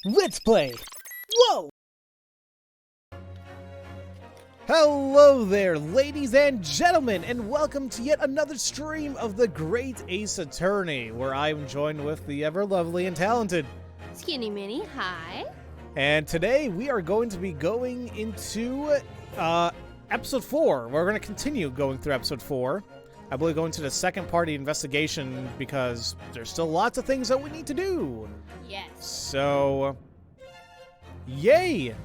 Let's play! Whoa! Hello there, ladies and gentlemen, and welcome to yet another stream of the Great Ace Attorney, where I'm joined with the ever lovely and talented Skinny Minnie, hi. And today we are going to be going into episode 4. We're going to continue going through episode 4. I believe going to the second party investigation because there's still lots of things that we need to do. Yes. So, yay!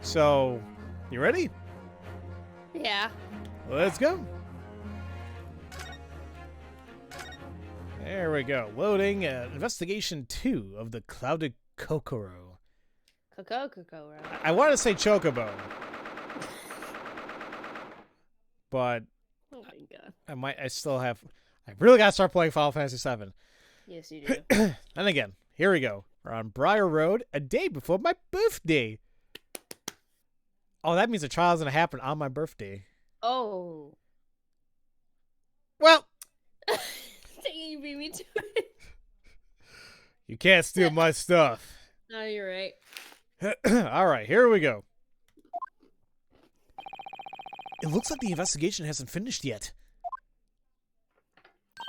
So, you ready? Yeah. Let's go. There we go. Loading investigation 2 of the Clouded Kokoro. Kokoro. I want to say Chocobo. But Oh my god. I really gotta start playing Final Fantasy VII. Yes, you do. And again, here we go. We're on Briar Road, a day before my birthday. Oh, that means the trial's gonna happen on my birthday. Oh. Well, You beat me to it. you can't steal my stuff. No, you're right. Alright, here we go. It looks like the investigation hasn't finished yet.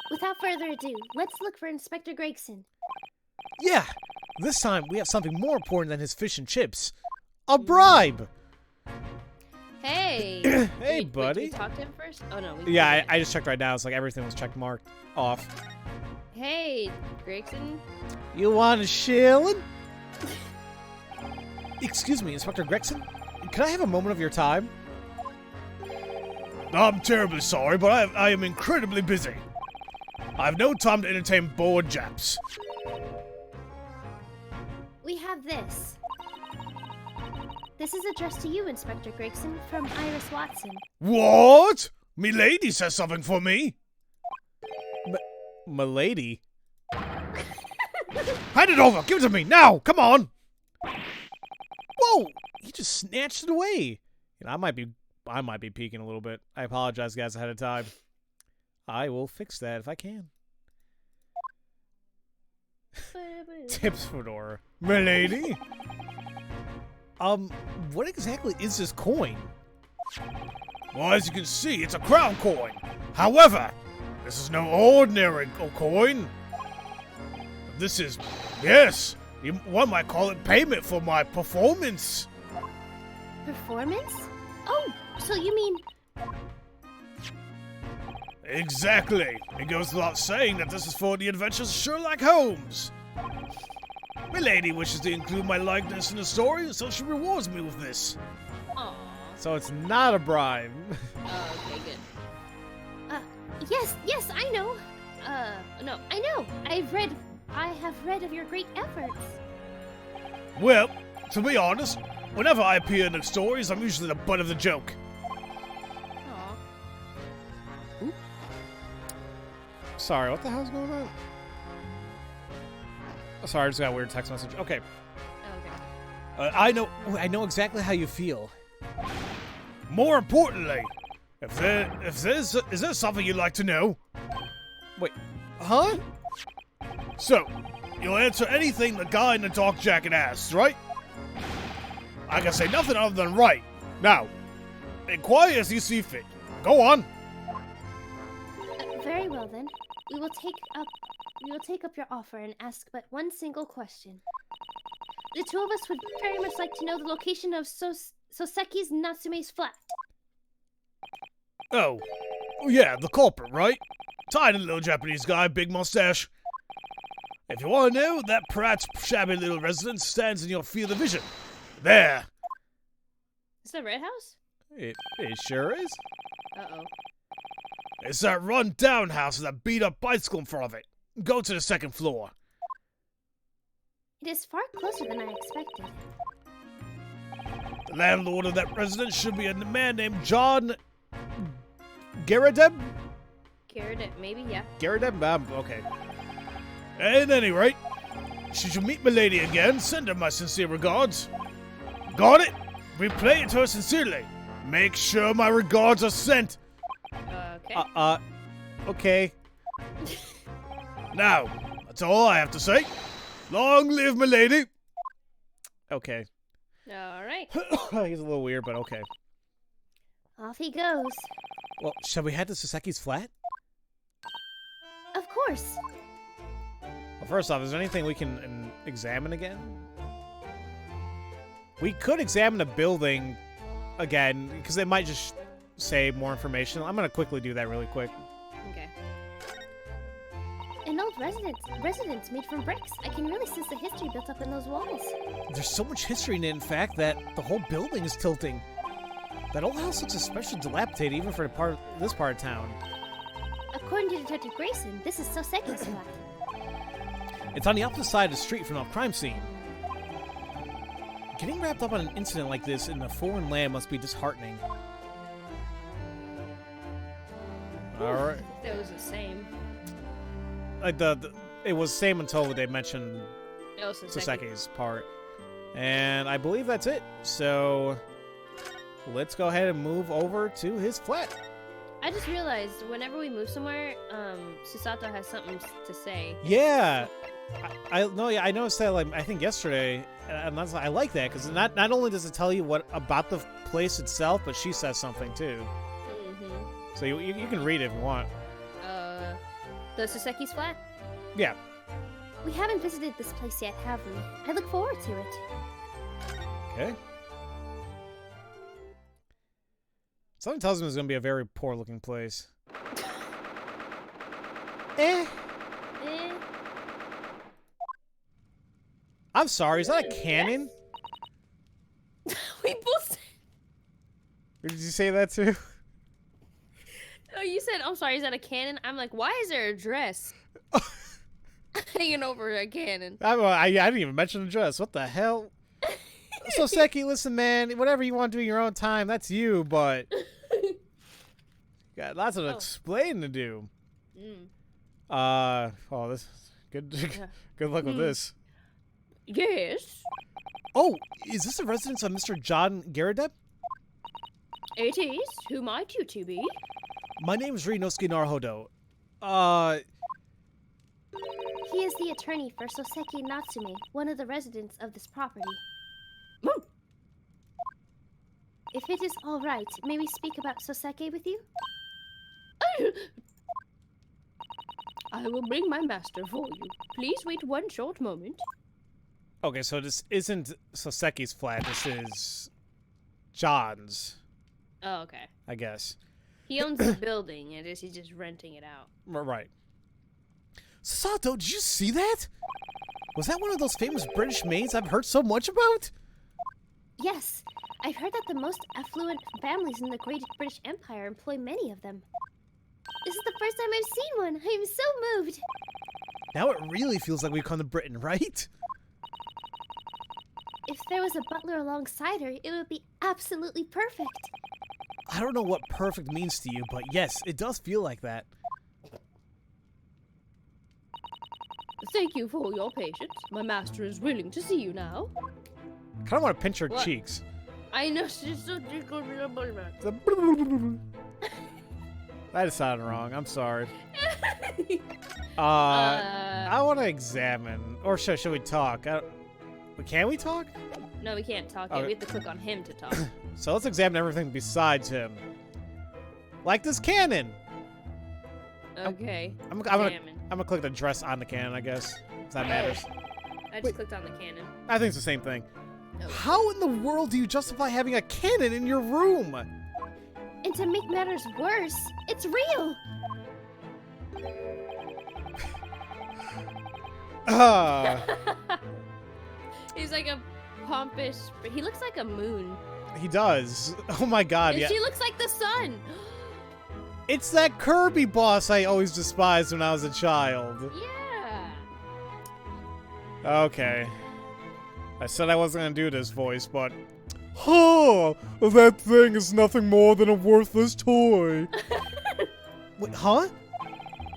Without further ado, let's look for Inspector Gregson. Yeah, this time we have something more important than his fish and chips. A bribe! Hey. Hey, Wait, buddy. did we talk to him first? Oh, no. Yeah, I just checked right now. It's like everything was checked marked off. Hey, Gregson. You want a shilling? Excuse me, Inspector Gregson? Can I have a moment of your time? I'm terribly sorry, but I am incredibly busy. I have no time to entertain bored Japs. We have this. This is addressed to you, Inspector Gregson, from Iris Watson. What? Me lady says something for me. M'lady? Hand it over! Give it to me now! Come on! Whoa! He just snatched it away. You know, I might be peeking a little bit. I apologize, guys, ahead of time. I will fix that if I can. Tips fedora. M'lady? What exactly is this coin? Well, as you can see, it's a crown coin. However, this is no ordinary coin. This is, yes, one might call it payment for my performance. Performance? Oh, so you mean... Exactly. It goes without saying that this is for the adventures of Sherlock Holmes. My lady wishes to include my likeness in the story, so she rewards me with this. Aww. So it's not a bribe. Oh, okay, good. Yes, I know. No, I know. I have read of your great efforts. Well, to be honest, whenever I appear in the stories, I'm usually the butt of the joke. Aw. Sorry, what the hell's going on? Oh, sorry, I just got a weird text message. Okay. Okay. I know exactly how you feel. More importantly, is there something you'd like to know? Wait, huh? So, you'll answer anything the guy in the dark jacket asks, right? I can say nothing other than right. Now, inquire as you see fit. Go on. Very well then. We will take up your offer and ask but one single question. The two of us would very much like to know the location of Soseki's Natsume's flat. Oh, yeah, the culprit, right? Tiny little Japanese guy, big mustache. If you want to know, that perhaps shabby little residence stands in your field of vision. There. Is that Red House? It sure is. Uh-oh. It's that run-down house with that beat-up bicycle in front of it. Go to the second floor. It is far closer than I expected. The landlord of that residence should be a man named John Garrideb? Garrideb, maybe, yeah. Garrideb? Okay. At any rate, should you meet milady again, send her my sincere regards. Got it? Replay it to her sincerely. Make sure my regards are sent. Okay. Okay. Now, That's all I have to say. Long live my lady. Okay. All right. He's a little weird, but okay. Off he goes. Well, shall we head to Soseki's flat? Of course. Well, first off, is there anything we can examine again? We could examine the building again, because it might just say more information. I'm going to quickly do that really quick. Okay. An old residence made from bricks. I can really sense the history built up in those walls. There's so much history in it, in fact, that the whole building is tilting. That old house looks especially dilapidated, even for this part of town. According to Detective Grayson, this is Soseki's flat. It's on the opposite side of the street from the crime scene. Getting wrapped up on an incident like this in a foreign land must be disheartening. Alright. That was the same. Like it was the same until they mentioned Soseki. Soseki's part. And I believe that's it. So let's go ahead and move over to his flat. I just realized whenever we move somewhere, Susato has something to say. Yeah. I noticed that, like, I think yesterday, and I like that because not only does it tell you what about the place itself, but she says something too. Mm-hmm. So you can read it if you want. The Soseki's flat? Yeah. We haven't visited this place yet, have we? I look forward to it. Okay. Something tells me it's going to be a very poor-looking place. Eh. I'm sorry, is that a cannon? We both. Or did you say that too? Oh, you said, I'm sorry, is that a cannon? I'm like, why is there a dress hanging over a cannon? I didn't even mention the dress. What the hell? Soseki, listen, man. Whatever you want to do in your own time, that's you. But you got lots of explaining to do. Oh, this good. Yeah. Good luck with this. Yes. Oh, is this the residence of Mr. John Garrideb? It is. Who might you to be? My name is Rinosuke Naruhodo. He is the attorney for Soseki Natsume, one of the residents of this property. If it is all right, may we speak about Soseki with you? I will bring my master for you. Please wait one short moment. Okay, so this isn't Soseki's flat. This is John's, Oh, okay. I guess. He owns the building, and he's just renting it out. Right. Sasato, did you see that? Was that one of those famous British maids I've heard so much about? Yes, I've heard that the most affluent families in the Great British Empire employ many of them. This is the first time I've seen one. I am so moved. Now it really feels like we've come to Britain, right? If there was a butler alongside her, it would be absolutely perfect. I don't know what perfect means to you, but yes, it does feel like that. Thank you for your patience. My master is willing to see you now. I kind of want to pinch her What? cheeks. I know she's so. That sounded wrong. I'm sorry. I want to examine. Or should we talk? Can we talk? No, we can't talk yet. Okay. We have to click on him to talk. So let's examine everything besides him. Like this cannon. Okay. I'm gonna click the dress on the cannon, I guess. If that matters. I just clicked on the cannon. I think it's the same thing. Oh. How in the world do you justify having a cannon in your room? And to make matters worse, it's real. He's like a pompous. He looks like a moon. He does. Oh my god, And yeah. she looks like the sun. It's that Kirby boss I always despised when I was a child. Yeah. Okay. I said I wasn't gonna do this voice, but... Oh, that thing is nothing more than a worthless toy. Wait, huh?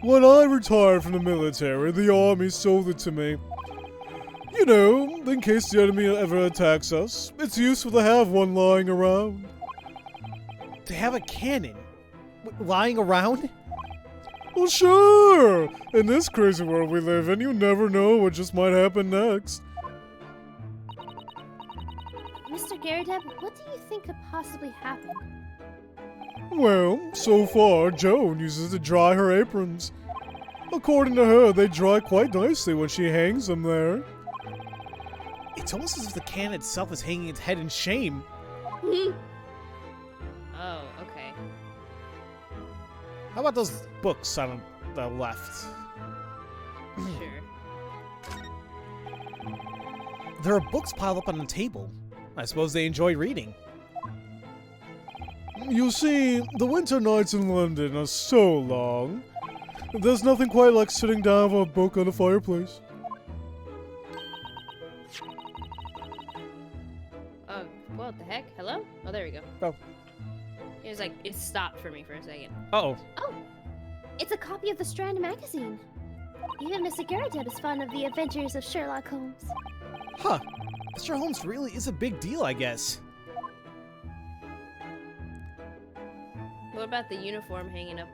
When I retired from the military, the army sold it to me. You know, in case the enemy ever attacks us, it's useful to have one lying around. To have a cannon? Lying around? Well, sure! In this crazy world we live in, you never know what just might happen next. Mr. Garrideb, what do you think could possibly happen? Well, so far, Joan uses to dry her aprons. According to her, they dry quite nicely when she hangs them there. It's almost as if the can itself is hanging its head in shame. Oh, okay. How about those books on the left? Sure. There are books piled up on the table. I suppose they enjoy reading. You see, the winter nights in London are so long. There's nothing quite like sitting down with a book on the fireplace. What the heck? Hello? Oh, there we go. Oh. It was like, it stopped for me for a second. Uh-oh. Oh, it's a copy of the Strand magazine. Even Mr. Garrideb is fond of the adventures of Sherlock Holmes. Huh. Mr. Holmes really is a big deal, I guess. What about the uniform hanging up?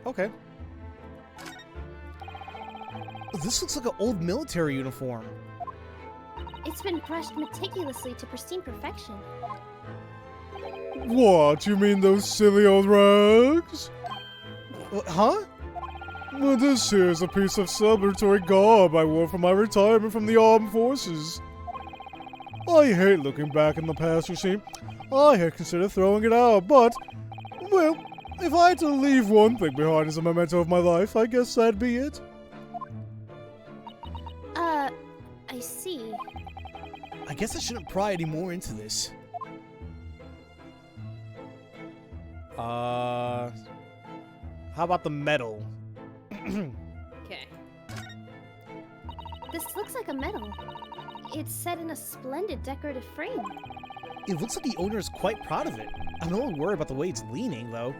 Okay. This looks like an old military uniform. It's been brushed meticulously to pristine perfection. What? You mean those silly old rags? Huh? Well, this here's a piece of celebratory garb I wore for my retirement from the armed forces. I hate looking back in the past, you see. I had considered throwing it out, but, well, if I had to leave one thing behind as a memento of my life, I guess that'd be it. I see. I guess I shouldn't pry any more into this. How about the medal? Okay. This looks like a medal. It's set in a splendid decorative frame. It looks like the owner is quite proud of it. I'm a little worried about the way it's leaning, though.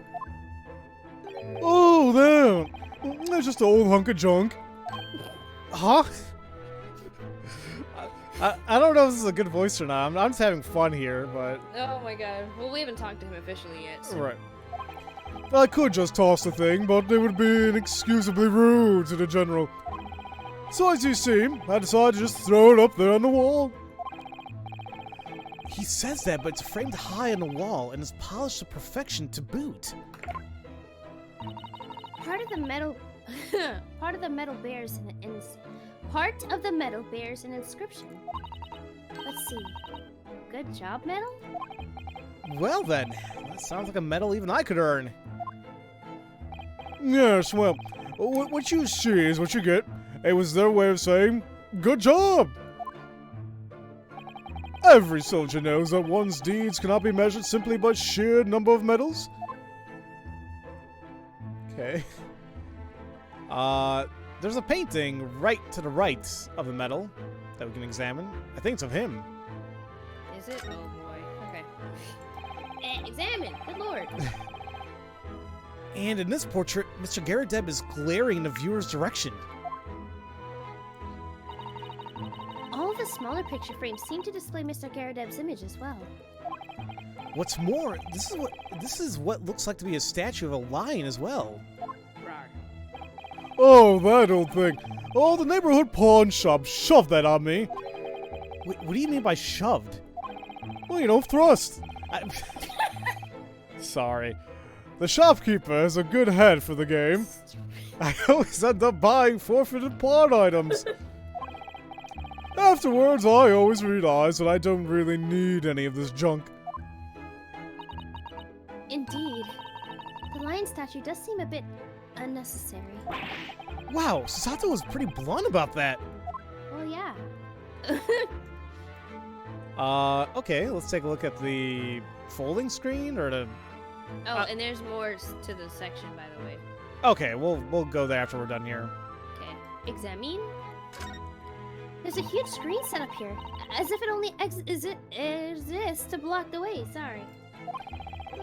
Oh, there! That's just an old hunk of junk. Huh? I don't know if this is a good voice or not. I'm just having fun here, but... Oh my god. Well, we haven't talked to him officially yet, so... Right. I could just toss the thing, but it would be inexcusably rude to the general. So as you see, I decided to just throw it up there on the wall. He says that, but it's framed high on the wall and is polished to perfection to boot. Part of the medal bears an inscription. Let's see. Good job, medal? Well then, that sounds like a medal even I could earn. Yes, well, what you see is what you get. It was their way of saying, good job! Every soldier knows that one's deeds cannot be measured simply by sheer number of medals. Okay. There's a painting right to the right of the medal that we can examine. I think it's of him. Is it? Oh boy. Okay. Examine! Good lord. And in this portrait, Mr. Garrideb is glaring in the viewer's direction. All of the smaller picture frames seem to display Mr. Garrideb's image as well. What's more, this is what looks like to be a statue of a lion as well. Rawr. Oh, that old thing. Oh, the neighborhood pawn shop shoved that on me. Wait, what do you mean by shoved? Well, you know, thrust. Sorry. The shopkeeper has a good head for the game. I always end up buying forfeited pawn items. Afterwards, I always realize that I don't really need any of this junk. Indeed. The lion statue does seem a bit unnecessary. Wow, Sato was pretty blunt about that. Well, yeah. Okay, let's take a look at the folding screen, or the... Oh, and there's more to the section, by the way. Okay, we'll go there after we're done here. Okay. Examine? There's a huge screen set up here, as if it only exists to block the way. Sorry.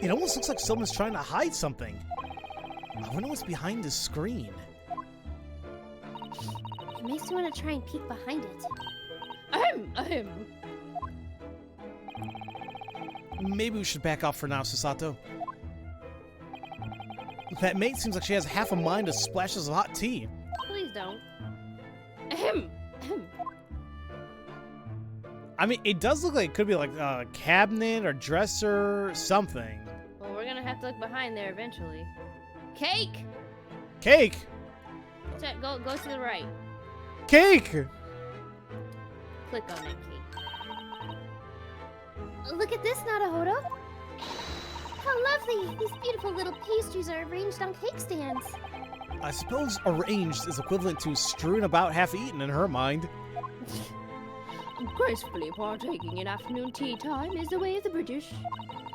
It almost looks like someone's trying to hide something. I wonder what's behind this screen. It makes me want to try and peek behind it. Maybe we should back off for now, Susato. That maid seems like she has half a mind to splash us hot tea. Please don't. Ahem. Ahem. I mean, it does look like it could be like a cabinet or dresser or something. Well, we're gonna have to look behind there eventually. Cake! Cake! Go to the right. Cake! Click on that cake. Look at this, Naruhodo. How lovely! These beautiful little pastries are arranged on cake stands. I suppose arranged is equivalent to strewn about half-eaten in her mind. Gracefully partaking in afternoon tea time is the way of the British.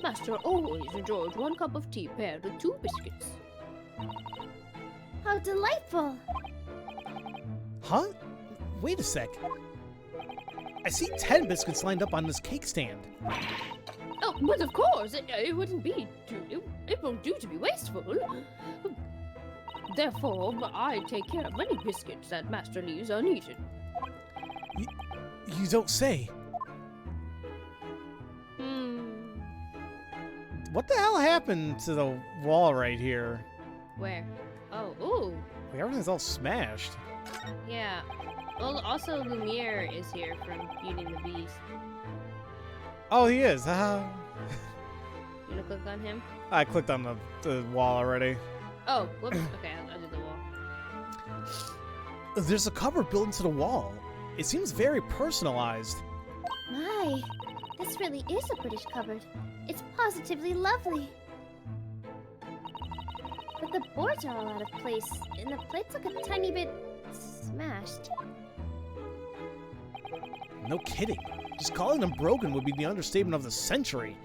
Master always enjoys 1 cup of tea paired with 2 biscuits. How delightful! Huh? Wait a sec. I see 10 biscuits lined up on this cake stand. Oh, but of course, it wouldn't be it won't do to be wasteful. Therefore, I take care of many biscuits that Master leaves uneaten. You don't say. What the hell happened to the wall right here? Where? Oh, ooh. Like everything's all smashed. Yeah. Well, also Lumiere is here from Beauty and the Beast. Oh, he is. You wanna click on him? I clicked on the wall already. Oh, whoops. Okay, I'll do the wall. There's a cupboard built into the wall. It seems very personalized. My, this really is a British cupboard. It's positively lovely. But the boards are all out of place, and the plates look a tiny bit smashed. No kidding. Just calling them broken would be the understatement of the century.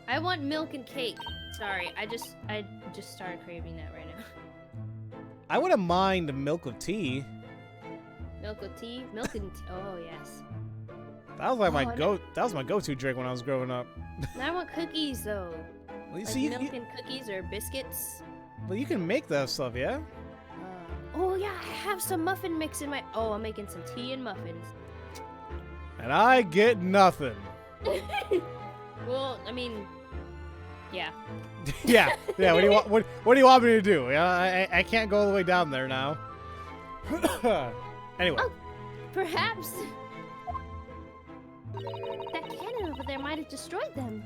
I want milk and cake. Sorry, I just started craving that right now. I wouldn't mind milk with tea. Milk with tea? Milk and tea. Oh, yes. That was like that was my go-to drink when I was growing up. Now I want cookies, though. Well, you Like see, milk and cookies or biscuits. well, you can make that stuff, yeah? Oh, yeah, I have some muffin mix in my... Oh, I'm making some tea and muffins. And I get nothing. Well, I mean... Yeah. yeah. What do you want? What do you want me to do? I can't go all the way down there now. Anyway. Oh, perhaps that cannon over there might have destroyed them.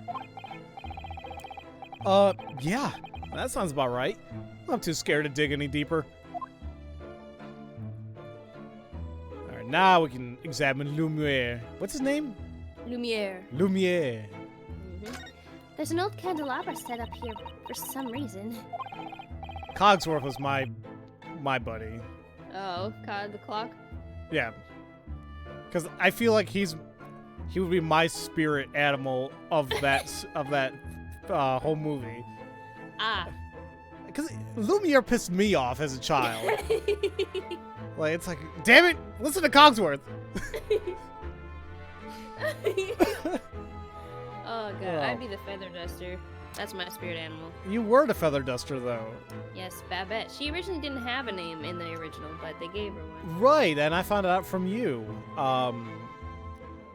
Yeah. That sounds about right. I'm too scared to dig any deeper. All right, now we can examine Lumiere. What's his name? Lumiere. Lumiere. There's an old candelabra set up here for some reason. Cogsworth was my buddy. Oh, God, the clock? Yeah. Because I feel like he would be my spirit animal of that whole movie. Ah. Because Lumiere pissed me off as a child. Like, it's like, damn it, listen to Cogsworth. Oh, God, I'd be the feather duster. That's my spirit animal. You were the feather duster, though. Yes, Babette. She originally didn't have a name in the original, but they gave her one. Right, and I found it out from you.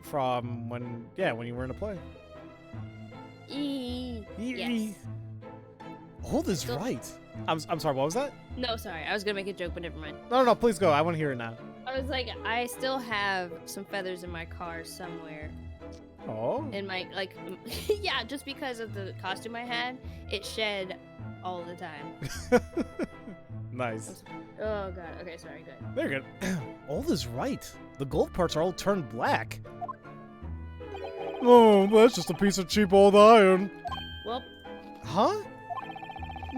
From when you were in a play. Yes. Hold is right. I'm sorry, what was that? No, sorry. I was going to make a joke, but never mind. No, please go. I want to hear it now. I was like, I still have some feathers in my car somewhere. Oh. In my, like, yeah, just because of the costume I had, it shed all the time. Nice. Oh, God. Okay, sorry, good. Very good. Old is right. The gold parts are all turned black. Oh, that's just a piece of cheap old iron. Well. Huh?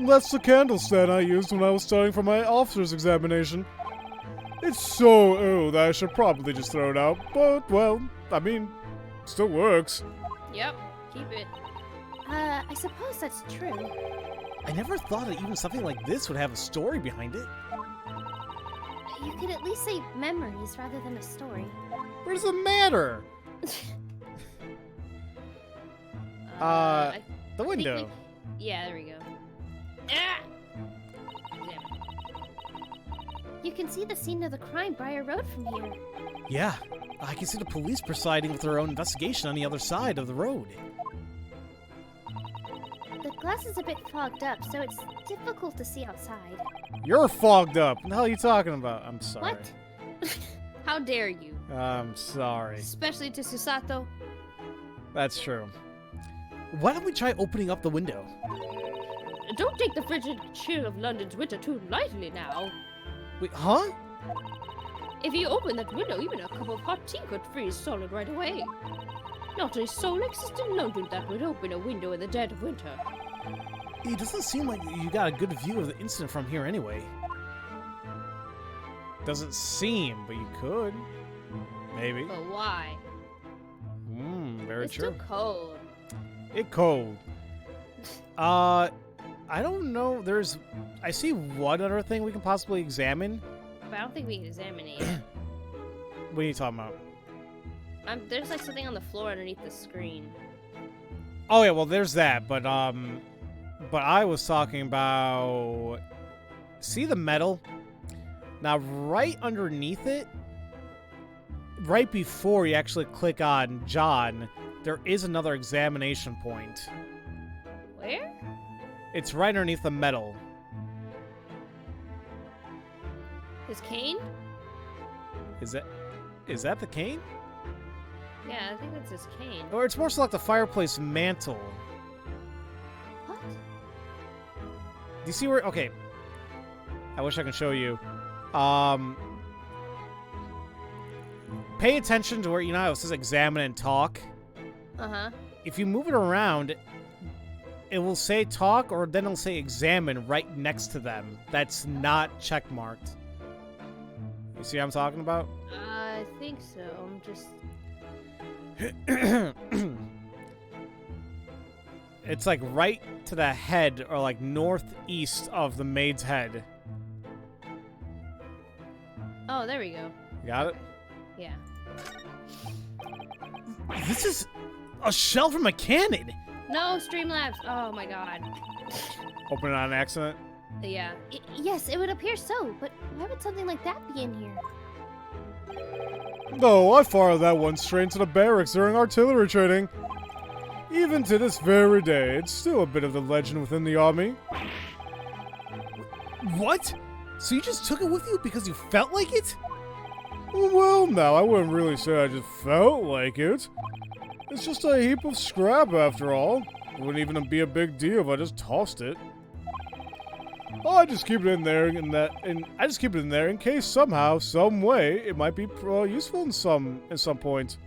That's the candlestand I used when I was studying for my officer's examination. It's so old that I should probably just throw it out, but, well, I mean, still works. Yep, keep it. I suppose that's true. I never thought that even something like this would have a story behind it. You could at least say memories rather than a story. What does it matter? The window. Yeah, there we go. Ah! You can see the scene of the crime, Briar Road, from here. Yeah, I can see the police presiding with their own investigation on the other side of the road. The glass is a bit fogged up, so it's difficult to see outside. You're fogged up. What the hell are you talking about? I'm sorry. What? How dare you? I'm sorry. Especially to Susato. That's true. Why don't we try opening up the window? Don't take the frigid chill of London's winter too lightly now. Wait, huh? If you open that window, even a cup of hot tea could freeze solid right away. Not a soul exists in London that would open a window in the dead of winter. It doesn't seem like you got a good view of the incident from here anyway. Doesn't seem, but you could. Maybe. But why? Very It's true. too cold. It cold. I don't know. I see one other thing we can possibly examine. But I don't think we can examine it yet. What are you talking about? There's like something on the floor underneath the screen. Oh yeah, well there's that, but I was talking about, see the metal? Now right underneath it, right before you actually click on John, there is another examination point. Where? It's right underneath the metal. His cane? Is that the cane? Yeah, I think that's his cane. Or it's more so like the fireplace mantle. What? Do you see where? Okay. I wish I could show you. Pay attention to where, you know how it says examine and talk? Uh-huh. If you move it around, it will say talk, or then it'll say examine right next to them. That's not checkmarked. You see what I'm talking about? I think so. I'm just... It's like right to the head, or like northeast of the maid's head. Oh, there we go. You got it? Yeah. This is a shell from a cannon! No, Streamlabs! Oh my god. Open it on accident. Yeah. Yes, it would appear so, but why would something like that be in here? No, I fired that one straight into the barracks during artillery training. Even to this very day, it's still a bit of the legend within the army. What? So you just took it with you because you felt like it? Well, now, I wouldn't really say I just felt like it. It's just a heap of scrap, after all. It wouldn't even be a big deal if I just tossed it. I just keep it in there, I just keep it in there in case somehow, some way, it might be useful in some point.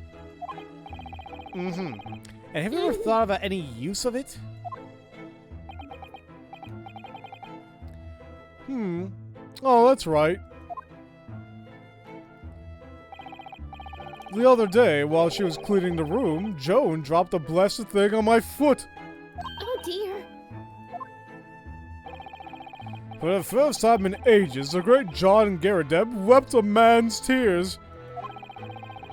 And have you ever thought about any use of it? Oh, that's right. The other day, while she was cleaning the room, Joan dropped a blessed thing on my foot. Oh dear. For the first time in ages, the great John Garrideb wept a man's tears.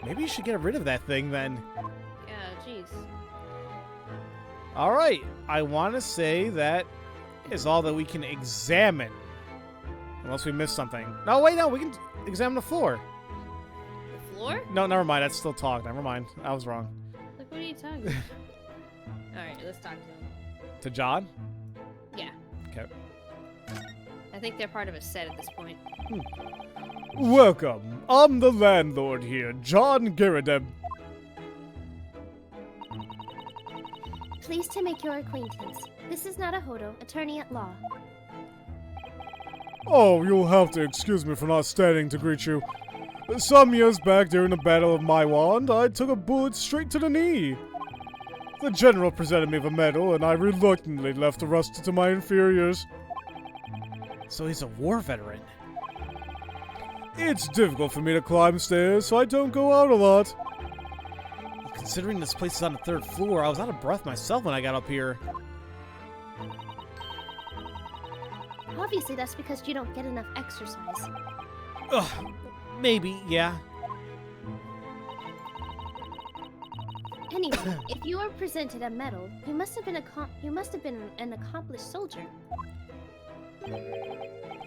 Maybe you should get rid of that thing, then. Yeah, jeez. Alright, I want to say that is all that we can examine. Unless we missed something. No, wait, no, we can examine the floor. The floor? No, never mind, that's still talk. Never mind, I was wrong. Like, what are you talking about? Alright, let's talk to him. To John? Yeah. Okay. I think they're part of a set at this point. Welcome. I'm the landlord here, John Garrideb. Pleased to make your acquaintance. This is Narahodo, attorney at law. Oh, you'll have to excuse me for not standing to greet you. Some years back during the Battle of Maiwand, I took a bullet straight to the knee. The general presented me with a medal, and I reluctantly left the rest to my inferiors. So he's a war veteran. It's difficult for me to climb stairs, so I don't go out a lot. Considering this place is on the 3rd floor, I was out of breath myself when I got up here. Obviously, that's because you don't get enough exercise. Ugh, maybe, yeah. Anyway, if you were presented a medal, you must have been an accomplished soldier.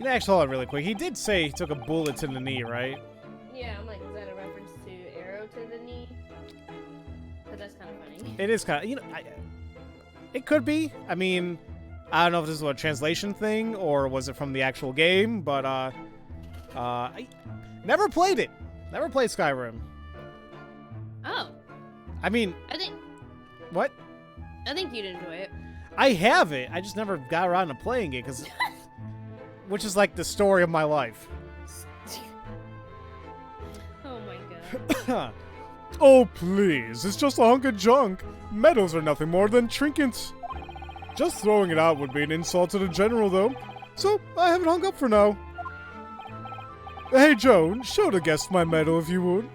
Actually, hold on really quick. He did say he took a bullet to the knee, right? Yeah, I'm like, is that a reference to arrow to the knee? But that's kind of funny. It is kind of, It could be. I mean, I don't know if this was a translation thing or was it from the actual game, but I never played it. Never played Skyrim. Oh. I mean, what? I think you'd enjoy it. I have it. I just never got around to playing it because, which is like the story of my life. Oh my god. Oh please, it's just a hunk of junk. Medals are nothing more than trinkets. Just throwing it out would be an insult to the general, though. So I have it hung up for now. Hey Joan, show the guest my medal if you would.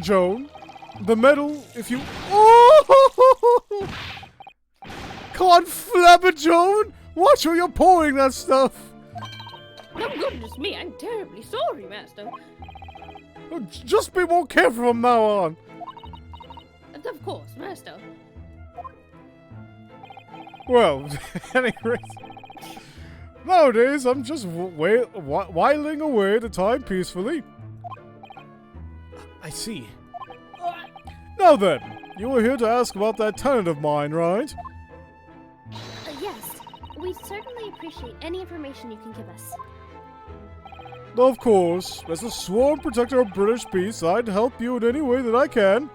Joan, the medal, if you... Oh! Can't flab it, Joan! Watch where you're pouring that stuff! Oh goodness me, I'm terribly sorry, Master. Just be more careful from now on. Of course, Master. Well, anyway, nowadays I'm just whiling away the time peacefully. I see. Now then, you were here to ask about that tenant of mine, right? Yes. We certainly appreciate any information you can give us. Of course. As a sworn protector of British peace, I'd help you in any way that I can.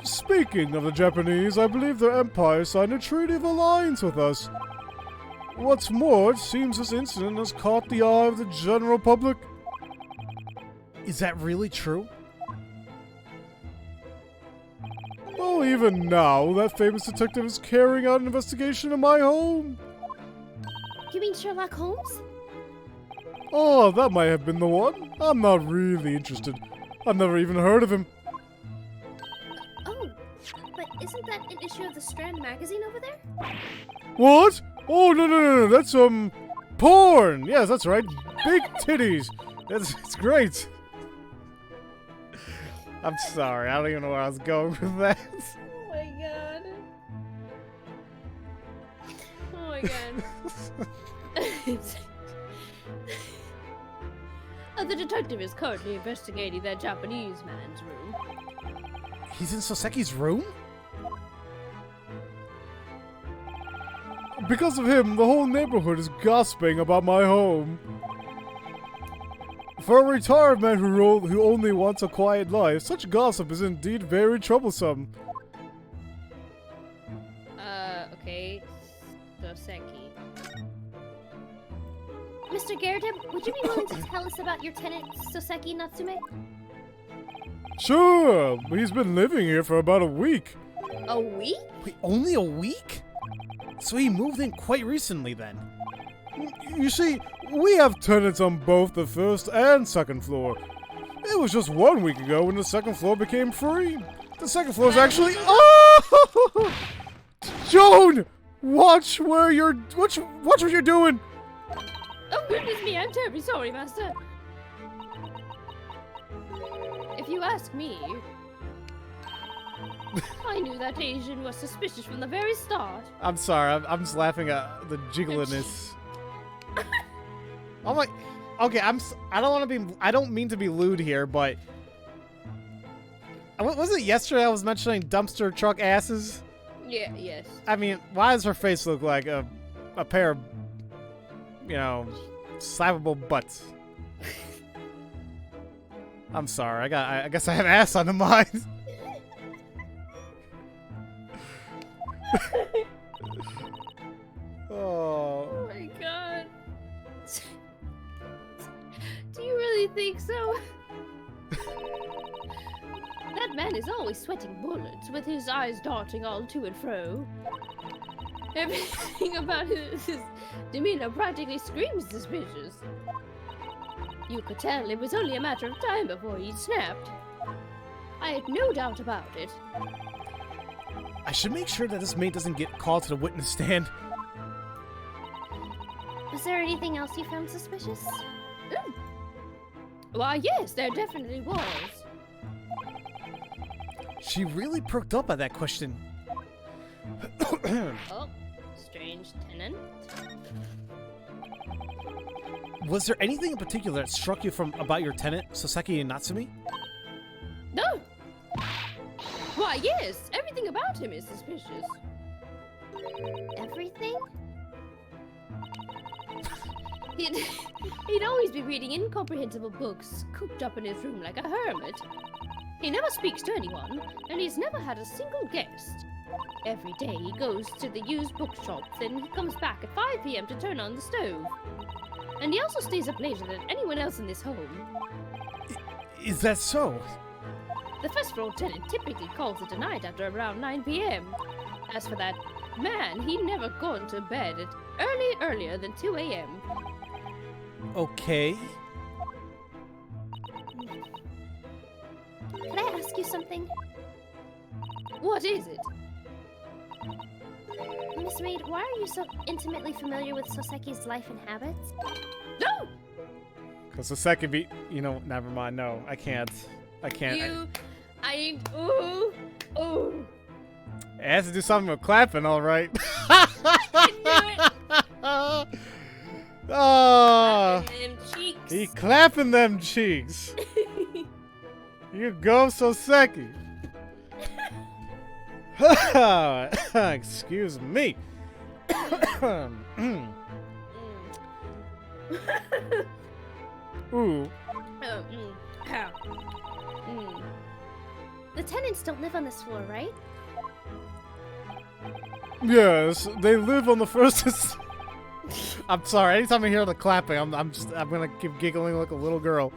Speaking of the Japanese, I believe their empire signed a treaty of alliance with us. What's more, it seems this incident has caught the eye of the general public. Is that really true? Oh, even now, that famous detective is carrying out an investigation in my home. You mean Sherlock Holmes? Oh, that might have been the one. I'm not really interested. I've never even heard of him. Oh, but isn't that an issue of the Strand magazine over there? What? Oh, no, that's, porn! Yes, that's right. Big titties. It's great. I'm sorry, I don't even know where I was going with that. Oh my god. Oh my god. The detective is currently investigating that Japanese man's room. He's in Soseki's room? Because of him, the whole neighborhood is gossiping about my home. For a retired man who only wants a quiet life, such gossip is indeed very troublesome. Okay. Soseki. Mr. Garrideb, would you be willing to tell us about your tenant, Soseki Natsume? Sure, but he's been living here for about a week. A week? Wait, only a week? So he moved in quite recently then. You see, we have tenants on both the first and second floor. It was just 1 week ago when the second floor became free. The second floor is actually... Oh! Joan! Watch what you're doing! Oh goodness me, I'm terribly sorry, Master. If you ask me, I knew that Asian was suspicious from the very start. I'm sorry, I'm just laughing at the jiggliness. Oh my... Okay, I don't mean to be lewd here, but... Was it yesterday I was mentioning dumpster truck asses? Yeah, yes. I mean, why does her face look like a pair of, you know, slappable butts? I'm sorry, I guess I have ass on the mind. Oh. Oh my god. Do you really think so? That man is always sweating bullets, with his eyes darting all to and fro. Everything about his demeanor practically screams suspicious. You could tell it was only a matter of time before he snapped. I had no doubt about it. I should make sure that this maid doesn't get called to the witness stand. Was there anything else you found suspicious? Why, yes, there definitely was. She really perked up at that question. Oh, strange tenant. Was there anything in particular that struck you about your tenant, Soseki Natsume? No, yes. Everything about him is suspicious. Everything? He'd always be reading incomprehensible books, cooped up in his room like a hermit. He never speaks to anyone, and he's never had a single guest. Every day he goes to the used bookshop, then he comes back at 5 p.m. to turn on the stove. And he also stays up later than anyone else in this home. Is that so? The first floor tenant typically calls it a night after around 9 p.m. As for that man, he never gone to bed at earlier than 2 a.m. Okay. Can I ask you something? What is it? Miss Maid, why are you so intimately familiar with Soseki's life and habits? No! Because Soseki be... You know, never mind. No, I can't. I can't. Ooh. It has to do something with clapping, all right. Oh, Them cheeks. he clapping them cheeks. You go, Soseki. Excuse me. Ooh. The tenants don't live on this floor, right? Yes, they live on the first. I'm sorry. Anytime I hear the clapping, I'm gonna keep giggling like a little girl.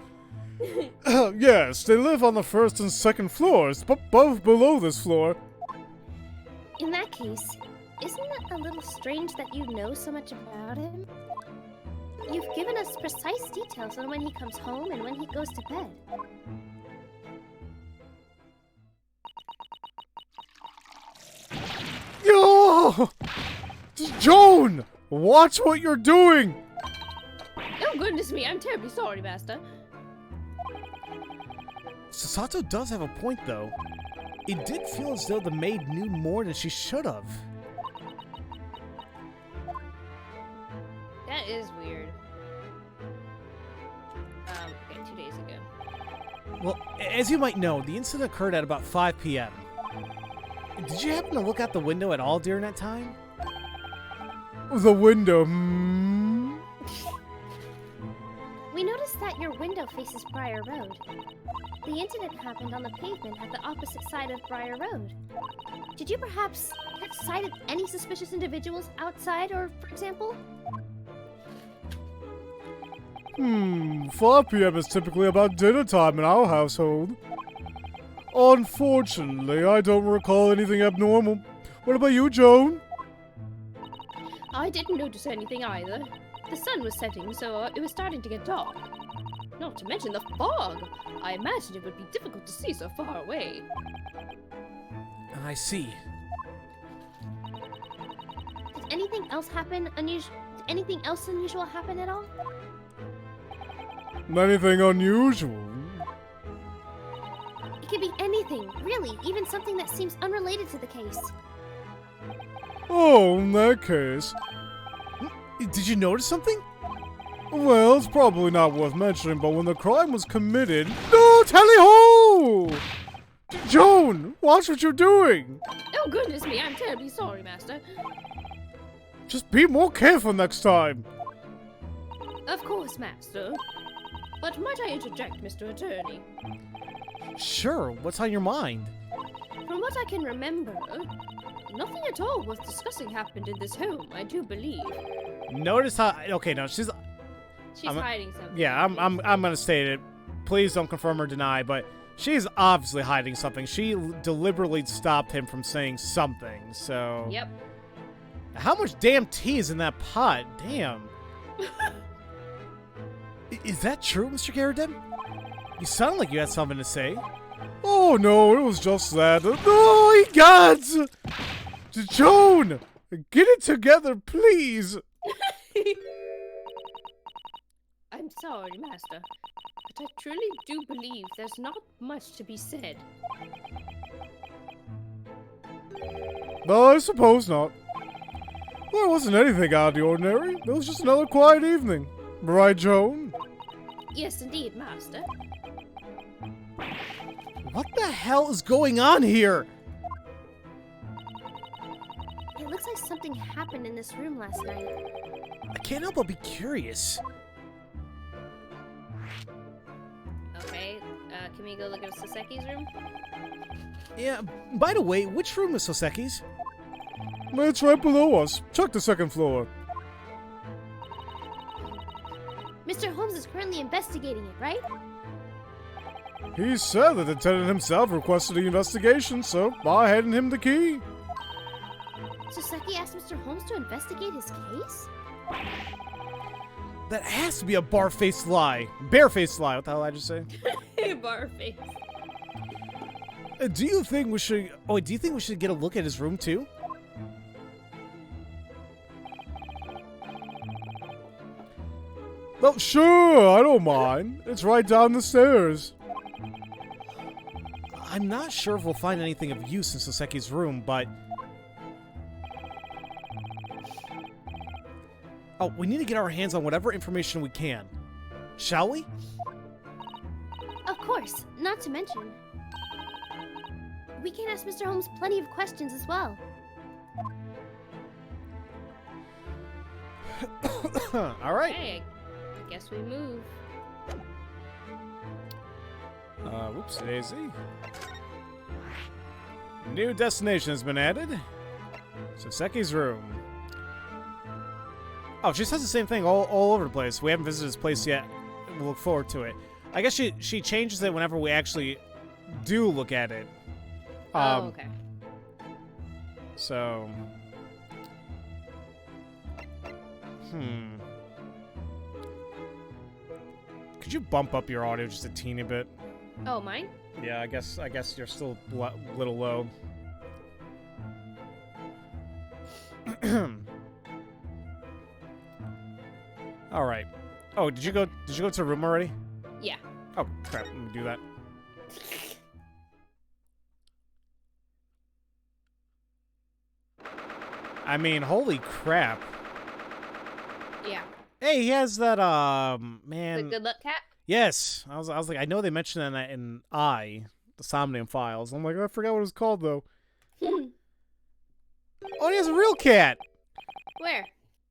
Yes, they live on the first and second floors, but both below this floor. In that case, isn't it a little strange that you know so much about him? You've given us precise details on when he comes home and when he goes to bed. Yo! Joan! Watch what you're doing! Oh, goodness me, I'm terribly sorry, Master. Sasato does have a point, though. It did feel as though the maid knew more than she should have. That is weird. Okay, 2 days ago. Well, as you might know, the incident occurred at about 5 p.m. Did you happen to look out the window at all during that time? The window, We noticed that your window faces Briar Road. The incident happened on the pavement at the opposite side of Briar Road. Did you perhaps catch sight of any suspicious individuals outside, or for example? 5 p.m. is typically about dinner time in our household. Unfortunately, I don't recall anything abnormal. What about you, Joan? I didn't notice anything either. The sun was setting, so it was starting to get dark. Not to mention the fog. I imagined it would be difficult to see so far away. I see. Did anything else happen unusual? Did anything else unusual happen at all? Anything unusual? It could be anything, really, even something that seems unrelated to the case. Oh, in that case. Did you notice something? Well, it's probably not worth mentioning, but when the crime was committed... No, tally-ho! Joan, watch what you're doing! Oh, goodness me, I'm terribly sorry, Master. Just be more careful next time. Of course, Master. But might I interject, Mr. Attorney? Sure, what's on your mind? From what I can remember, nothing at all worth discussing happened in this home, I do believe. Notice how... Okay, no, she's hiding something. Yeah, I'm gonna state it. Please don't confirm or deny, but she's obviously hiding something. She deliberately stopped him from saying something, so... Yep. How much damn tea is in that pot? Damn. Is that true, Mr. Garrideb? You sound like you had something to say. Oh, no, it was just that. Oh, my God! Joan! Get it together, please! I'm sorry, Master, but I truly do believe there's not much to be said. No, I suppose not. Well, it wasn't anything out of the ordinary. It was just another quiet evening. Right, Joan? Yes, indeed, Master. What the hell is going on here? It looks like something happened in this room last night. I can't help but be curious. Okay, can we go look at Soseki's room? Yeah, by the way, which room is Soseki's? It's right below us. Check the second floor. Mr. Holmes is currently investigating it, right? He said that the tenant himself requested the investigation, so I handed him the key. Soseki asked Mr. Holmes to investigate his case? That has to be a barefaced lie. Barefaced lie. What the hell did I just say? Barface. Do you think we should... Oh, do you think we should get a look at his room, too? Oh, sure. I don't mind. It's right down the stairs. I'm not sure if we'll find anything of use in Soseki's room, but... Oh, we need to get our hands on whatever information we can. Shall we? Of course, not to mention. We can ask Mr. Holmes plenty of questions as well. All right. Hey, I guess we move. Whoops, daisy. New destination has been added. Soseki's room. Oh, she says the same thing all over the place. We haven't visited this place yet. We'll look forward to it. I guess she changes it whenever we actually do look at it. Oh, okay. So... Could you bump up your audio just a teeny bit? Oh, mine? Yeah, I guess you're still a little low. All right. Oh, did you go to the room already? Yeah. Oh, crap. Let me do that. I mean, holy crap. Yeah. Hey, he has that man. The good luck cat? Yes. I was like, I know they mentioned that in the Somnium Files. I'm like, I forgot what it was called though. Oh, he has a real cat. Where?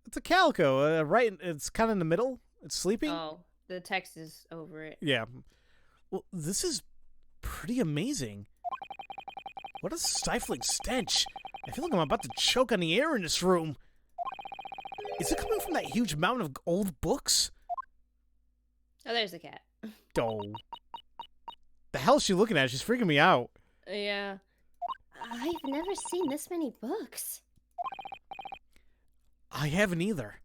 It's a calico. Right, it's kind of in the middle. It's sleeping. Oh, the text is over it. Yeah. Well, this is pretty amazing. What a stifling stench. I feel like I'm about to choke on the air in this room. Is it coming from that huge mountain of old books? Oh, there's the cat. Oh. The hell is she looking at? She's freaking me out. Yeah. I've never seen this many books. I haven't either.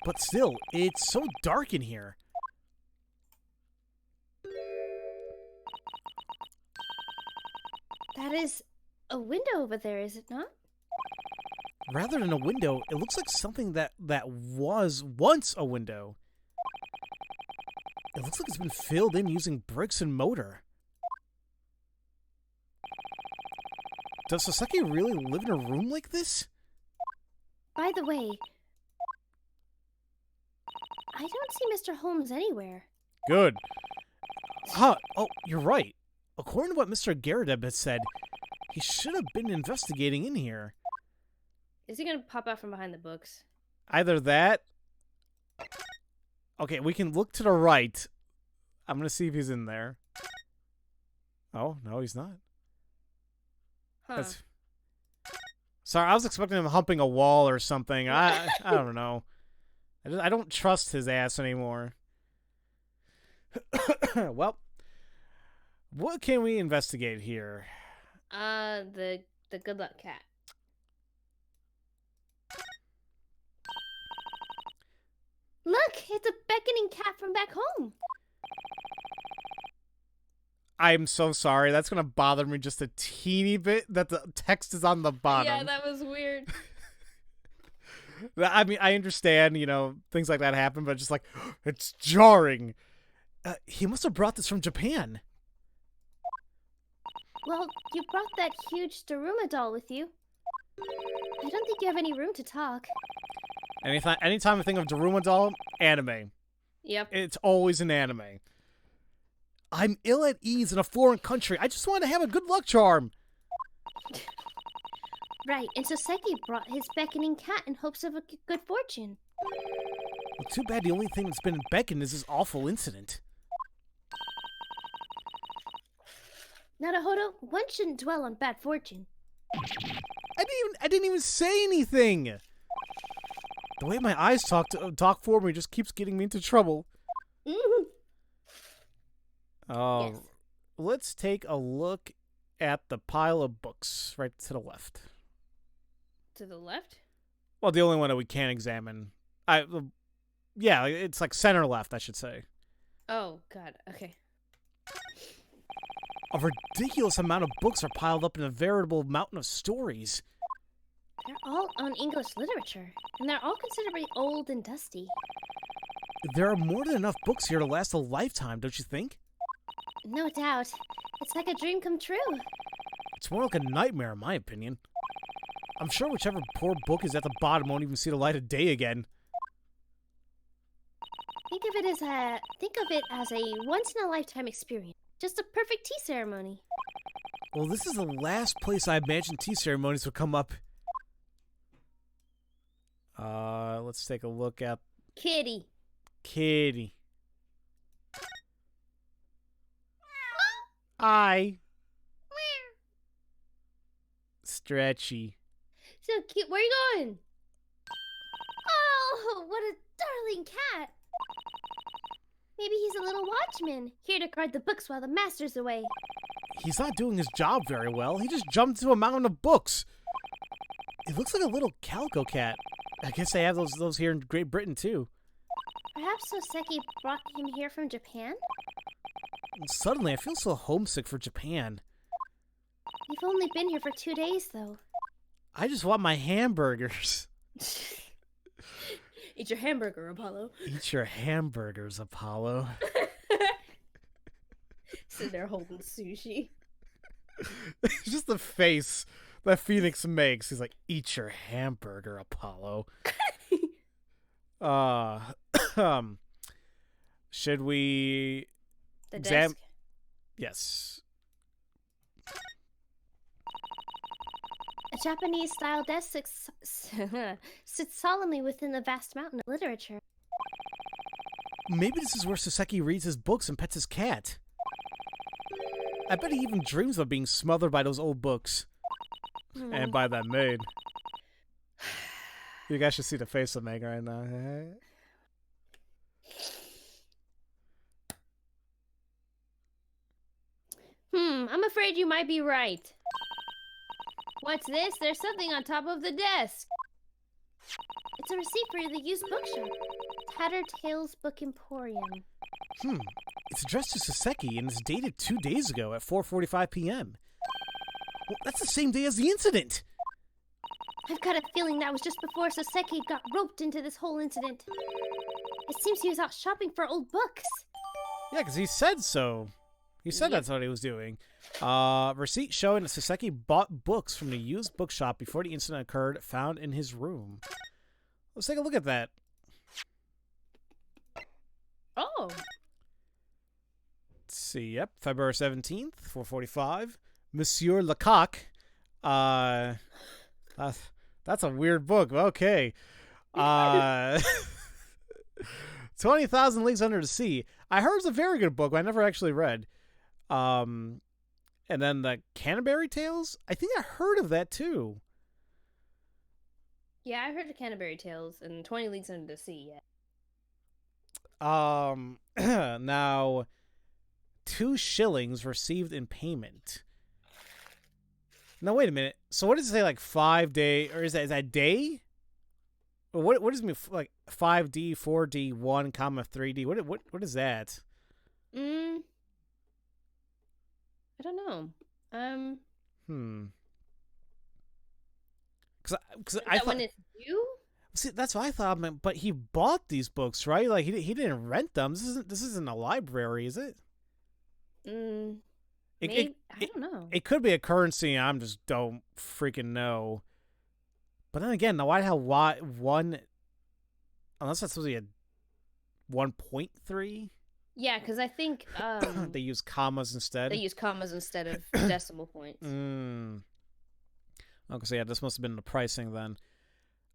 But still, it's so dark in here. That is a window over there, is it not? Rather than a window, it looks like something that was once a window. It looks like it's been filled in using bricks and mortar. Does Soseki really live in a room like this? By the way, I don't see Mr. Holmes anywhere. Good. Huh. Oh, you're right. According to what Mr. Garrideb had said, he should have been investigating in here. Is he gonna pop out from behind the books? Either that... Okay, we can look to the right. I'm gonna see if he's in there. Oh, no, he's not. Huh. Sorry, I was expecting him humping a wall or something. I don't know. I don't trust his ass anymore. Well, what can we investigate here? The good luck cat. Look, it's a beckoning cat from back home. I'm so sorry. That's going to bother me just a teeny bit that the text is on the bottom. Yeah, that was weird. I mean, I understand, things like that happen, but just like, it's jarring. He must have brought this from Japan. Well, you brought that huge Daruma doll with you. I don't think you have any room to talk. Anytime I think of Daruma doll, anime. Yep. It's always an anime. I'm ill at ease in a foreign country. I just want to have a good luck charm. Right, and Soseki brought his beckoning cat in hopes of a good fortune. Well, too bad the only thing that's been beckoned is this awful incident. Naruhodo, one shouldn't dwell on bad fortune. I didn't even say anything. The way my eyes talk for me just keeps getting me into trouble. Mm-hmm. Yes. Yes. Let's take a look at the pile of books right to the left. To the left? Well, the only one that we can examine. Yeah, it's like center left, I should say. Oh, God. Okay. A ridiculous amount of books are piled up in a veritable mountain of stories. They're all on English literature, and they're all considerably old and dusty. There are more than enough books here to last a lifetime, don't you think? No doubt. It's like a dream come true. It's more like a nightmare, in my opinion. I'm sure whichever poor book is at the bottom won't even see the light of day again. Think of it as a once-in-a-lifetime experience. Just a perfect tea ceremony. Well, this is the last place I imagined tea ceremonies would come up. Let's take a look at Kitty. Kitty. I. Stretchy. So cute. Where are you going? Oh, what a darling cat. Maybe he's a little watchman, here to guard the books while the master's away. He's not doing his job very well. He just jumped into a mountain of books. It looks like a little calico cat. I guess they have those here in Great Britain too. Perhaps Soseki brought him here from Japan? Suddenly, I feel so homesick for Japan. You've only been here for 2 days, though. I just want my hamburgers. Eat your hamburger, Apollo. Eat your hamburgers, Apollo. Sitting there holding sushi. Just the face that Phoenix makes. He's like, eat your hamburger, Apollo. Should we The exam? desk. Yes. A Japanese-style desk sits solemnly within the vast mountain of literature. Maybe this is where Soseki reads his books and pets his cat. I bet he even dreams of being smothered by those old books. And by that maid. You guys should see the face I'm making right now. I'm afraid you might be right. What's this? There's something on top of the desk. It's a receipt for the used bookshop. Tattered Tales Book Emporium. It's addressed to Soseki and it's dated 2 days ago at 4:45 p.m. Well, that's the same day as the incident. I've got a feeling that was just before Soseki got roped into this whole incident. It seems he was out shopping for old books. Yeah, because he said so. He said that's what he was doing. Receipt showing that Soseki bought books from the used bookshop before the incident occurred, found in his room. Let's take a look at that. Oh. Let's see. Yep, February 17th, 4:45. Monsieur Lecoq. That's a weird book. Okay. 20,000 Leagues Under the Sea. I heard it's a very good book, but I never actually read. And then the Canterbury Tales. I think I heard of that too. Yeah, I heard the Canterbury Tales and 20 Leagues Under the Sea, Now, 2 shillings received in payment. Now, wait a minute. So what does it say, like 5 day, or is that day? Or what does it mean, like 5D, 4D, 1, comma 3D? What is that? I don't know. Because I thought when it's you? See, that's what I thought. But he bought these books, right? Like he didn't rent them. This isn't a library, is it? Maybe, I don't know. It could be a currency. I just don't freaking know. But then again, now why one? Unless that's supposed to be a 1.3. Yeah, because I think they use commas instead. They use commas instead of decimal points. Okay, so yeah, this must have been the pricing then.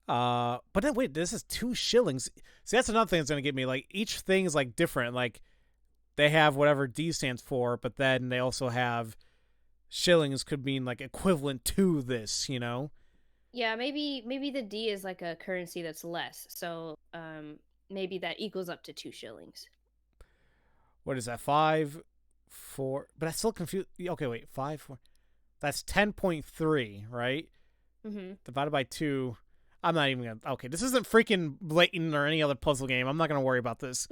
But then wait, this is 2 shillings. See, that's another thing that's gonna get me. Like, each thing is like different. Like, they have whatever D stands for, but then they also have shillings could mean like equivalent to this, you know? Yeah, maybe the D is like a currency that's less. So maybe that equals up to 2 shillings. What is that? 5, 4. But I still confused. Okay, wait, 5, 4. That's 10.3, right? Mm-hmm. Divided by 2. I'm not even gonna. Okay, this isn't freaking blatant or any other puzzle game. I'm not gonna worry about this.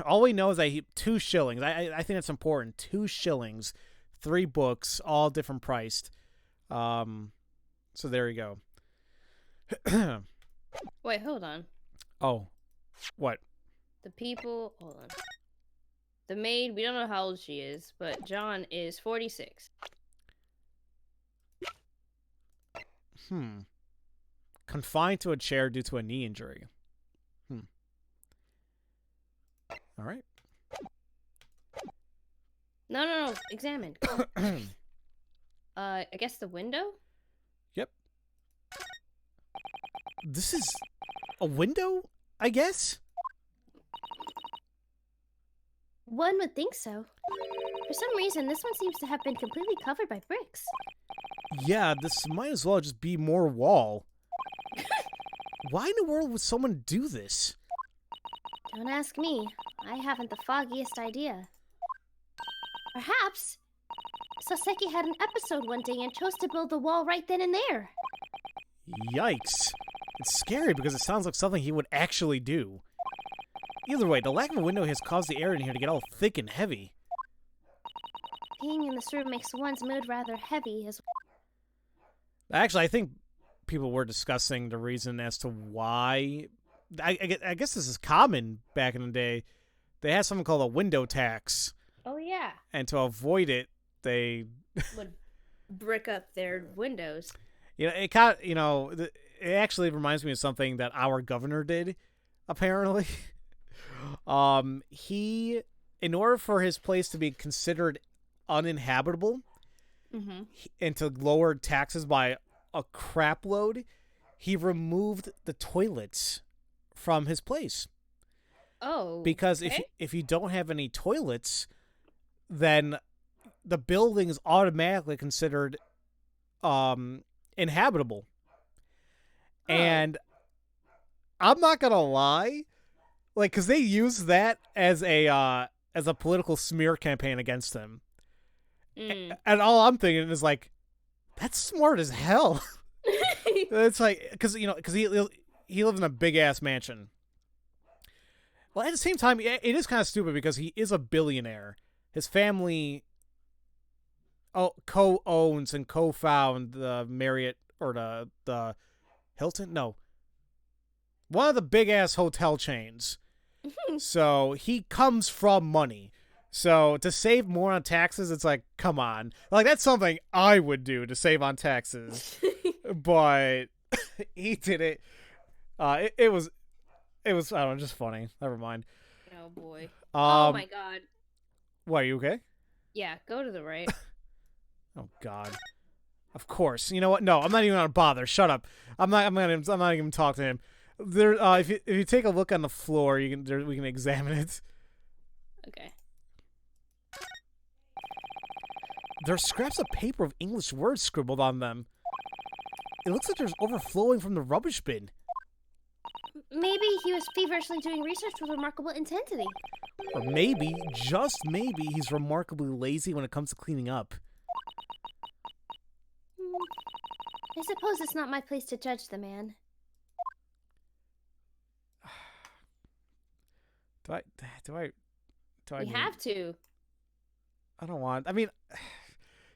All we know is that 2 shillings. I think that's important. 2 shillings, 3 books, all different priced. So there you go. Wait, hold on. Oh, what? The people. Hold on. The maid, we don't know how old she is, but John is 46. Confined to a chair due to a knee injury. All right. No. Examine. I guess the window? Yep. This is a window, I guess? One would think so. For some reason, this one seems to have been completely covered by bricks. Yeah, this might as well just be more wall. Why in the world would someone do this? Don't ask me. I haven't the foggiest idea. Perhaps Soseki had an episode one day and chose to build the wall right then and there. Yikes. It's scary because it sounds like something he would actually do. Either way, the lack of a window has caused the air in here to get all thick and heavy. Being in this room makes one's mood rather heavy as Actually, I think people were discussing the reason as to why. I guess this is common back in the day. They had something called a window tax. Oh, yeah. And to avoid it, they would brick up their windows. It actually reminds me of something that our governor did, apparently. He, in order for his place to be considered uninhabitable, and to lower taxes by a crap load, he removed the toilets from his place. Oh. Because if you don't have any toilets, then the building is automatically considered inhabitable. Oh. And I'm not gonna lie, like, because they use that as a political smear campaign against him. And all I'm thinking is like, that's smart as hell. It's like, because he lives in a big ass mansion. Well, at the same time, it is kind of stupid because he is a billionaire. His family co-owns and co-found the Marriott or the Hilton. No, one of the big ass hotel chains. So he comes from money. So to save more on taxes, it's like, come on. Like, that's something I would do to save on taxes. But he did it. It was, I don't know, just funny. Never mind. Oh, boy. Oh, my God. What, are you okay? Yeah, go to the right. Oh, God. Of course. You know what? No, I'm not even gonna bother. Shut up. I'm not even talk to him. There. If you take a look on the floor, we can examine it. Okay. There's scraps of paper with English words scribbled on them. It looks like there's overflowing from the rubbish bin. Maybe he was feverishly doing research with remarkable intensity. Or maybe, just maybe, he's remarkably lazy when it comes to cleaning up. I suppose it's not my place to judge the man. Do I You have to. I don't want. I mean,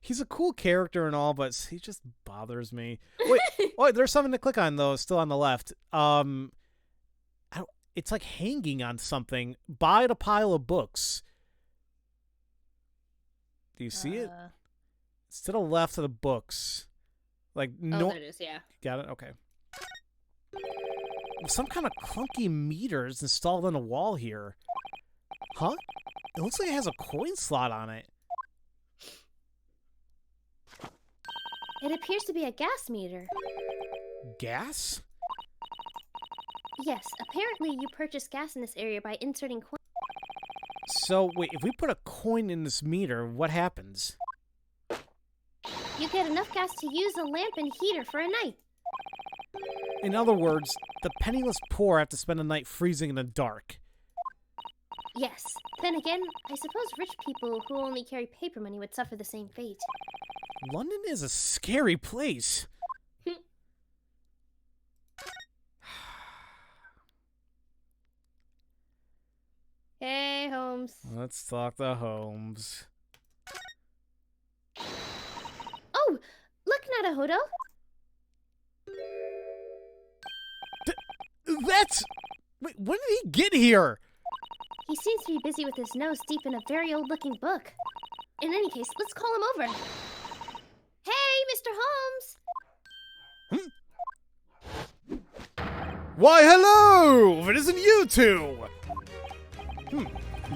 he's a cool character and all, but he just bothers me. Wait, there's something to click on though. Still on the left. It's like hanging on something by the pile of books. Do you see it? It's to the left of the books. Like no. Oh, there it is. Yeah. Got it. Okay. Some kind of clunky meter is installed on the wall here. Huh? It looks like it has a coin slot on it. It appears to be a gas meter. Gas? Yes, apparently you purchase gas in this area by inserting coins. So, wait, if we put a coin in this meter, what happens? You get enough gas to use a lamp and heater for a night. In other words, the penniless poor have to spend a night freezing in the dark. Yes. Then again, I suppose rich people who only carry paper money would suffer the same fate. London is a scary place. Hey, Holmes. Let's talk to Holmes. Oh, look, Nadahodo. That's... Wait, when did he get here? He seems to be busy with his nose deep in a very old-looking book. In any case, let's call him over. Hey, Mr. Holmes! Why, hello! It isn't you two!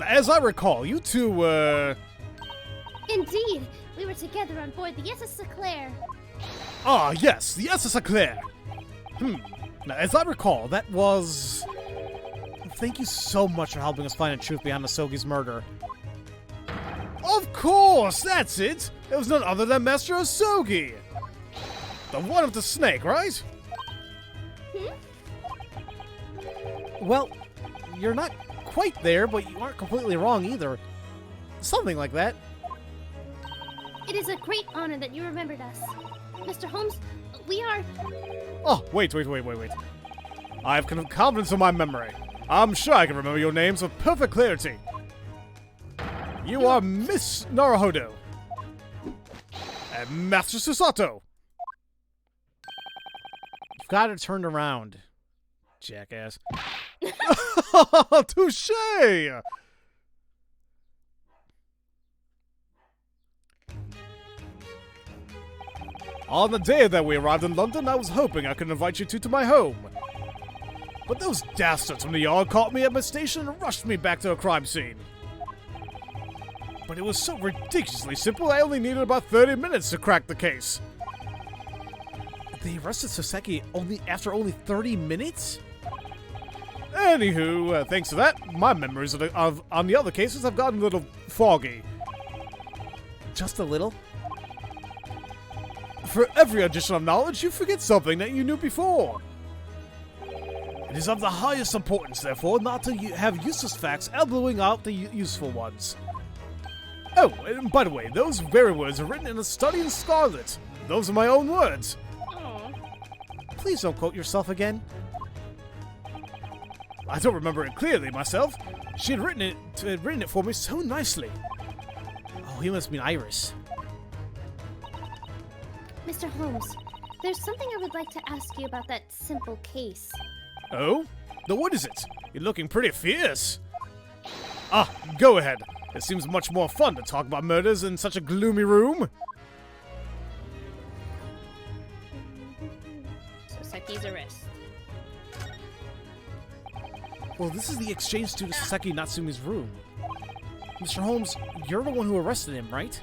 As I recall, you two, Indeed, we were together on board the SS Eclair. Ah, yes, the SS Eclair. Now, as I recall, that was... Thank you so much for helping us find the truth behind Soseki's murder. Of course, that's it! It was none other than Master Soseki! The one with the snake, right? Well, you're not quite there, but you aren't completely wrong either. Something like that. It is a great honor that you remembered us. Mr. Holmes, we are... Oh, wait. I have confidence in my memory. I'm sure I can remember your names with perfect clarity. You are Miss Naruhodo. And Master Susato. You've got it turned around, jackass. Touche! On the day that we arrived in London, I was hoping I could invite you two to my home. But those dastards from the yard caught me at my station and rushed me back to a crime scene. But it was so ridiculously simple, I only needed about 30 minutes to crack the case. They arrested Soseki after only 30 minutes? Anywho, thanks to that, my memories on the other cases have gotten a little foggy. Just a little? For every addition of knowledge, you forget something that you knew before. It is of the highest importance, therefore, not to have useless facts elbowing out the useful ones. Oh, and by the way, those very words are written in a study in scarlet. Those are my own words. Aw. Please don't quote yourself again. I don't remember it clearly myself. She had written it for me so nicely. Oh, he must mean Iris. Mr. Holmes, there's something I would like to ask you about that simple case. Oh? Now what is it? You're looking pretty fierce. Ah, go ahead. It seems much more fun to talk about murders in such a gloomy room. Soseki's arrest. Well, this is the exchange student Soseki Natsumi's room. Mr. Holmes, you're the one who arrested him, right?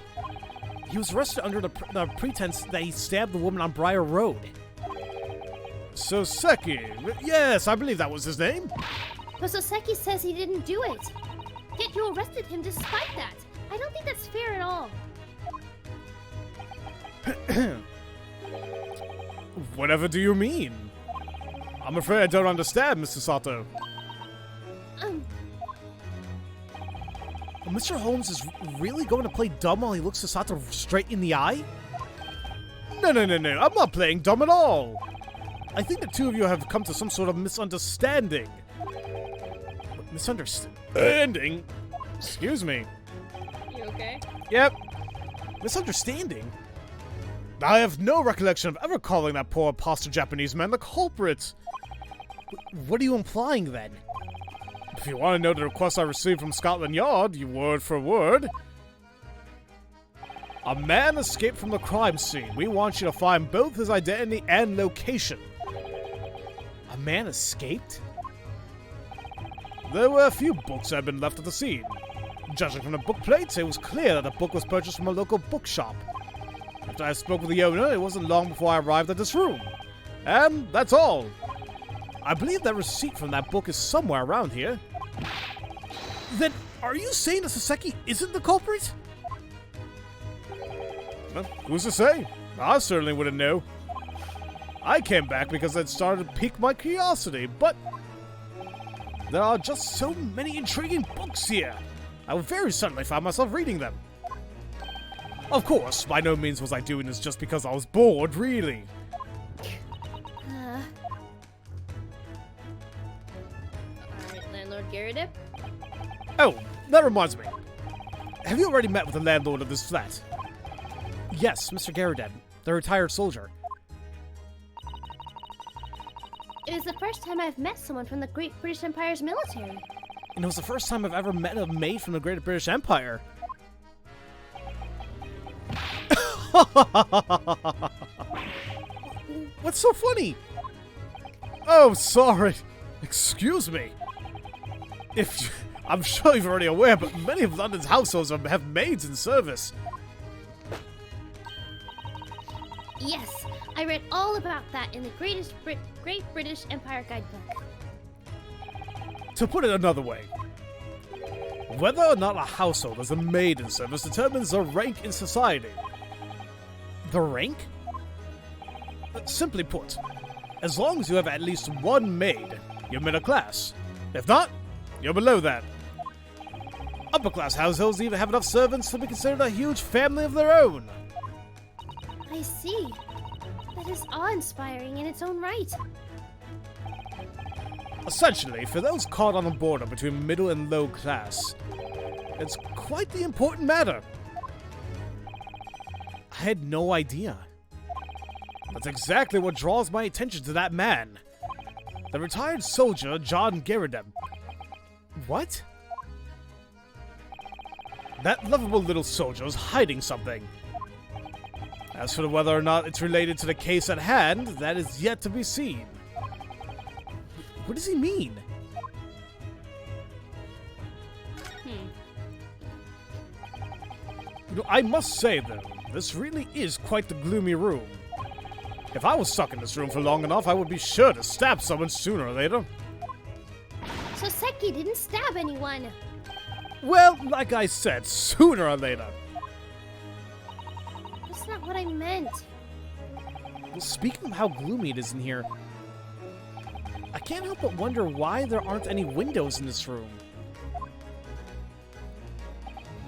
He was arrested under the pretense that he stabbed the woman on Briar Road. Soseki. Yes, I believe that was his name. But Soseki says he didn't do it. Yet you arrested him despite that. I don't think that's fair at all. Whatever do you mean? I'm afraid I don't understand, Mr. Sato. Mr. Holmes is really going to play dumb while he looks Sato straight in the eye? No, I'm not playing dumb at all. I think the two of you have come to some sort of misunderstanding. Misunderstanding? Excuse me. You okay? Yep. Misunderstanding? I have no recollection of ever calling that poor imposter Japanese man the culprit. What are you implying then? If you want to know the request I received from Scotland Yard, you word for word. A man escaped from the crime scene. We want you to find both his identity and location. A man escaped? There were a few books that had been left at the scene. Judging from the book plates, it was clear that the book was purchased from a local bookshop. After I spoke with the owner, it wasn't long before I arrived at this room. And that's all. I believe that receipt from that book is somewhere around here. Then, are you saying that Soseki isn't the culprit? Well, who's to say? I certainly wouldn't know. I came back because it started to pique my curiosity, but there are just so many intriguing books here. I would very suddenly find myself reading them. Of course, by no means was I doing this just because I was bored, really. Alright, Landlord Garrideb? Oh, that reminds me. Have you already met with the landlord of this flat? Yes, Mr. Garrideb, the retired soldier. It is the first time I've met someone from the Great British Empire's military. And it was the first time I've ever met a maid from the Great British Empire. What's so funny? Oh, sorry. Excuse me. I'm sure you're already aware, but many of London's households have maids in service. Yes, I read all about that in the Great British Empire Guidebook. To put it another way, whether or not a household has a maid in service determines the rank in society. The rank? Simply put, as long as you have at least one maid, you're middle class. If not, you're below that. Upper class households even have enough servants to be considered a huge family of their own. I see. That is awe-inspiring in its own right. Essentially, for those caught on the border between middle and low class, it's quite the important matter. I had no idea. That's exactly what draws my attention to that man. The retired soldier, John Garrideb. What? That lovable little soldier is hiding something. As for whether or not it's related to the case at hand, that is yet to be seen. What does he mean? You know, I must say, though, this really is quite the gloomy room. If I was stuck in this room for long enough, I would be sure to stab someone sooner or later. Soseki didn't stab anyone. Well, like I said, sooner or later. That's not what I meant. Well, speaking of how gloomy it is in here, I can't help but wonder why there aren't any windows in this room.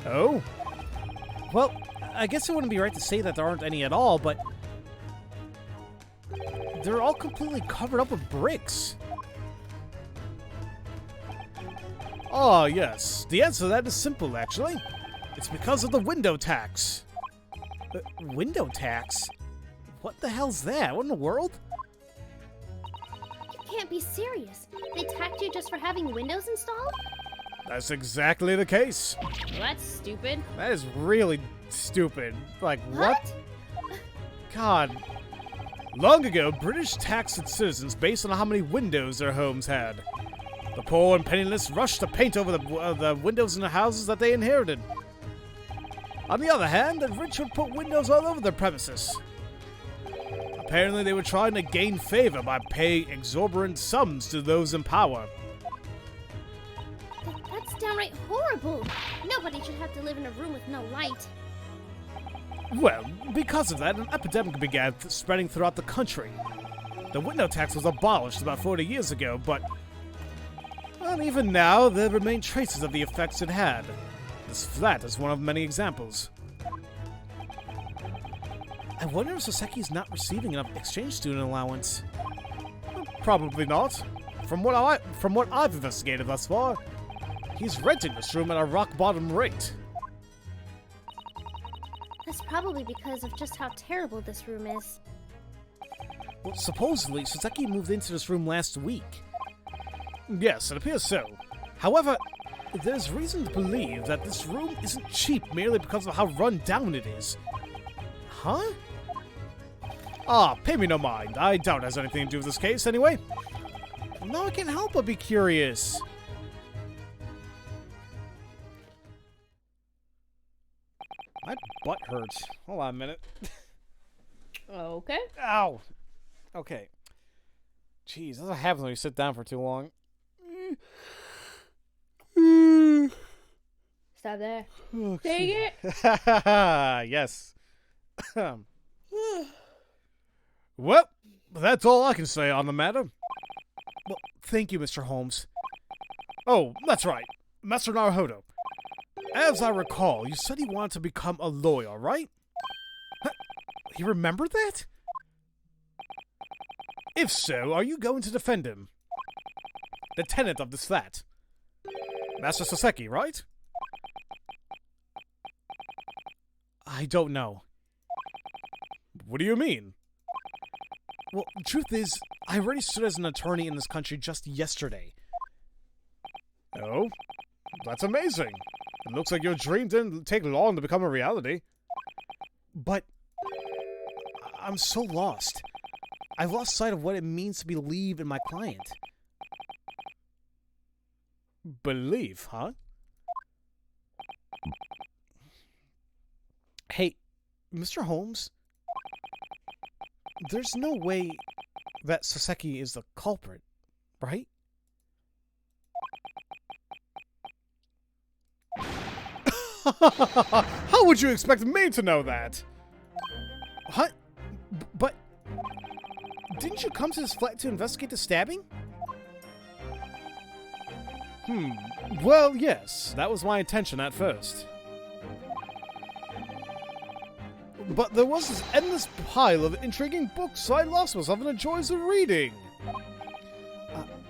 Oh? Well, I guess it wouldn't be right to say that there aren't any at all, but they're all completely covered up with bricks. Oh, yes. The answer to that is simple, actually. It's because of the window tax. Window tax? What the hell's that? What in the world? You can't be serious. They taxed you just for having windows installed? That's exactly the case. Well, that's stupid. That is really stupid. Like, what? God. Long ago, British taxed its citizens based on how many windows their homes had. The poor and penniless rushed to paint over the windows in the houses that they inherited. On the other hand, the rich would put windows all over their premises. Apparently, they were trying to gain favor by paying exorbitant sums to those in power. That's downright horrible. Nobody should have to live in a room with no light. Well, because of that, an epidemic began spreading throughout the country. The window tax was abolished about 40 years ago, but well, even now, there remain traces of the effects it had. This flat is one of many examples. I wonder if Soseki's not receiving enough exchange student allowance. Probably not. From what I've investigated thus far, he's renting this room at a rock-bottom rate. That's probably because of just how terrible this room is. Well, supposedly, Soseki moved into this room last week. Yes, it appears so. However, there's reason to believe that this room isn't cheap merely because of how run down it is. Huh? Ah, pay me no mind. I doubt it has anything to do with this case anyway. No, I can't help but be curious. My butt hurts. Hold on a minute. Okay. Ow. Okay. Jeez, that's what happens when you sit down for too long. Stop there. Oh, Take it. yes. Well, that's all I can say on the matter. Well, thank you, Mr. Holmes. Oh, that's right. Master Naruhodo. As I recall, you said he wanted to become a lawyer, right? Huh, you remember that? If so, are you going to defend him? The tenant of this flat. Master Soseki, right? I don't know. What do you mean? Well, the truth is, I already stood as an attorney in this country just yesterday. Oh? That's amazing. It looks like your dream didn't take long to become a reality. But I'm so lost. I've lost sight of what it means to believe in my client. Believe, huh? Hey, Mr. Holmes, there's no way that Soseki is the culprit, right? How would you expect me to know that? What? But didn't you come to this flat to investigate the stabbing? Well, yes, that was my intention at first. But there was this endless pile of intriguing books, so I lost myself in the joys of reading.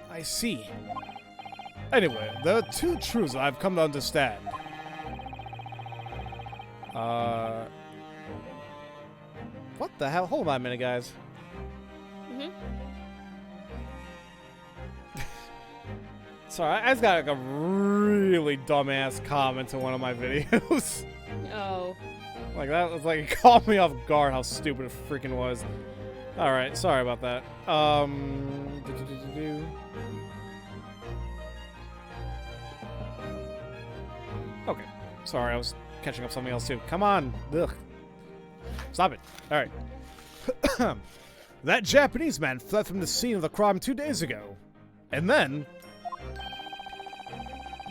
I see. Anyway, there are two truths I've come to understand. What the hell? Hold on a minute, guys. Sorry, I just got like a really dumbass comment to one of my videos. Oh. Like, that was like, it caught me off guard how stupid it freaking was. Alright, sorry about that. Okay. Sorry, I was catching up something else too. Come on! Ugh. Stop it. Alright. That Japanese man fled from the scene of the crime 2 days ago. And then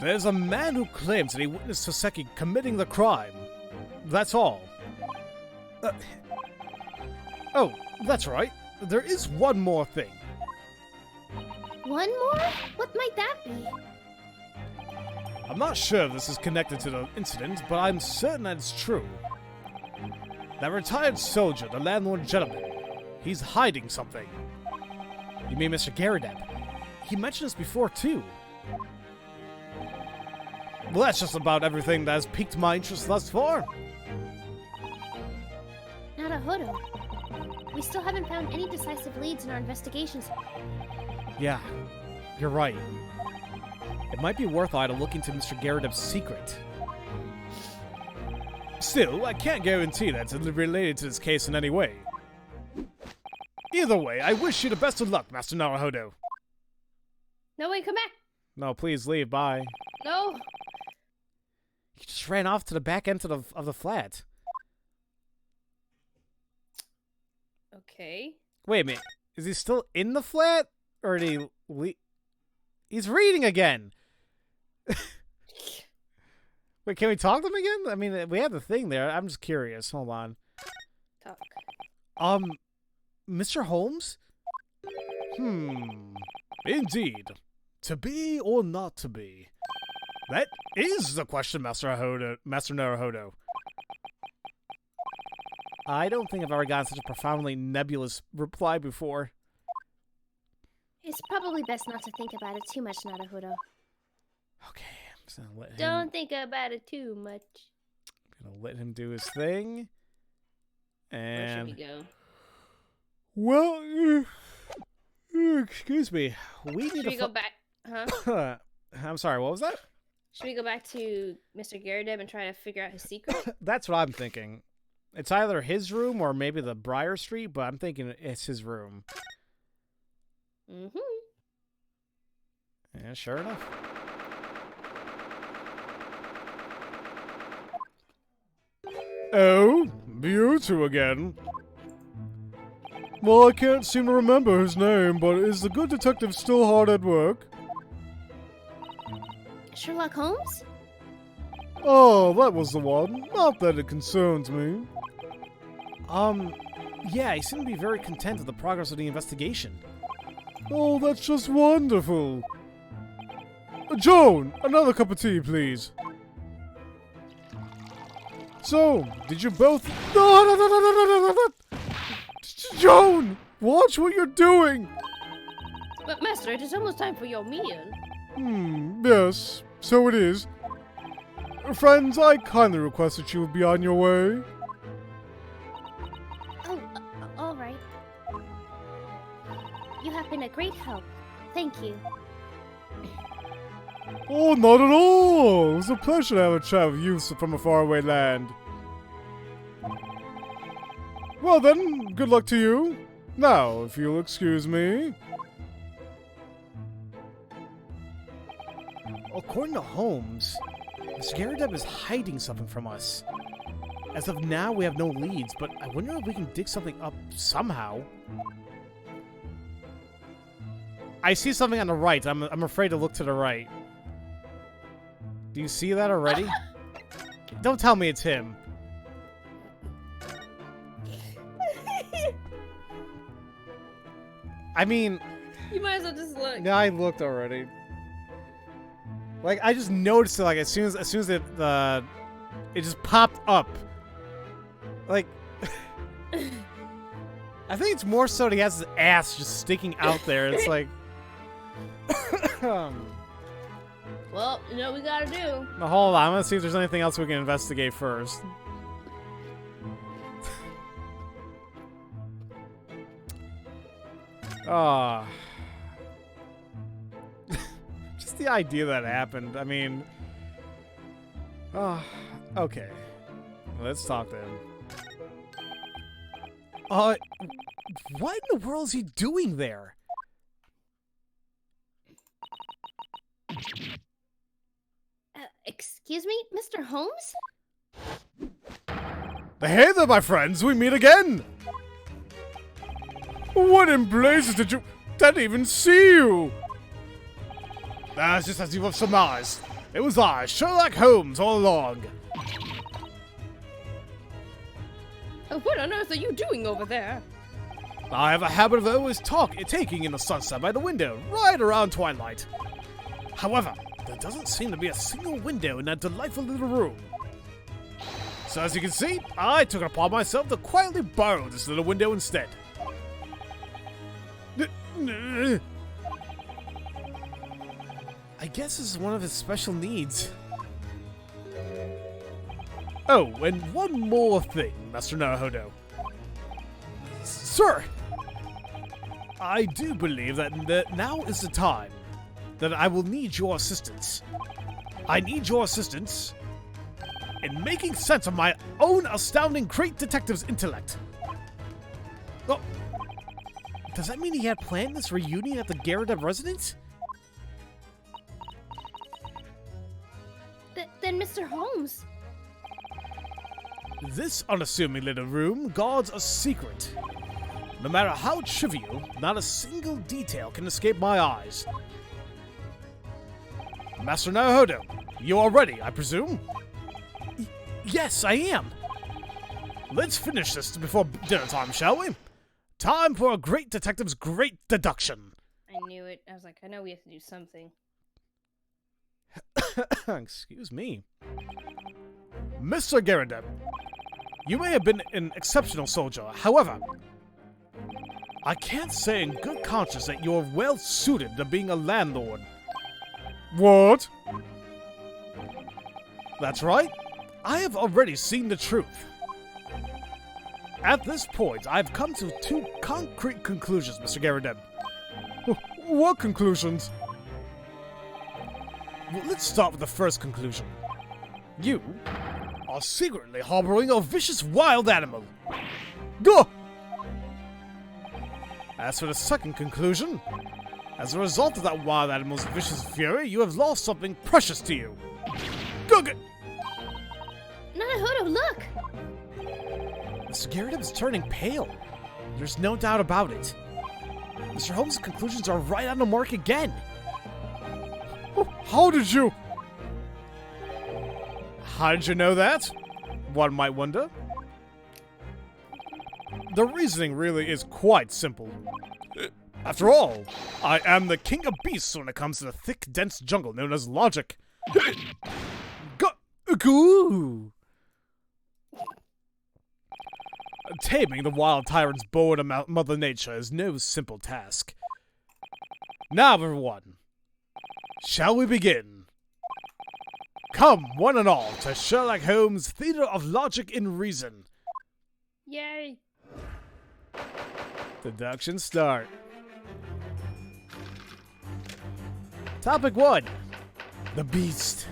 there's a man who claims that he witnessed Soseki committing the crime. That's all. Oh, that's right. There is one more thing. One more? What might that be? I'm not sure if this is connected to the incident, but I'm certain that it's true. That retired soldier, the landlord gentleman, he's hiding something. You mean Mr. Garrideb? He mentioned this before, too. Well, that's just about everything that has piqued my interest thus far. Naruhodo. We still haven't found any decisive leads in our investigations. Yeah, you're right. It might be worthwhile to look into Mr. Garrideb's secret. Still, I can't guarantee that it's related to this case in any way. Either way, I wish you the best of luck, Master Naruhodo. No, wait, come back. No, please leave. Bye. No. He just ran off to the back end of the flat. Okay. Wait a minute. Is he still in the flat? Or did he He's reading again! Wait, can we talk to him again? I mean, we have the thing there. I'm just curious. Hold on. Talk. Mr. Holmes? Indeed. To be or not to be? That is the question, Master Naruhodo. I don't think I've ever gotten such a profoundly nebulous reply before. It's probably best not to think about it too much, Naruhodo. Okay, I'm just gonna let him... Don't think about it too much. I'm gonna let him do his thing. And... Where should we go? Well, excuse me. We need Should to we go back? Huh? I'm sorry, what was that? Should we go back to Mr. Garrideb and try to figure out his secret? That's what I'm thinking. It's either his room or maybe the Briar Street, but I'm thinking it's his room. Mm-hmm. Yeah, sure enough. Oh, you two again. Well, I can't seem to remember his name, but is the good detective still hard at work? Sherlock Holmes? Oh, that was the one. Not that it concerns me. Yeah, he seemed to be very content with the progress of the investigation. Oh, that's just wonderful. Joan, another cup of tea, please. So, did you both... No. Joan, watch what you're doing. But Master, it is almost time for your meal. Yes, so it is. Friends, I kindly request that you would be on your way. Oh, all right. You have been a great help. Thank you. Oh, not at all. It was a pleasure to have a chat with you from a faraway land. Well then, good luck to you. Now, if you'll excuse me. According to Holmes, Mr. Garrideb is hiding something from us. As of now, we have no leads, but I wonder if we can dig something up somehow. I see something on the right. I'm afraid to look to the right. Do you see that already? Don't tell me it's him. I mean... You might as well just look. Yeah, I looked already. Like, I just noticed it, like, as soon as it just popped up. Like... I think it's more so that he has his ass just sticking out there. It's like... Well, you know what we gotta do. Now, hold on, I'm gonna see if there's anything else we can investigate first. Just the idea that happened. I mean... okay. Let's talk to him. What in the world is he doing there? Excuse me, Mr. Holmes? Hey there, my friends, we meet again! What in blazes did you... Didn't even see you! That's just as you have surmised. It was I, Sherlock Holmes, all along. What on earth are you doing over there? I have a habit of always taking in the sunset by the window, right around twilight. However, there doesn't seem to be a single window in that delightful little room. So as you can see, I took it upon myself to quietly borrow this little window instead. I guess this is one of his special needs. Oh, and one more thing, Master Naruhodo. Sir! I do believe that now is the time that I will need your assistance. I need your assistance in making sense of my own astounding great detective's intellect. Oh, does that mean he had planned this reunion at the Garrideb residence? Then Mr. Holmes... This unassuming little room guards a secret. No matter how trivial, not a single detail can escape my eyes. Master Naruhodo, you are ready, I presume? Yes, I am. Let's finish this before dinner time, shall we? Time for a great detective's great deduction. I knew it. I was like, I know we have to do something. Excuse me. Mr. Garrideb, you may have been an exceptional soldier. However, I can't say in good conscience that you're well suited to being a landlord. What? That's right. I have already seen the truth. At this point, I've come to two concrete conclusions, Mr. Garrideb. What conclusions? Well, let's start with the first conclusion. You are secretly harboring a vicious wild animal. Go! As for the second conclusion, as a result of that wild animal's vicious fury, you have lost something precious to you. Go get... Naruhodo, look! Mr. Garrideb is turning pale. There's no doubt about it. Mr. Holmes' conclusions are right on the mark again. How did you know that? One might wonder. The reasoning really is quite simple. After all, I am the king of beasts when it comes to the thick, dense jungle known as logic. Goo! Taming the wild tyrant's bored of Mother Nature is no simple task. Now, everyone, shall we begin? Come, one and all, to Sherlock Holmes' Theatre of Logic and Reason. Yay! Deduction start. Topic 1. The Beast.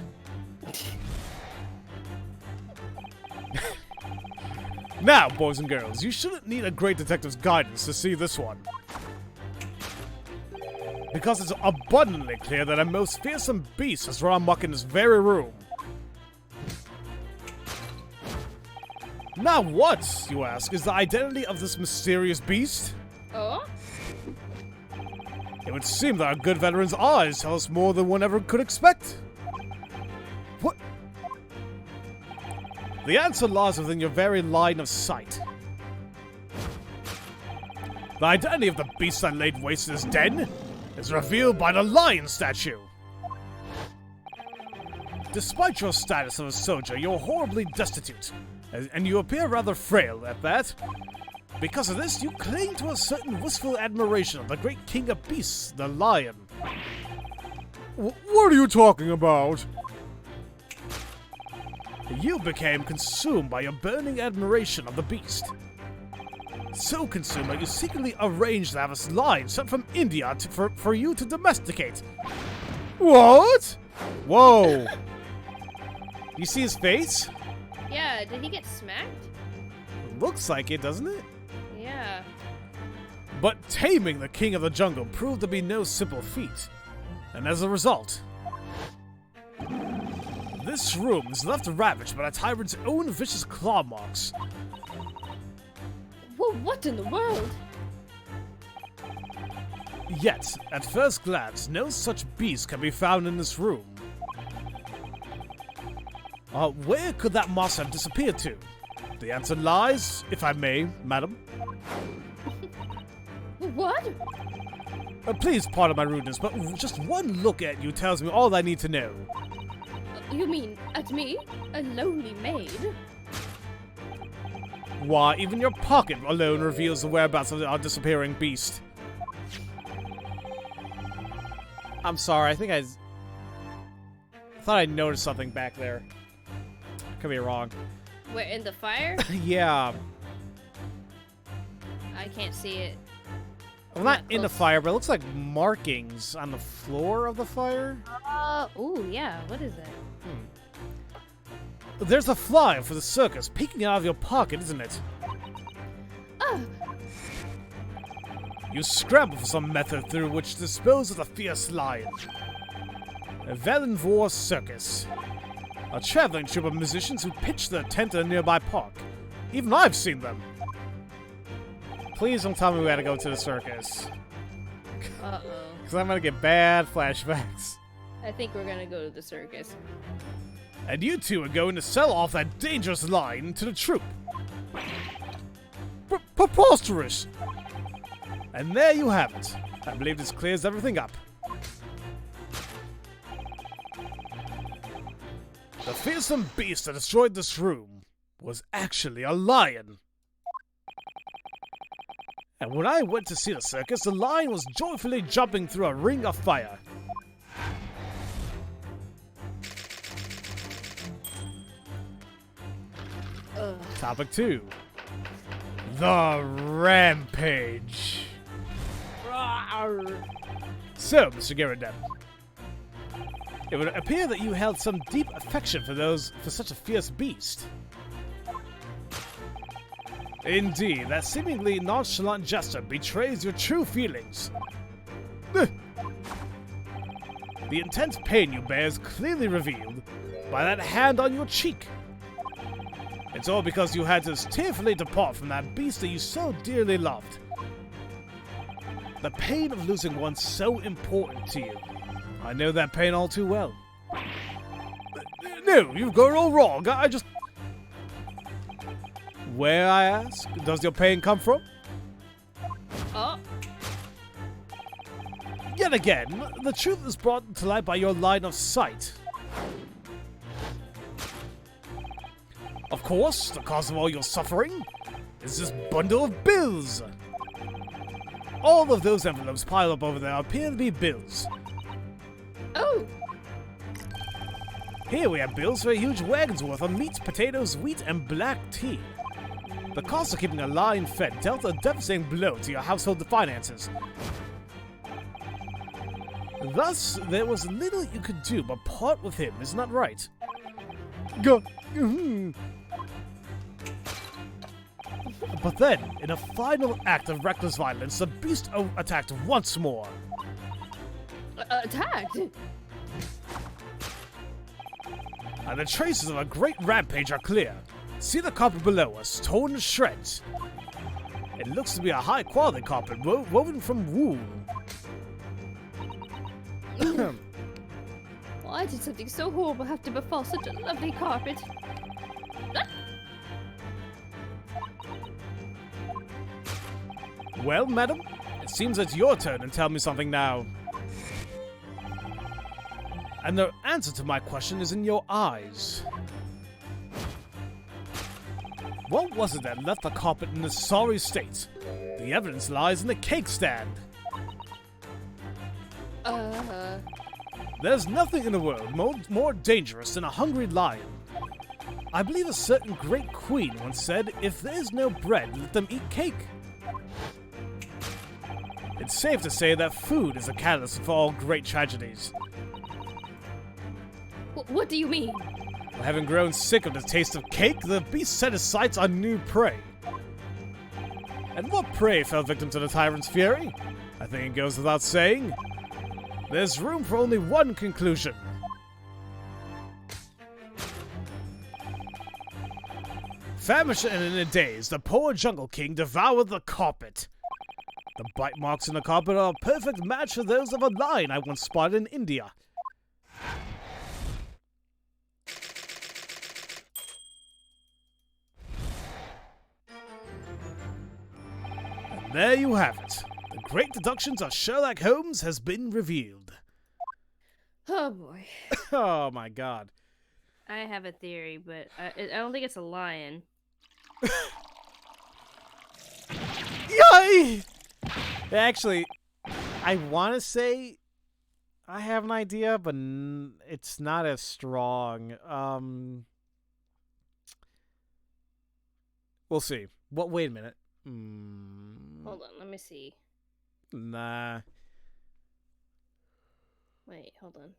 Now, boys and girls, you shouldn't need a great detective's guidance to see this one. Because it's abundantly clear that a most fearsome beast has run amok in this very room. Now what, you ask, is the identity of this mysterious beast? Oh? It would seem that our good veteran's eyes tell us more than one ever could expect. What? The answer lies within your very line of sight. The identity of the beast that laid waste to this den is revealed by the lion statue. Despite your status of a soldier, you're horribly destitute, and you appear rather frail at that. Because of this, you cling to a certain wistful admiration of the great king of beasts, the lion. What are you talking about? You became consumed by your burning admiration of the beast. So consumed that you secretly arranged to have a lion sent from India for you to domesticate. What? Whoa. You see his face? Yeah, did he get smacked? Looks like it, doesn't it? Yeah. But taming the king of the jungle proved to be no simple feat. And as a result, this room is left ravaged by the tyrant's own vicious claw marks. Whoa, what in the world? Yet, at first glance, no such beast can be found in this room. Where could that moss have disappeared to? The answer lies, if I may, madam. What? Please pardon my rudeness, but just one look at you tells me all I need to know. You mean at me? A lonely maid? Why, even your pocket alone reveals the whereabouts of our disappearing beast. I'm sorry, I thought I noticed something back there. Could be wrong. Where, in the fire? Yeah. I can't see it. Well, not in the fire, but it looks like markings on the floor of the fire. Ooh, yeah, what is that? There's a fly for the circus peeking out of your pocket, isn't it? You scramble for some method through which to dispose of the fierce lion. A Valenvour circus. A traveling troupe of musicians who pitch their tent in a nearby park. Even I've seen them. Please don't tell me we had to go to the circus. Uh-oh. Because I'm going to get bad flashbacks. I think we're gonna go to the circus. And you two are going to sell off that dangerous line to the troupe. Preposterous! And there you have it. I believe this clears everything up. The fearsome beast that destroyed this room was actually a lion. And when I went to see the circus, the lion was joyfully jumping through a ring of fire. Topic 2. The Rampage. So, Mr. Garrideb, it would appear that you held some deep affection for such a fierce beast. Indeed, that seemingly nonchalant gesture betrays your true feelings. The intense pain you bear is clearly revealed by that hand on your cheek. It's all because you had to tearfully depart from that beast that you so dearly loved. The pain of losing one so important to you. I know that pain all too well. No, you've got it all wrong. I just... Where, I ask, does your pain come from? Oh. Yet again, the truth is brought to light by your line of sight. Of course, the cause of all your suffering is this bundle of bills. All of those envelopes piled up over there appear to be bills. Oh. Here we have bills for a huge wagon's worth of meat, potatoes, wheat, and black tea. The cost of keeping a lion fed dealt a devastating blow to your household finances. Thus, there was little you could do but part with him, isn't that right? But then, in a final act of reckless violence, the beast attacked once more. Attacked? And the traces of a great rampage are clear. See the carpet below us, torn to shreds. It looks to be a high-quality carpet woven from wool. Why did something so horrible have to befall such a lovely carpet? Well, madam, it seems it's your turn to tell me something now. And the answer to my question is in your eyes. What was it that left the carpet in this sorry state? The evidence lies in the cake stand. There's nothing in the world more dangerous than a hungry lion. I believe a certain great queen once said, if there's no bread, let them eat cake. It's safe to say that food is a catalyst for all great tragedies. What do you mean? Having grown sick of the taste of cake, the beast set his sights on new prey. And what prey fell victim to the tyrant's fury? I think it goes without saying. There's room for only one conclusion. Famished and in a daze, the poor Jungle King devoured the carpet. The bite marks in the carpet are a perfect match for those of a lion I once spotted in India. And there you have it. The great deductions of Sherlock Holmes has been revealed. Oh boy. Oh my god. I have a theory, but I don't think it's a lion. Yay! Actually, I want to say I have an idea, but it's not as strong. We'll see. Wait a minute. Hold on, let me see. Nah. Wait, hold on.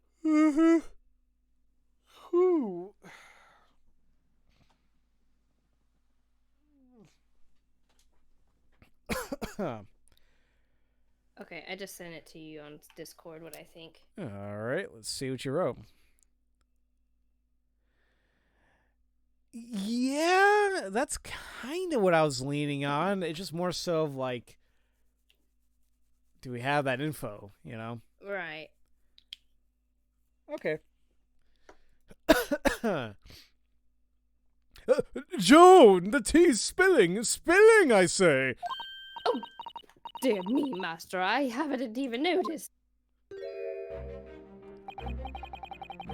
Whew. Okay, I just sent it to you on Discord, what I think. Alright, let's see what you wrote. Yeah, that's kind of what I was leaning on. It's just more so of like, do we have that info, you know? Right. Okay. Joan, the tea's spilling! Spilling, I say! Oh, dear me, Master, I haven't even noticed.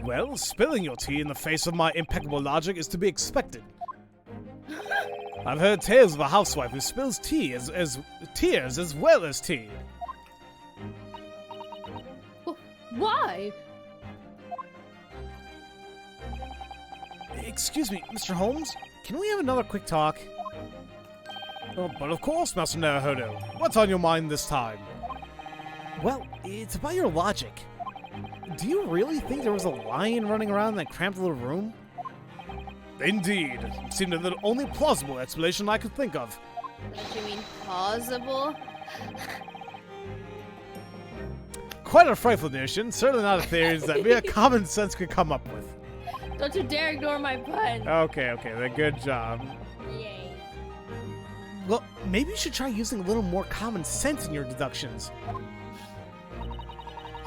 Well, spilling your tea in the face of my impeccable logic is to be expected. I've heard tales of a housewife who spills tea as tears as well as tea. Why? Excuse me, Mr. Holmes? Can we have another quick talk? Oh, but of course, Master Naruhodo. What's on your mind this time? Well, it's about your logic. Do you really think there was a lion running around in that cramped little room? Indeed. It seemed the only plausible explanation I could think of. Don't you mean plausible? Quite a frightful notion. Certainly not a theory that mere common sense could come up with. Don't you dare ignore my pun. Okay, then good job. Yay. Well, maybe you should try using a little more common sense in your deductions.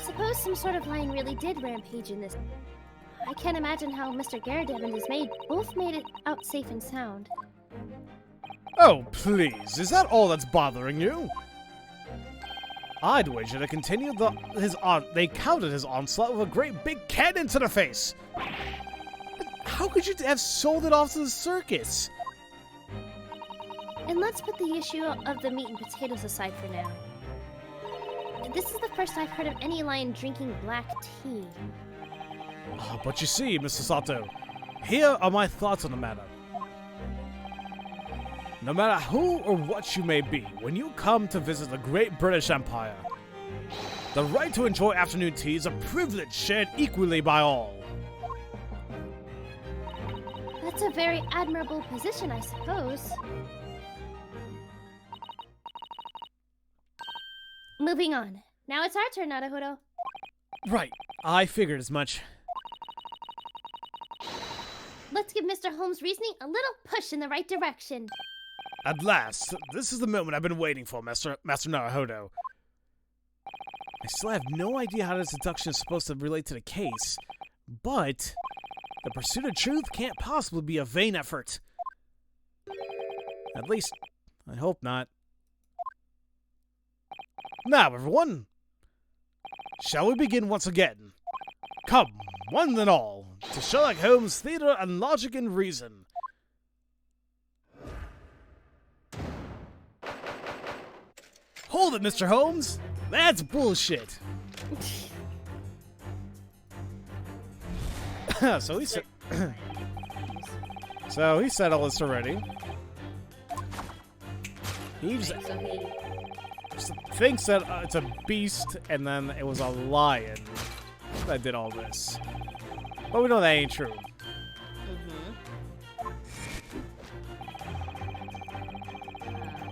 Suppose some sort of lion really did rampage in this. I can't imagine how Mr. Garrideb and his maid both made it out safe and sound. Oh, please, is that all that's bothering you? I'd wager they continued they countered his onslaught with a great big cannon to the face. But how could you have sold it off to the circus? And let's put the issue of the meat and potatoes aside for now. This is the first I've heard of any lion drinking black tea. But you see, Mr. Sato, here are my thoughts on the matter. No matter who or what you may be, when you come to visit the great British Empire, the right to enjoy afternoon tea is a privilege shared equally by all. That's a very admirable position, I suppose. Moving on. Now it's our turn, Naruhodo. Right, I figured as much. Let's give Mr. Holmes' reasoning a little push in the right direction. At last, this is the moment I've been waiting for, Master Naruhodo. I still have no idea how this deduction is supposed to relate to the case, but the pursuit of truth can't possibly be a vain effort. At least, I hope not. Now, everyone, shall we begin once again? Come, one and all, to Sherlock Holmes' Theatre and Logic and Reason. Hold it, Mr. Holmes! That's bullshit! So he said all this already. He just thinks that it's a beast, and then it was a lion that did all this. But we know that ain't true.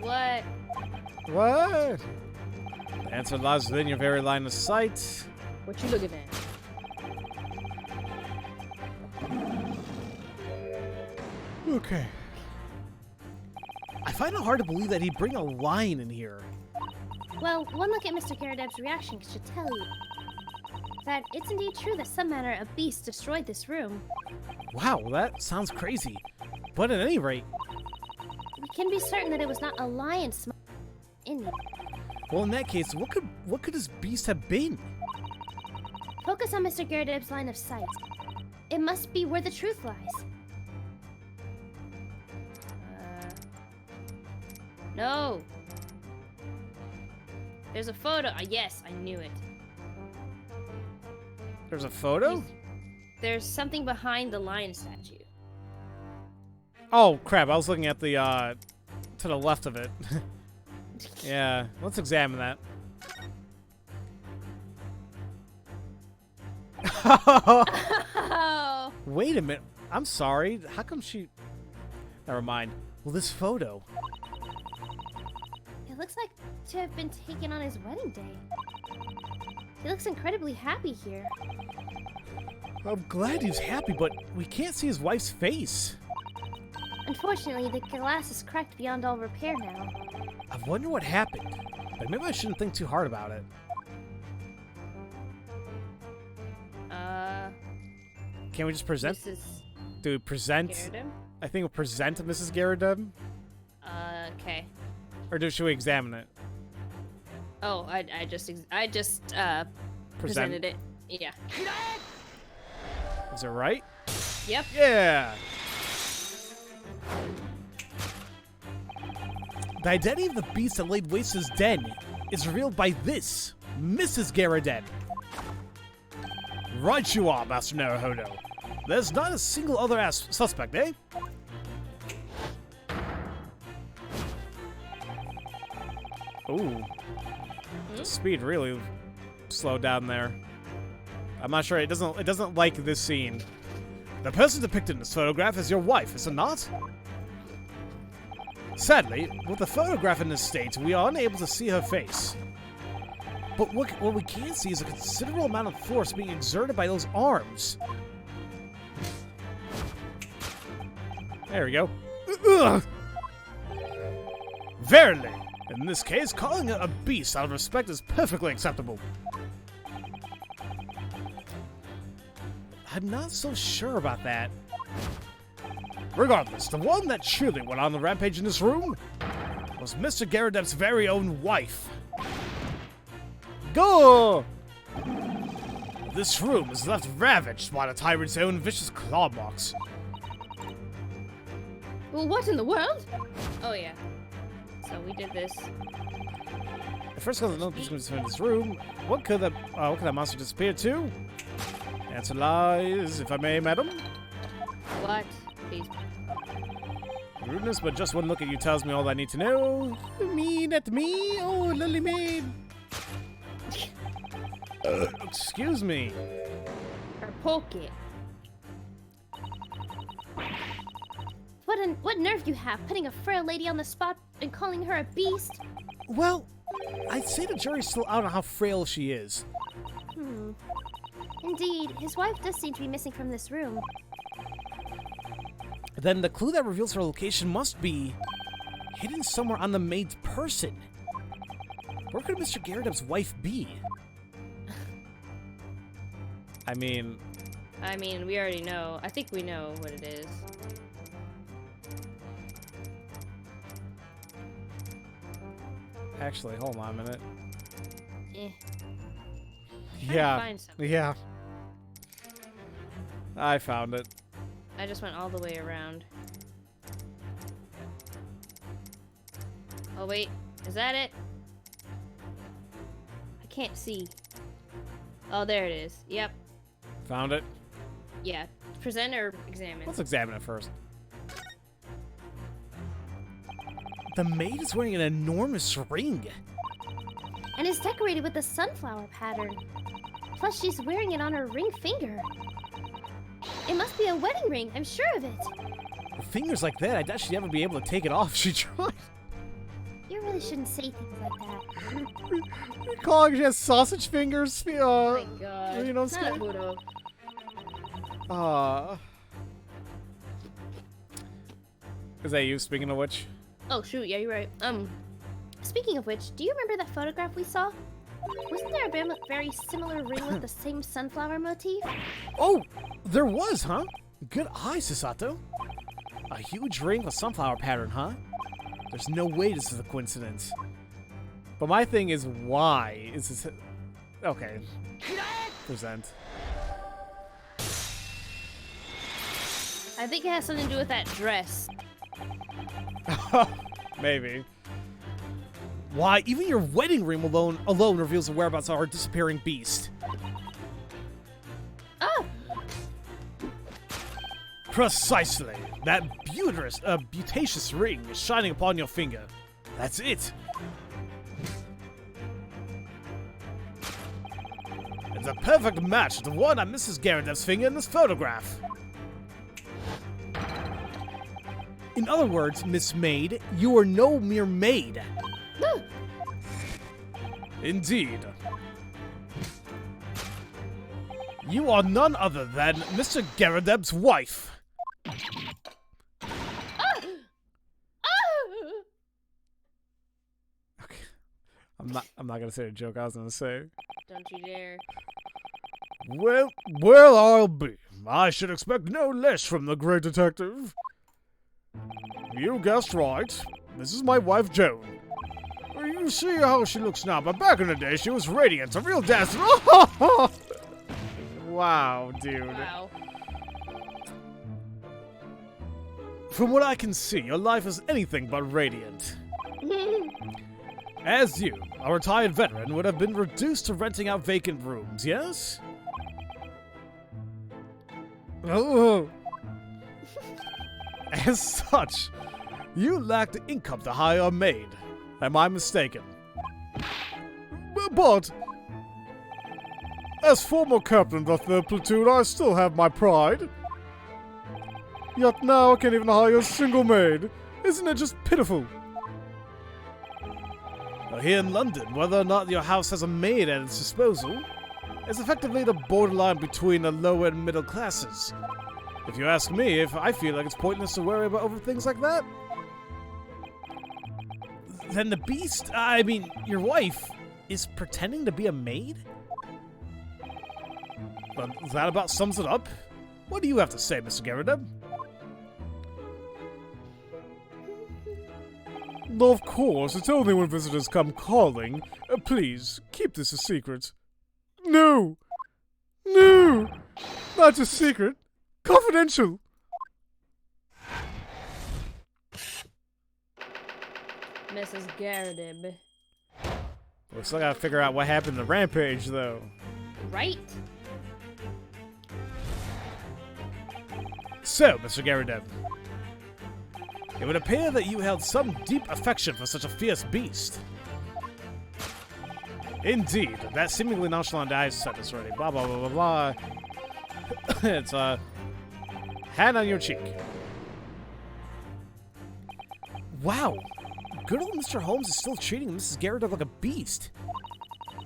What? What? The answer lies within your very line of sight. What you looking at? Okay. I find it hard to believe that he'd bring a lion in here. Well, one look at Mr. Garrideb's reaction should tell you that it's indeed true that some manner of beast destroyed this room. Wow, that sounds crazy. But at any rate... We can be certain that it was not a lion in it. Well, in that case, what could this beast have been? Focus on Mr. Garrideb's line of sight. It must be where the truth lies. No. There's a photo. Yes, I knew it. There's a photo? There's something behind the lion statue. Oh, crap. I was looking at the, to the left of it. Yeah, let's examine that. Oh. Wait a minute. I'm sorry. How come she... Never mind. Well, this photo... It looks like to have been taken on his wedding day. He looks incredibly happy here. I'm glad he's happy, but we can't see his wife's face. Unfortunately, the glass is cracked beyond all repair now. I wonder what happened, but maybe I shouldn't think too hard about it. Can we just present? Mrs. Do we present? Garrideb? I think we'll present Mrs. Garrideb. Okay. Or should we examine it? Oh, I just presented it. Yeah. Is it right? Yep. Yeah! The identity of the beast that laid waste his den is revealed by this, Mrs. Garrideb. Right you are, Master Naruhodo. There's not a single other suspect, eh? Ooh. The speed really slowed down there. I'm not sure, it doesn't like this scene. The person depicted in this photograph is your wife, is it not? Sadly, with the photograph in this state, we are unable to see her face. But what we can see is a considerable amount of force being exerted by those arms. There we go. Ugh. Verily, in this case, calling it a beast out of respect is perfectly acceptable. I'm not so sure about that. Regardless, the one that truly went on the rampage in this room was Mr. Garrideb's very own wife. Go! This room is left ravaged by the tyrant's own vicious claw marks. Well, what in the world? Oh, yeah. So we did this. The first cause of no peace was in this room. What could that monster disappear to? Answer lies, if I may, madam. What? Please. Rudeness, but just one look at you tells me all I need to know. You mean at me? Oh, lily maid. Excuse me. Her pocket. What nerve you have, putting a frail lady on the spot and calling her a beast? Well, I'd say the jury's still out on how frail she is. Indeed, his wife does seem to be missing from this room. Then the clue that reveals her location must be hidden somewhere on the maid's person. Where could Mr. Garrideb's wife be? I mean, we already know. I think we know what it is. actually, hold on a minute. Eh. Yeah. Find something. Yeah. I found it. I just went all the way around. Oh wait, is that it? I can't see. Oh, there it is. Yep. Found it. Yeah. Present or examine? Let's examine it first. The maid is wearing an enormous ring. And is decorated with the sunflower pattern. Plus, she's wearing it on her ring finger. It must be a wedding ring, I'm sure of it. With fingers like that, I doubt she'd ever be able to take it off if she tried. You really shouldn't say things like that. You're calling she has sausage fingers? Oh my god. You know, It's not Pluto. Is that you, speaking of which? Oh shoot, yeah, you're right. Speaking of which, do you remember that photograph we saw? Wasn't there a very similar ring with the same sunflower motif? Oh, there was, huh? Good eye, Sasato. A huge ring with sunflower pattern, huh? There's no way this is a coincidence. But my thing is, why is this... Okay. Present. I think it has something to do with that dress. Maybe. Why, even your wedding ring alone reveals the whereabouts of our disappearing beast. Oh! Precisely. That beautacious ring is shining upon your finger. That's it. It's a perfect match to the one on Mrs. Garrideb's finger in this photograph. In other words, Miss Maid, you are no mere maid. Indeed. You are none other than Mr. Garrideb's wife. Okay. I'm not gonna say a joke I was gonna say. Don't you dare. Well, I'll be. I should expect no less from the great detective. You guessed right. This is my wife, Joan. You see how she looks now, but back in the day, she was radiant, a real dancer. Wow, dude. Wow. From what I can see, your life is anything but radiant. As you, a retired veteran, would have been reduced to renting out vacant rooms, yes? Oh. As such, you lacked income to hire a maid. Am I mistaken? But, as former captain of the 3rd platoon, I still have my pride. Yet now I can't even hire a single maid. Isn't it just pitiful? Now here in London, whether or not your house has a maid at its disposal is effectively the borderline between the lower and middle classes. If you ask me, if I feel like it's pointless to worry about over things like that, then the beast, I mean, your wife, is pretending to be a maid? But that about sums it up. What do you have to say, Mr. Garrideb? No, of course, it's only when visitors come calling. Please, keep this a secret. No! No! Not a secret. Confidential. Mrs. Garrideb. We still gotta figure out what happened to Rampage, though. Right? So, Mr. Garrideb, it would appear that you held some deep affection for such a fierce beast. Indeed, that seemingly nonchalant eyes said this already. Blah, blah, blah, blah, blah. It's a hand on your cheek. Wow, good old Mr. Holmes is still treating Mrs. Garrideb like a beast.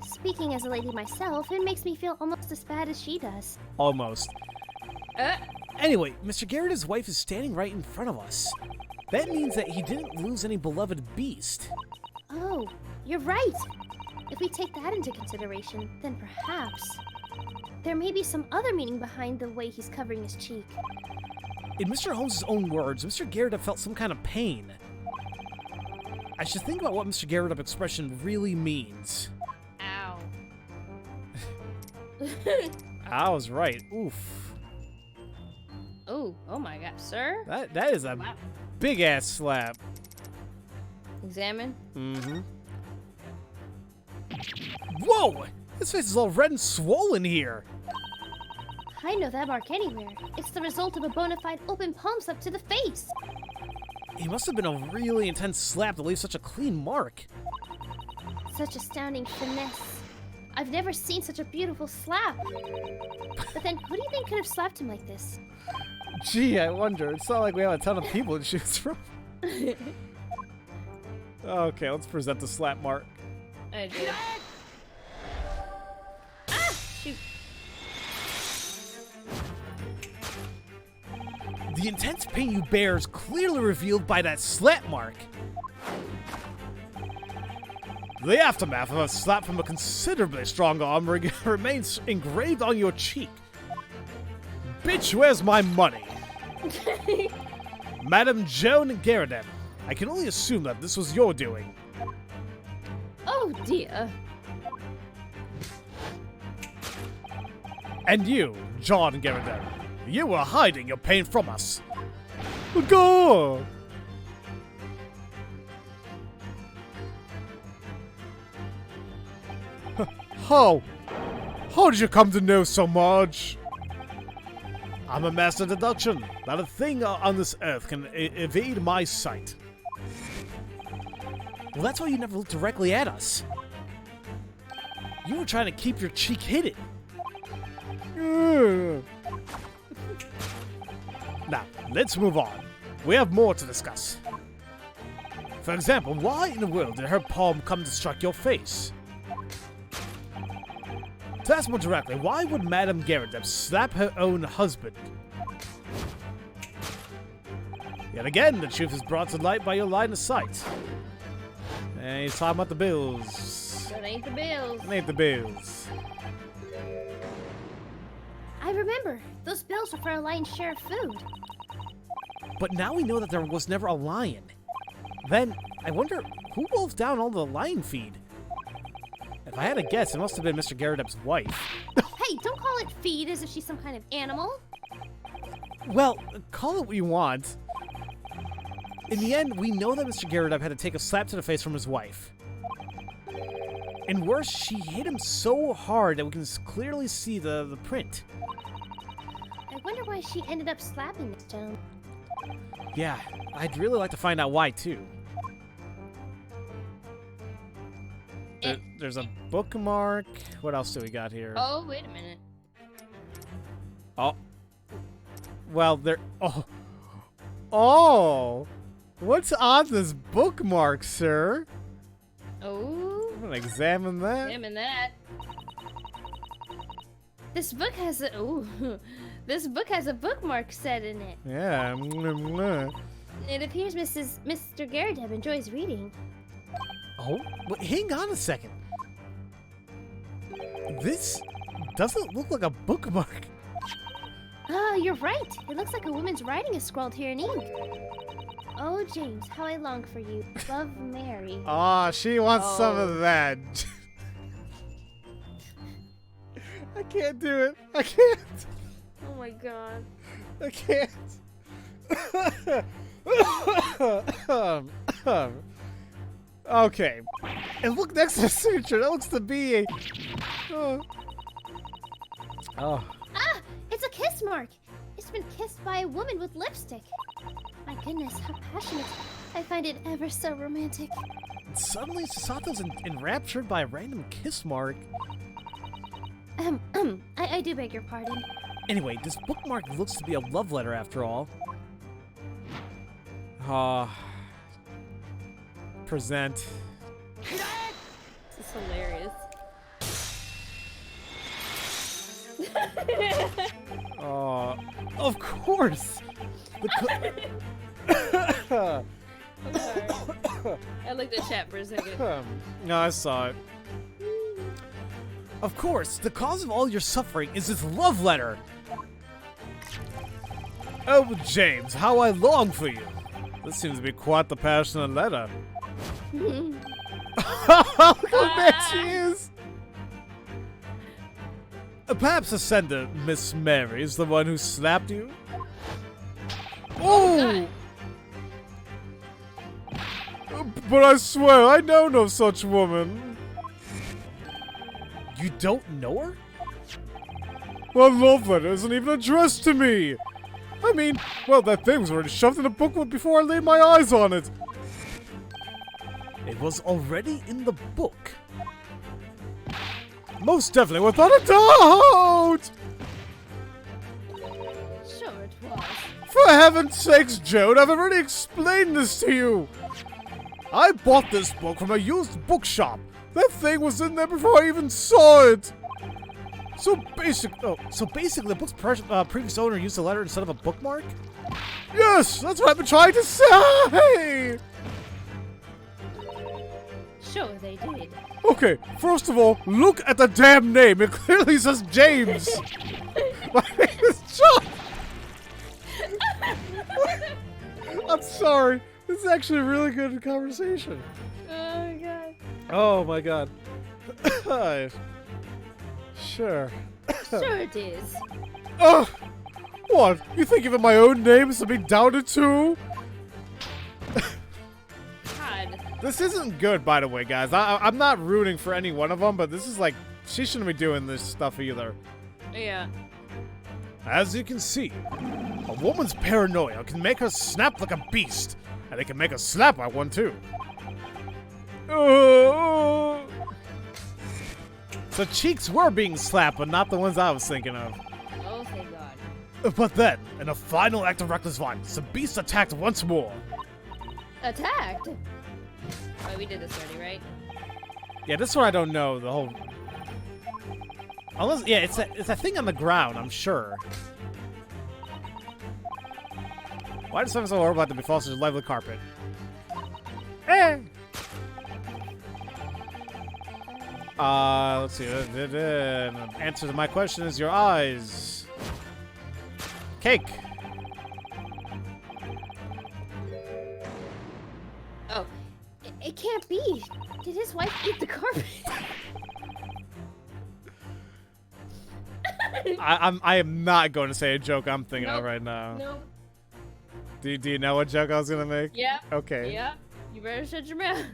Speaking as a lady myself, it makes me feel almost as bad as she does. Almost. Anyway, Mr. Garrideb's wife is standing right in front of us. That means that he didn't lose any beloved beast. Oh, you're right. If we take that into consideration, then perhaps there may be some other meaning behind the way he's covering his cheek. In Mr. Holmes' own words, Mr. Garrideb felt some kind of pain. I should think about what Mr. Garrideb's expression really means. Ow. I was right. Oof. Oh my god, sir? That is a Wow. big ass slap. Examine. Mm-hmm. Whoa! His face is all red and swollen here. I know that mark anywhere. It's the result of a bona fide open palm slap to the face. It must have been a really intense slap to leave such a clean mark. Such astounding finesse. I've never seen such a beautiful slap. But then, who do you think could have slapped him like this? Gee, I wonder. It's not like we have a ton of people to choose from. Okay, let's present the slap mark. I did. Ah! Shoot. The intense pain you bear is clearly revealed by that slap mark. The aftermath of a slap from a considerably strong arm remains engraved on your cheek. Bitch, where's my money? Madam Joan Garrideb, I can only assume that this was your doing. Oh dear. And you, John Garrideb, you were hiding your pain from us. Go! How did you come to know so much? I'm a master of deduction. Not a thing on this earth can evade my sight. Well, that's why you never looked directly at us. You were trying to keep your cheek hidden. Now, let's move on. We have more to discuss. For example, why in the world did her palm come to strike your face? To ask more directly, why would Madame Garrideb slap her own husband? Yet again, the truth is brought to light by your line of sight. And he's talking about the bills. That ain't the bills. It ain't the bills. I remember. Those bills were for a lion's share of food. But now we know that there was never a lion. Then, I wonder, who wolfed down all the lion feed? If I had to guess, it must have been Mr. Garrideb's wife. Hey, don't call it feed as if she's some kind of animal. Well, call it what you want. In the end, we know that Mr. Garrideb had to take a slap to the face from his wife. And worse, she hit him so hard that we can clearly see the print. I wonder why she ended up slapping this gentleman. Yeah, I'd really like to find out why, too. There's a bookmark. What else do we got here? Oh, wait a minute. Oh. Well, there... Oh. Oh! What's on this bookmark, sir? Oh. I'm gonna examine that. Examine that. This book has a this book has a bookmark set in it. Yeah. It appears Mr. Garrideb enjoys reading. Oh, wait, hang on a second. This doesn't look like a bookmark. Oh, you're right. It looks like a woman's writing is scrawled here in ink. Oh, James, how I long for you. Love, Mary. Aw, she wants some of that. I can't do it. I can't. Oh my god. I can't. Okay. And look next to the signature. That looks to be a... Oh. Ah! It's a kiss mark! It's been kissed by a woman with lipstick. My goodness, how passionate. I find it ever so romantic. Suddenly, Sasato's enraptured by a random kiss mark. I do beg your pardon. Anyway, this bookmark looks to be a love letter after all. Present. This is hilarious. Of course! I'm sorry. I looked at chat for a second. No, I saw it. Of course, the cause of all your suffering is this love letter. Oh, James, how I long for you. This seems to be quite the passionate letter. Look how mad she is. Perhaps the sender, Miss Mary, is the one who slapped you? Oh! But I swear, I know no such woman. You don't know her? That love letter isn't even addressed to me. I mean, well, that thing was already shoved in a book before I laid my eyes on it. It was already in the book. Most definitely, without a doubt! Sure it was. For heaven's sakes, Joan, I've already explained this to you. I bought this book from a used bookshop. That thing was in there before I even saw it. So basically, the book's previous owner used a letter instead of a bookmark? Yes, that's what I've been trying to say! Sure they did. Okay, first of all, look at the damn name. It clearly says James. My name is John. I'm sorry. This is actually a really good conversation. Oh my god. Oh my god. Sure. Sure it is. Oh! What? You think even my own name is to be doubted too? God. This isn't good, by the way, guys. I'm not rooting for any one of them, but this is like, she shouldn't be doing this stuff either. Yeah. As you can see, a woman's paranoia can make her snap like a beast, and it can make her slap like one too. So cheeks were being slapped, but not the ones I was thinking of. Oh, thank God. But then, in a final act of reckless violence, the beast attacked once more. Attacked? Oh, we did this already, right? Yeah, this one I don't know, the whole... Unless, yeah, it's a thing on the ground, I'm sure. Why does something so horrible have to befall such a lively carpet? Eh! Let's see. Answer to my question is your eyes. Cake. Oh. It can't be. Did his wife eat the carpet? I am not going to say a joke I'm thinking of Nope. right now. Nope. Do you know what joke I was gonna make? Yeah. Okay. Yeah. You better shut your mouth.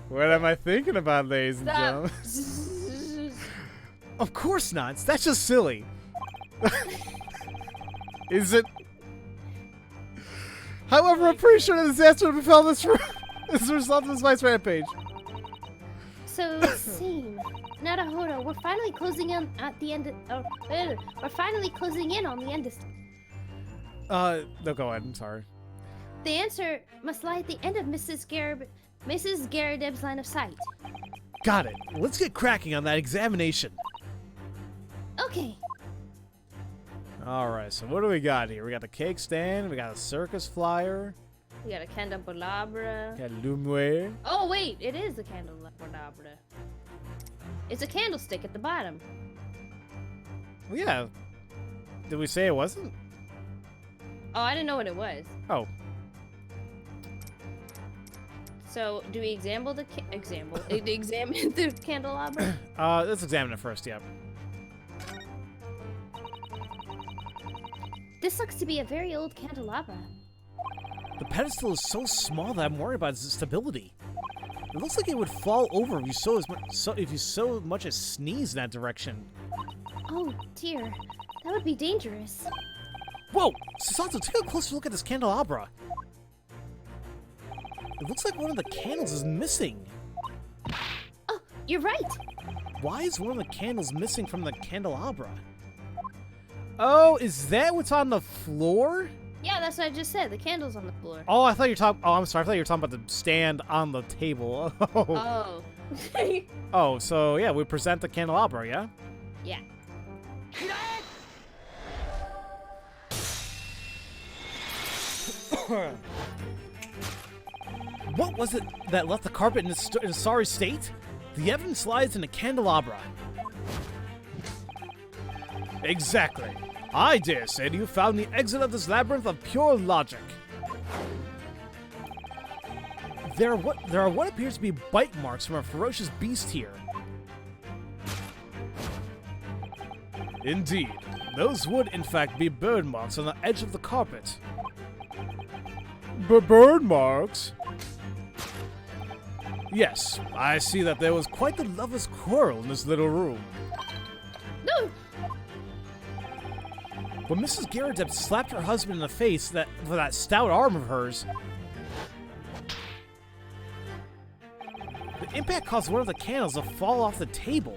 What am I thinking about, ladies and Stop. gentlemen? Of course not. That's just silly. Is it? However, I'm pretty sure the disaster befell this as a result of this vice rampage. So, same. Naruhodo, we're finally closing in at the end of, we're finally closing in on the end of... No, go ahead. I'm sorry. The answer must lie at the end of Mrs. Garrideb's line of sight. Got it. Let's get cracking on that examination. Okay. Alright, so what do we got here? We got the cake stand, we got a circus flyer, We got a candelabra. we got Lumiere. Oh wait, it is the candelabra. It's a candlestick at the bottom. Well, yeah. Did we say it wasn't? Oh, I didn't know what it was. Oh. So, do we examine the examine the candelabra? Let's examine it first, yeah. This looks to be a very old candelabra. The pedestal is so small that I'm worried about its stability. It looks like it would fall over if you so much as sneeze in that direction. Oh dear, that would be dangerous. Whoa! Susanto, take a closer look at this candelabra. It looks like one of the candles is missing. Oh, you're right. Why is one of the candles missing from the candelabra? Oh, is that what's on the floor? Yeah, that's what I just said. The candle's on the floor. Oh, I thought you were talking. Oh, I'm sorry. I thought you were talking about the stand on the table. Oh. Oh. Oh, so yeah, we present the candelabra, yeah? Yeah. What was it that left the carpet in a sorry state? The evidence lies in a candelabra. Exactly. I dare say you found the exit of this labyrinth of pure logic. There are what appears to be bite marks from a ferocious beast here. Indeed. Those would, in fact, be bird marks on the edge of the carpet. Bird marks? Yes, I see that there was quite the lover's quarrel in this little room. No. When Mrs. Garrideb slapped her husband in the face with that stout arm of hers, the impact caused one of the candles to fall off the table.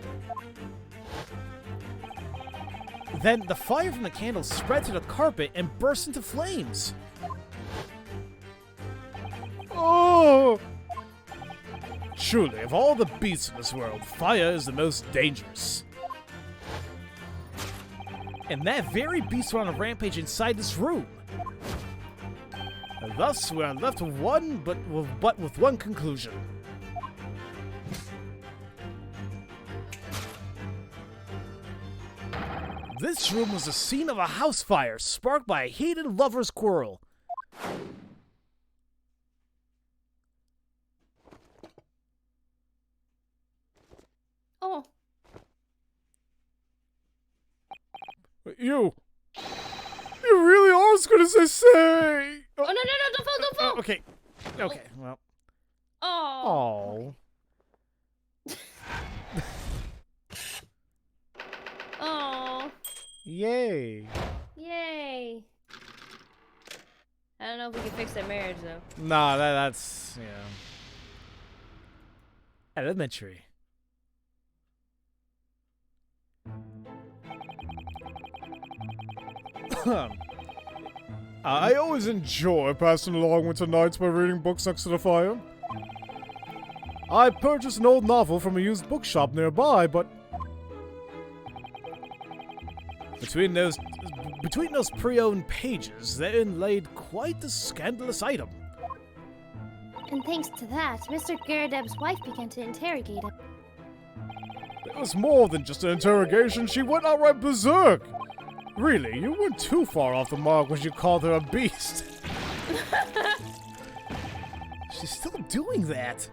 Then the fire from the candle spread to the carpet and burst into flames. Oh! Truly, of all the beasts in this world, fire is the most dangerous. And that very beast went on a rampage inside this room. And thus, we are left with with one conclusion. This room was the scene of a house fire sparked by a heated lover's quarrel. Oh. You really are as good as they say. Oh, no, don't fall, don't fall. Okay, well. Oh. Oh. Oh. Yay. Yay. I don't know if we can fix their marriage, though. Nah, that's, you know, elementary. I always enjoy passing along winter nights by reading books next to the fire. I purchased an old novel from a used bookshop nearby, but between those pre-owned pages, they inlaid quite the scandalous item. And thanks to that, Mr. Garrideb's wife began to interrogate him. It was more than just an interrogation, she went outright berserk! Really, you weren't too far off the mark when you called her a beast. She's still doing that.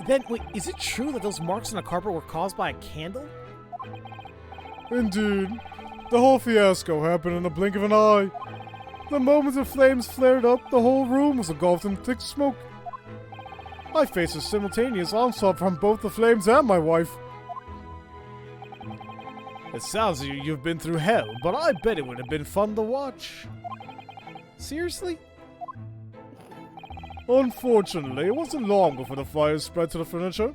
Then, wait, is it true that those marks on the carpet were caused by a candle? Indeed. The whole fiasco happened in the blink of an eye. The moment the flames flared up, the whole room was engulfed in thick smoke. I faced a simultaneous onslaught from both the flames and my wife. It sounds like you've been through hell, but I bet it would have been fun to watch. Seriously? Unfortunately, it wasn't long before the fire spread to the furniture.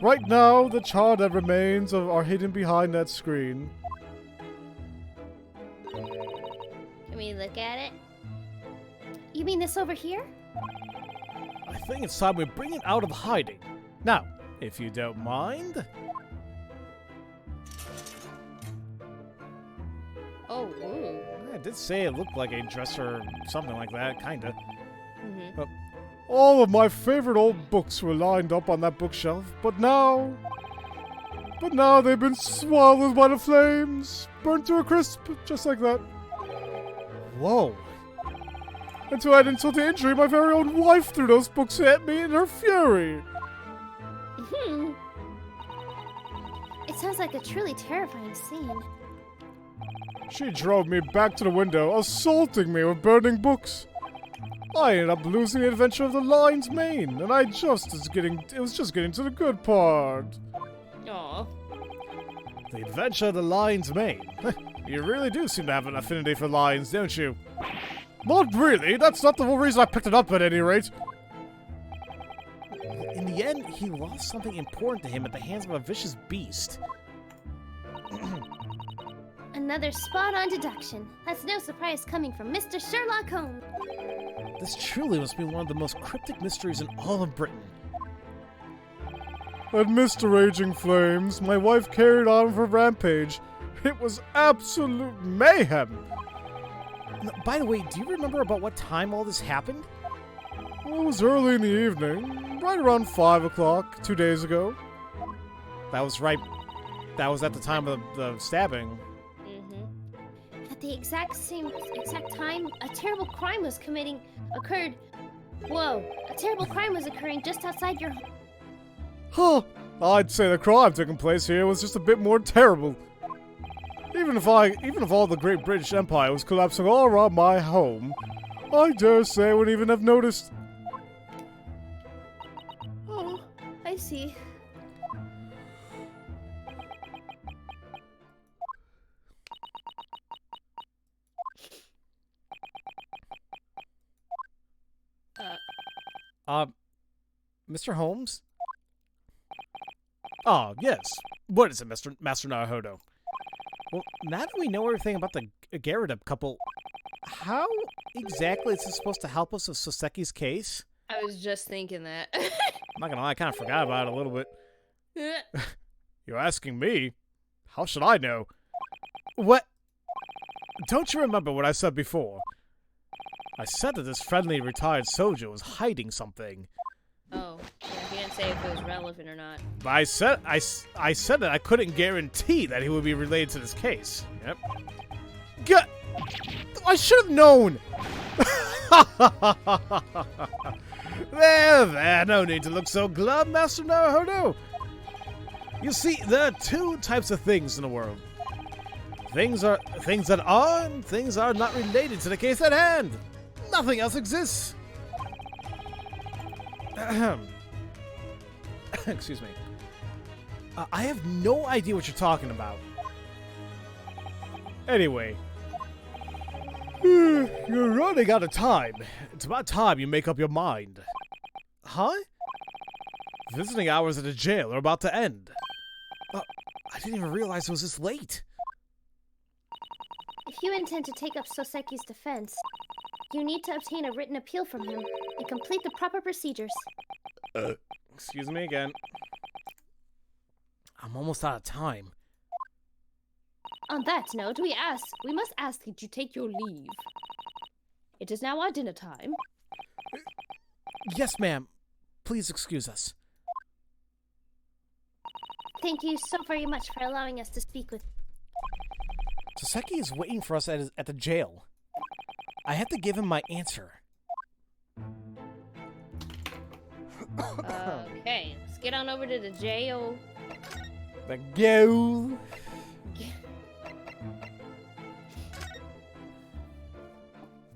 Right now, the charred remains are hidden behind that screen. Can we look at it? You mean this over here? I think it's time we bring it out of hiding. Now, if you don't mind. Oh, ooh. I did say it looked like a dresser or something like that, kinda. Mm-hmm. All of my favorite old books were lined up on that bookshelf, but now they've been swallowed by the flames, burnt to a crisp, just like that. Whoa. And to add insult to injury, my very own wife threw those books at me in her fury. It sounds like a truly terrifying scene. She drove me back to the window, assaulting me with burning books. I ended up losing the adventure of the lion's mane, and it was just getting to the good part. Aw. The adventure of the lion's mane. You really do seem to have an affinity for lions, don't you? Not really. That's not the whole reason I picked it up at any rate. In the end, he lost something important to him at the hands of a vicious beast. Another spot-on deduction. That's no surprise coming from Mr. Sherlock Holmes. This truly must be one of the most cryptic mysteries in all of Britain. Amidst the raging flames, my wife carried on with her rampage. It was absolute mayhem. By the way, do you remember about what time all this happened? Well, it was early in the evening, right around 5 o'clock, 2 days ago. That was right. That was at the time of the stabbing. At the exact time, a terrible crime was occurring just outside your home. Huh. I'd say the crime taking place here was just a bit more terrible. Even if all the great British Empire was collapsing all around my home, I dare say I wouldn't even have noticed. Oh, I see. Mr. Holmes? Oh, yes. What is it, Master Naruhodo? Well, now that we know everything about the Garrideb couple, how exactly is this supposed to help us with Soseki's case? I was just thinking that. I'm not gonna lie, I kind of forgot about it a little bit. You're asking me? How should I know? What? Don't you remember what I said before? I said that this friendly retired soldier was hiding something. Oh, yeah, he didn't say if it was relevant or not. But I said that I couldn't guarantee that he would be related to this case. Yep. I should have known! There, no need to look so glum, Master Naruhodo. You see, there are two types of things in the world. Things that are and things are not related to the case at hand. Nothing else exists. Excuse me. I have no idea what you're talking about. Anyway. You're running out of time. It's about time you make up your mind. Huh? Visiting hours at the jail are about to end. I didn't even realize it was this late. If you intend to take up Soseki's defense, you need to obtain a written appeal from him and complete the proper procedures. Excuse me again. I'm almost out of time. On that note, we must ask that you take your leave. It is now our dinner time. Yes, ma'am. Please excuse us. Thank you so very much for allowing us to speak with. Soseki is waiting for us at the jail. I have to give him my answer. Okay, let's get on over to the jail. The jail.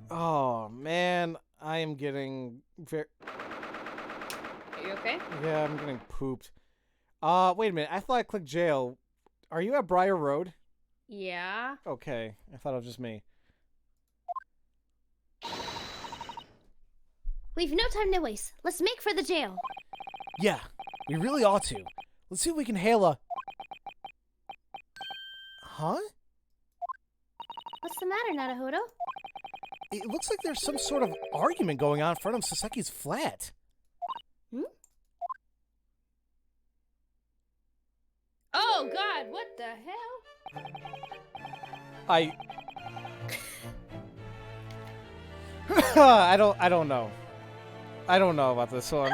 Oh, man. I am getting very... Are you okay? Yeah, I'm getting pooped. Wait a minute. I thought I clicked jail. Are you at Briar Road? Yeah. Okay. I thought it was just me. We've no time to waste. Let's make for the jail. Yeah, we really ought to. Let's see if we can hail a... Huh? What's the matter, Naruhodo? It looks like there's some sort of argument going on in front of Soseki's flat. Oh, God, what the hell? I don't know. I don't know about this one.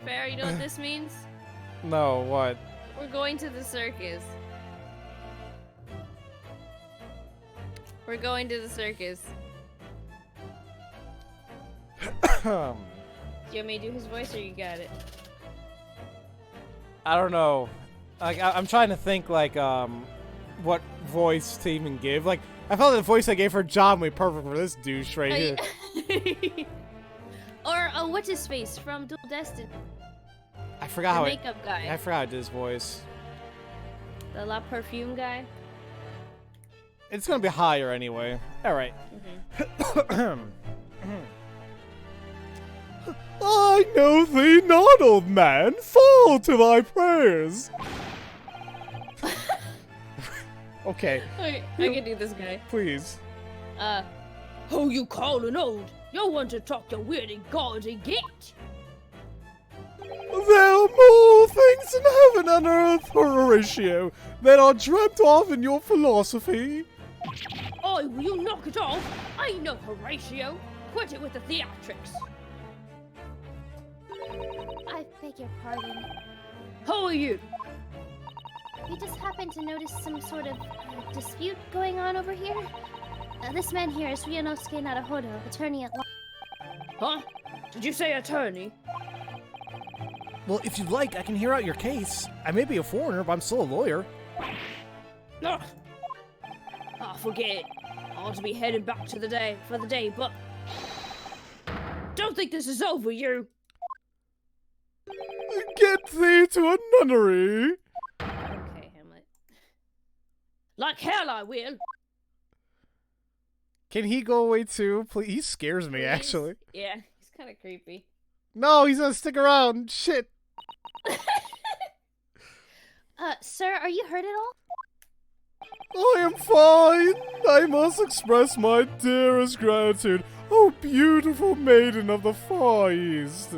Fair, you know what this means? No, what? We're going to the circus. We're going to the circus. Do you want me to do his voice or you got it? I don't know. Like I'm trying to think like what voice to even give. Like I felt the voice I gave for John would be perfect for this douche right here. Or what's his face from Dual Destiny? I forgot The how makeup guy. I forgot how I did his voice. The La Perfume guy. It's gonna be higher anyway. All right. I know thee not, old man. Fall to thy prayers. Okay. Okay, I can do this guy. Please. Who you calling old? You want to talk your weird and gaudy git? There are more things in heaven and earth, Horatio, that are dreamt of in your philosophy. Oh, will you knock it off? I know Horatio. Quit it with the theatrics. I beg your pardon. Who are you? We just happened to notice some sort of dispute going on over here. This man here is Ryunosuke Naruhodo, attorney at law. Huh? Did you say attorney? Well, if you'd like, I can hear out your case. I may be a foreigner, but I'm still a lawyer. No. Ah, forget it. I ought to be headed back to the day but don't think this is over, you. Get thee to a nunnery. Okay, Hamlet. Like hell I will. Can he go away too? Please. He scares me, actually. Yeah, he's kind of creepy. No, he's gonna stick around. Shit. Sir, are you hurt at all? I am fine. I must express my dearest gratitude. Oh, beautiful maiden of the Far East.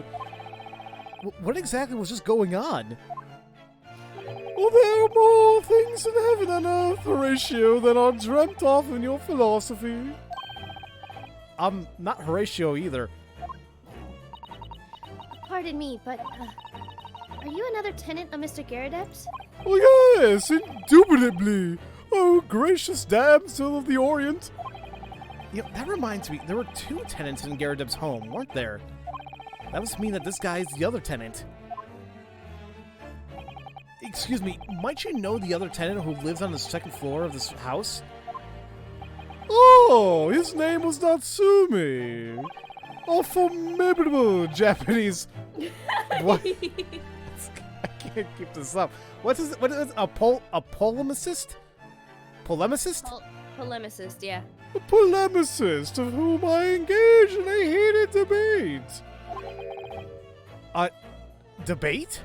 What exactly was just going on? Well, there are more things in heaven and earth, Horatio, that are dreamt of in your philosophy. I'm not Horatio either. Pardon me, but, are you another tenant of Mr. Garrideb's? Oh, yes, indubitably. Oh, gracious damsel of the Orient. You know, that reminds me, there were 2 tenants in Garrideb's home, weren't there? That must mean that this guy is the other tenant. Excuse me, might you know the other tenant who lives on the 2nd floor of this house? Oh, his name was Natsumi. Oh, formidable Japanese. What? I can't keep this up. What is a polemicist? Polemicist? Polemicist, yeah. A polemicist of whom I engage in a heated debate. Debate?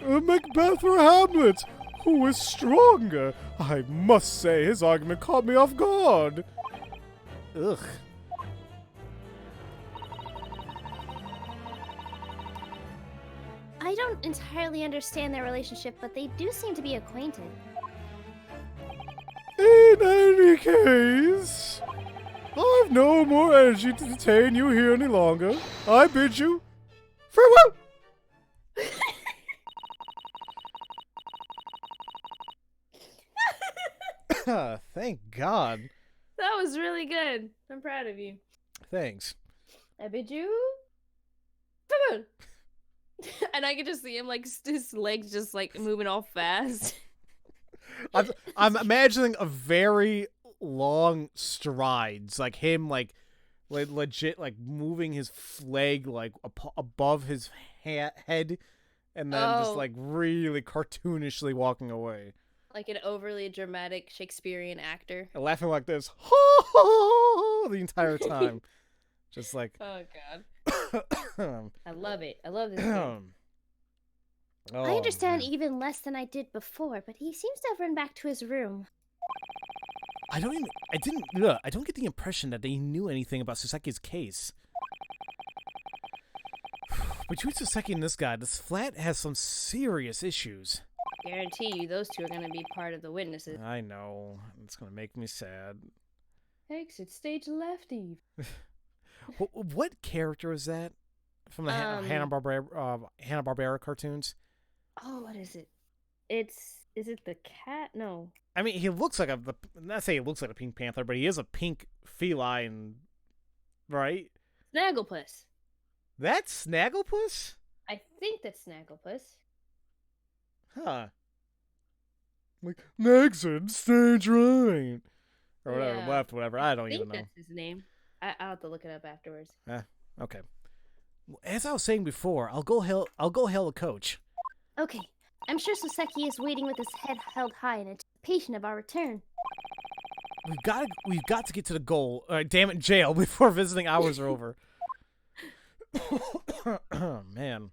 Macbeth or Hamlet? Who is stronger? I must say his argument caught me off guard. Ugh. I don't entirely understand their relationship, but they do seem to be acquainted. In any case, I've no more energy to detain you here any longer. I bid you farewell. Thank God. That was really good. I'm proud of you. Thanks. I bid you. Come on. And I could just see him, like, his legs just, like, moving all fast. I'm imagining a very long strides, like him, like legit, like moving his leg, like above his head, and then just, like, really cartoonishly walking away. Like an overly dramatic Shakespearean actor. And laughing like this, the entire time. Just like... Oh, God. I love it. I love this game. I understand even less than I did before, but he seems to have run back to his room. I don't get the impression that they knew anything about Soseki's case. Between Soseki and this guy, this flat has some serious issues. Guarantee you those two are gonna be part of the witnesses. I know. It's gonna make me sad. Exit stage left, Eve. What character is that from the Hanna-Barbera cartoons? Oh, what is it? Is it the cat? No. I mean, he looks like not say he looks like a Pink Panther, but he is a pink feline, right? Snagglepuss. That's Snagglepuss? I think that's Snagglepuss. Huh. Like, exit stage right. Or whatever, Yeah. left, whatever. I don't even know. I think that's his name. I'll have to look it up afterwards. Okay. As I was saying before, I'll go hail the coach. Okay, I'm sure Soseki is waiting with his head held high in anticipation of our return. We've got to get to the goal. Damn it, jail before visiting hours are over. Man,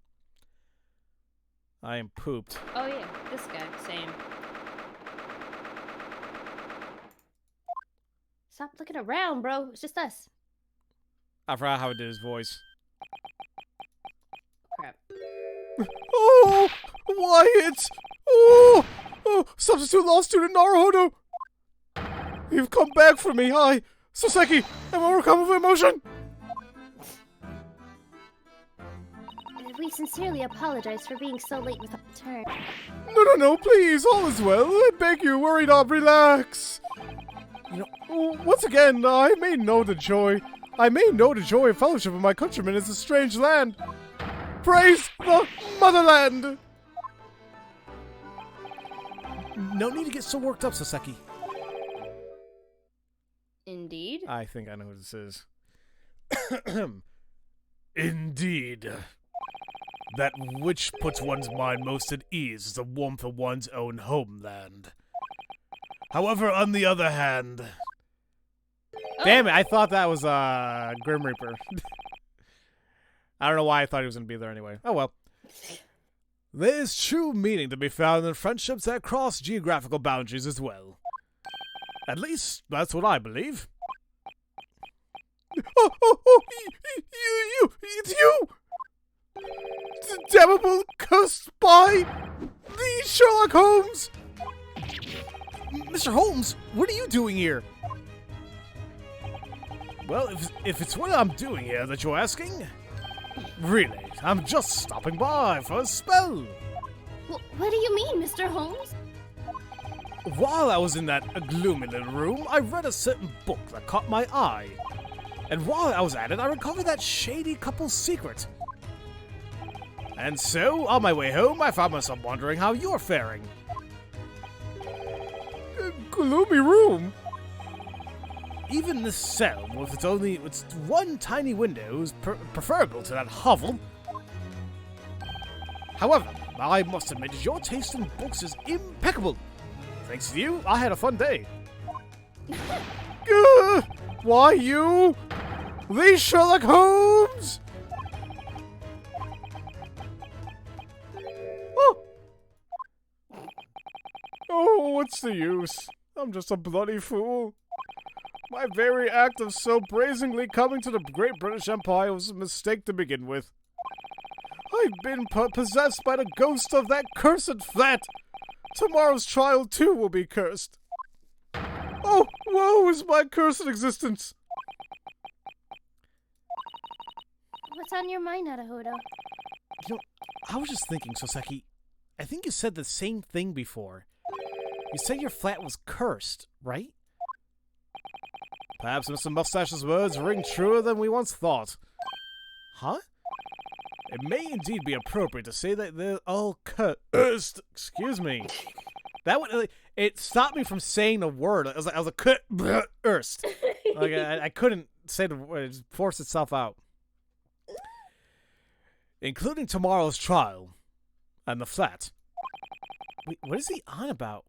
I am pooped. Oh yeah, this guy. Same. Stop looking around, bro. It's just us. I forgot how I did his voice. Crap. Oh, Wyatt! Oh, substitute law student Naruhodo! You've come back for me. Hi, Soseki. I'm overcome with emotion. We sincerely apologize for being so late with our return. No, please, all is well. I beg you, worry not, relax. You know, once again, I may know the joy of fellowship with my countrymen in this strange land. Praise the motherland! No need to get so worked up, Soseki. Indeed. I think I know who this is. Indeed. That which puts one's mind most at ease is the warmth of one's own homeland. However, on the other hand... Oh. Damn it, I thought that was Grim Reaper. I don't know why I thought he was going to be there anyway. Oh well. There is true meaning to be found in friendships that cross geographical boundaries as well. At least, that's what I believe. It's you! Damnable, cursed by the Sherlock Holmes! Mr. Holmes, what are you doing here? Well, if it's what I'm doing here that you're asking, really, I'm just stopping by for a spell. What do you mean, Mr. Holmes? While I was in that gloomy little room, I read a certain book that caught my eye. And while I was at it, I uncovered that shady couple's secret. And so, on my way home, I found myself wondering how you're faring. A gloomy room? Even this cell, with its one tiny window, is preferable to that hovel. However, I must admit, your taste in books is impeccable. Thanks to you, I had a fun day. Why you? The Sherlock Holmes? Oh, what's the use? I'm just a bloody fool. My very act of so brazenly coming to the Great British Empire was a mistake to begin with. I've been possessed by the ghost of that cursed flat. Tomorrow's trial, too, will be cursed. Oh, woe is my cursed existence. What's on your mind, Naruhodo? You know, I was just thinking, Soseki. I think you said the same thing before. You said your flat was cursed, right? Perhaps Mr. Mustache's words ring truer than we once thought. Huh? It may indeed be appropriate to say that they're all cursed. Excuse me. That would it stopped me from saying the word. I was like cursed. Like I couldn't say the word. It just forced itself out. Including tomorrow's trial and the flat. Wait, what is he on about?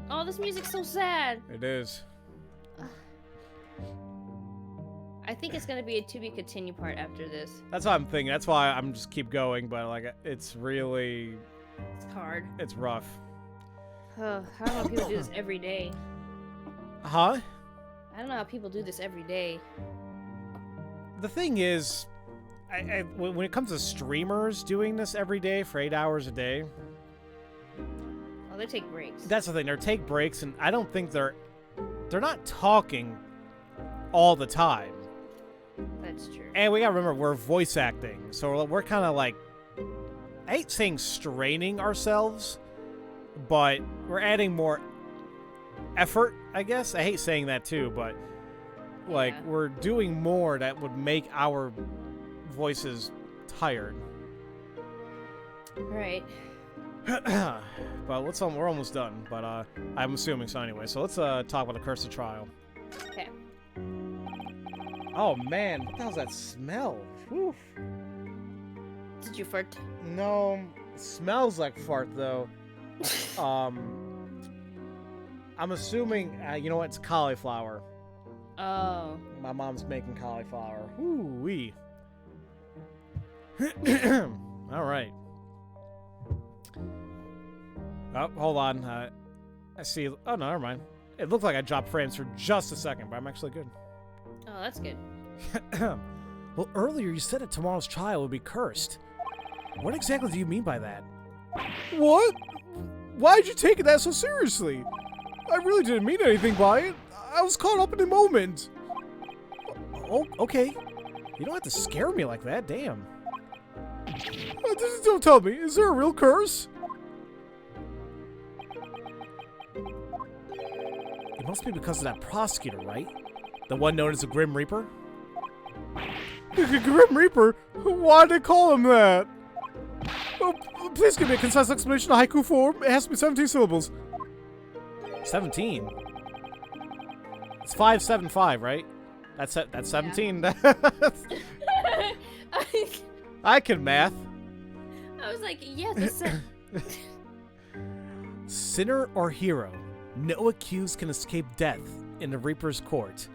Oh, this music's so sad. It is. I think it's gonna be a to be continued part after this. That's what I'm thinking. That's why I'm just keep going. But like, it's really, It's hard. it's rough. I don't know how people do this every day. Huh? I don't know how people do this every day. The thing is, when it comes to streamers doing this every day for 8 hours a day, Oh, they take breaks. that's the thing. They take breaks, and I don't think they're not talking all the time. That's true. And we gotta remember, we're voice acting, so we're kind of like, I hate saying straining ourselves, but we're adding more effort, I guess. I hate saying that too, but like we're doing more that would make our voices tired. Right. But we're almost done, but I'm assuming so anyway. So let's talk about the Curse of Trial. Okay. Oh man, what the hell's that smell? Whew. Did you fart? No, it smells like fart though. I'm assuming, you know what, it's cauliflower. Oh. My mom's making cauliflower. Ooh-wee. Alright. Oh, hold on. I see. Oh, no, never mind. It looked like I dropped frames for just a second, but I'm actually good. Oh, that's good. Well, earlier you said that tomorrow's trial would be cursed. What exactly do you mean by that? What? Why'd you take that so seriously? I really didn't mean anything by it. I was caught up in the moment. Oh, okay. You don't have to scare me like that, damn. Don't tell me, is there a real curse? It must be because of that prosecutor, right? The one known as the Grim Reaper? Grim Reaper? Why'd they call him that? Oh, please give me a concise explanation in haiku form. It has to be 17 syllables. 17? It's 575, right? That's 17. Yeah. I can math. I was like, yeah, that's Sinner or hero? No accused can escape death in the Reaper's court.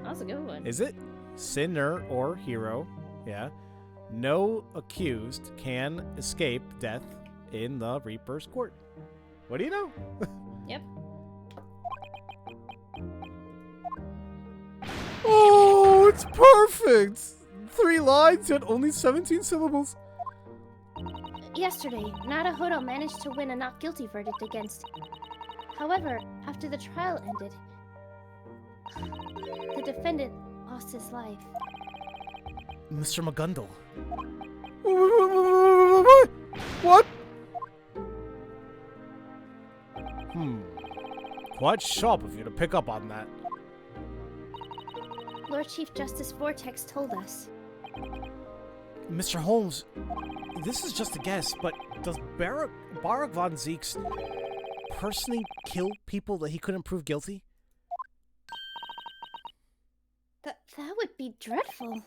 That's a good one. Is it? Sinner or hero? Yeah. No accused can escape death in the Reaper's court. What do you know? Yep. Oh, it's perfect! 3 lines, yet only 17 syllables. Yesterday, Naruhodo managed to win a not guilty verdict against. However, after the trial ended, the defendant lost his life. Mr. McGundle. What? Quite sharp of you to pick up on that. Lord Chief Justice Vortex told us. Mr. Holmes, this is just a guess, but does Barak von Zeeks personally kill people that he couldn't prove guilty? That would be dreadful.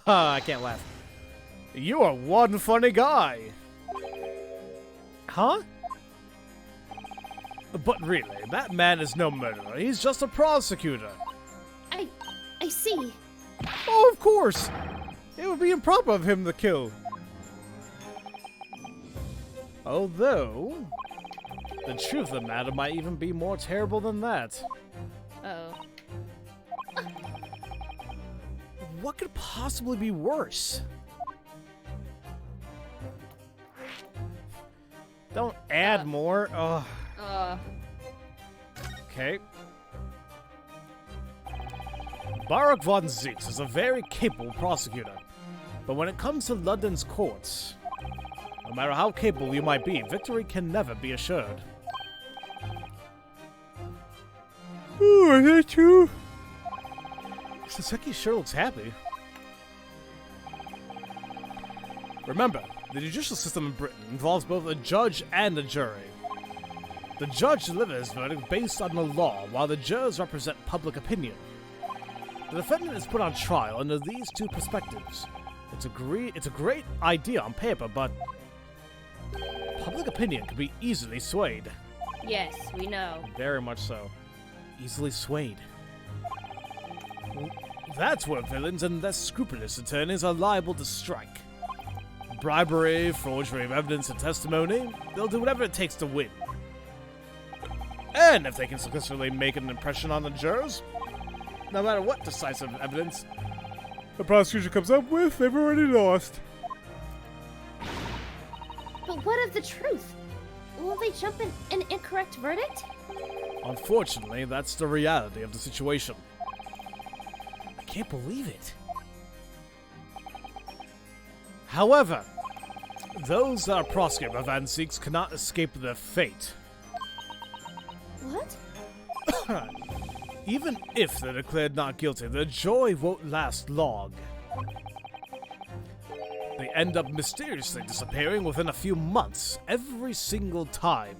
I can't laugh. You are one funny guy. Huh? But really, that man is no murderer. He's just a prosecutor. I see. Oh, of course. It would be improper of him to kill. Although, the truth of the matter might even be more terrible than that. Uh-oh. What could possibly be worse? Don't add more. Oh. Okay. Barak von Zeeks is a very capable prosecutor, but when it comes to London's courts, no matter how capable you might be, victory can never be assured. Oh, is that true? Soseki sure looks happy. Remember, the judicial system in Britain involves both a judge and a jury. The judge delivers his verdict based on the law, while the jurors represent public opinion. The defendant is put on trial under these two perspectives. It's a great idea on paper, but public opinion can be easily swayed. Yes, we know. Very much so. Easily swayed. That's where villains and less scrupulous attorneys are liable to strike. Bribery, forgery of evidence and testimony, they'll do whatever it takes to win. And if they can successfully make an impression on the jurors, no matter what decisive evidence, the prosecution comes up with, they've already lost. But what of the truth? Will they jump an incorrect verdict? Unfortunately, that's the reality of the situation. I can't believe it. However, those that are prosecuted by Van Zieks cannot escape their fate. What? Even if they're declared not guilty, their joy won't last long. They end up mysteriously disappearing within a few months, every single time.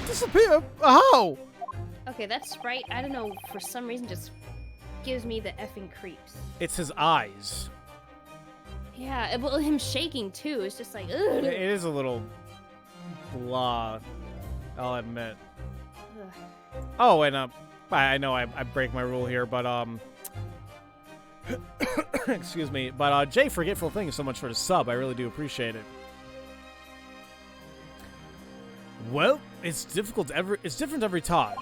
Disappear? How? Okay, that sprite, I don't know, for some reason just gives me the effing creeps. It's his eyes. Yeah, well, him shaking too. It's just like, ugh. It is a little blah, I'll admit. Ugh. Oh, and I know I break my rule here, but excuse me, but Jay Forgetful, thank you so much for the sub. I really do appreciate it. Well, it's difficult. It's different every time.